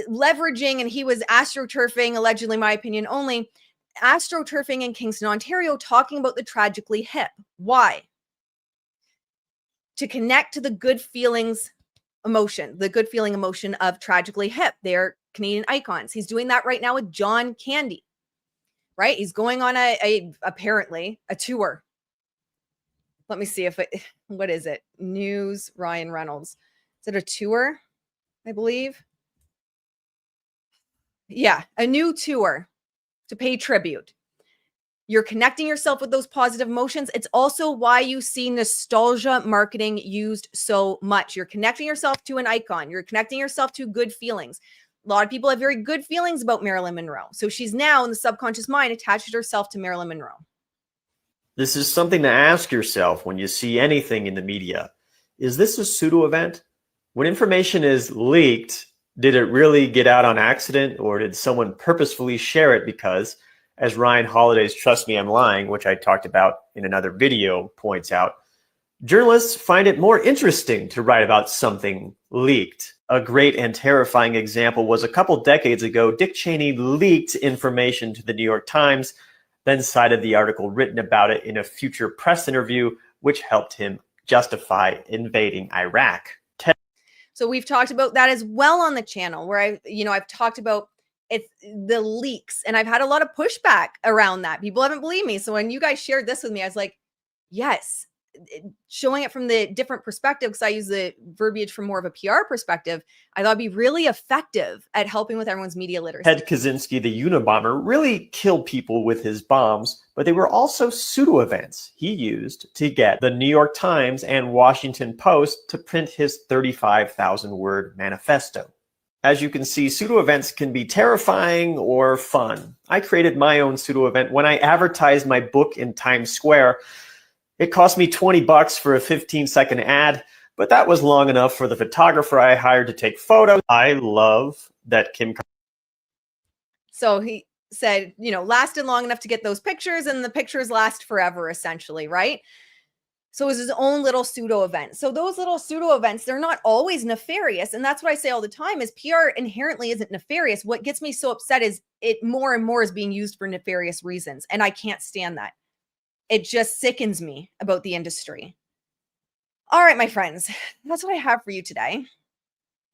leveraging, and he was astroturfing, allegedly, my opinion only, astroturfing in Kingston, Ontario, talking about the Tragically Hip. Why? To connect to the good feelings emotion, the good feeling emotion of Tragically Hip. They're Canadian icons. He's doing that right now with John Candy, right? He's going on apparently a tour. Let me see if what is it? News, Ryan Reynolds. Is it a tour? I believe. Yeah, a new tour to pay tribute. You're connecting yourself with those positive emotions. It's also why you see nostalgia marketing used so much. You're connecting yourself to an icon. You're connecting yourself to good feelings. A lot of people have very good feelings about Marilyn Monroe. So she's now in the subconscious mind attached herself to Marilyn Monroe. This is something to ask yourself when you see anything in the media. Is this a pseudo-event? When information is leaked, did it really get out on accident, or did someone purposefully share it because, as Ryan Holiday's Trust Me, I'm Lying, which I talked about in another video, points out, journalists find it more interesting to write about something leaked. A great and terrifying example was a couple decades ago, Dick Cheney leaked information to the New York Times, then cited the article written about it in a future press interview, which helped him justify invading Iraq. So we've talked about that as well on the channel, where I've talked about it's the leaks. And I've had a lot of pushback around that. People haven't believed me. So when you guys shared this with me, I was like, yes, showing it from the different perspective, because I use the verbiage from more of a PR perspective, I thought it'd be really effective at helping with everyone's media literacy. Ted Kaczynski, the Unabomber, really killed people with his bombs, but they were also pseudo-events he used to get the New York Times and Washington Post to print his 35,000-word manifesto. As you can see, pseudo-events can be terrifying or fun. I created my own pseudo-event when I advertised my book in Times Square. It cost me $20 for a 15-second ad, but that was long enough for the photographer I hired to take photos. I love that Kim. So he said, you know, lasted long enough to get those pictures, and the pictures last forever, essentially, right? So it was his own little pseudo event. So those little pseudo events, they're not always nefarious. And that's what I say all the time is PR inherently isn't nefarious. What gets me so upset is it more and more is being used for nefarious reasons. And I can't stand that. It just sickens me about the industry. All right, my friends, that's what I have for you today.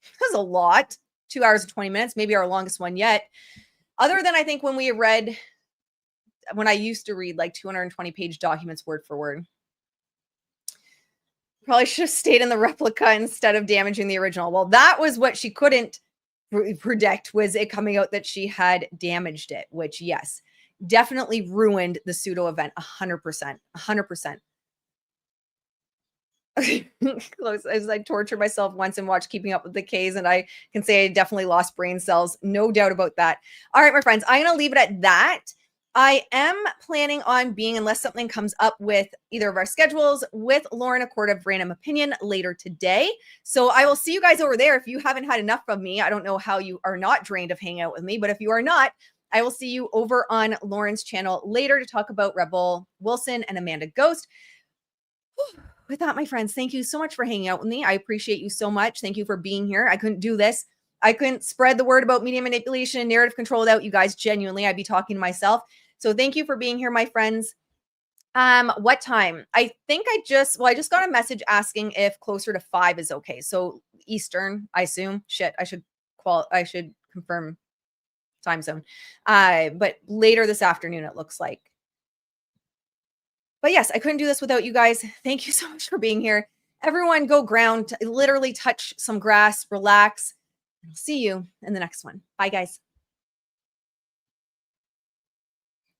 That was a lot. 2 hours and 20 minutes, maybe our longest one yet. Other than I think when I used to read like 220-page documents word for word. Probably should have stayed in the replica instead of damaging the original. Well, that was what she couldn't predict, was it coming out that she had damaged it, which, yes, definitely ruined the pseudo event 100%. 100%. Close as I tortured myself once and watched Keeping Up with the K's, and I can say I definitely lost brain cells. No doubt about that. All right, my friends, I'm going to leave it at that. I am planning on being, unless something comes up with either of our schedules, with Lauren, a court of random opinion later today. So I will see you guys over there. If you haven't had enough of me, I don't know how you are not drained of hanging out with me, but if you are not, I will see you over on Lauren's channel later to talk about Rebel Wilson and Amanda Ghost. With that, my friends, thank you so much for hanging out with me. I appreciate you so much. Thank you for being here. I couldn't do this. I couldn't spread the word about media manipulation and narrative control without you guys. Genuinely, I'd be talking to myself. So thank you for being here, my friends. What time? I think I just got a message asking if closer to 5 is okay. So Eastern, I assume. Shit, I should confirm time zone. But later this afternoon, it looks like. But yes, I couldn't do this without you guys. Thank you so much for being here. Everyone go ground, literally touch some grass, relax. I'll see you in the next one. Bye, guys.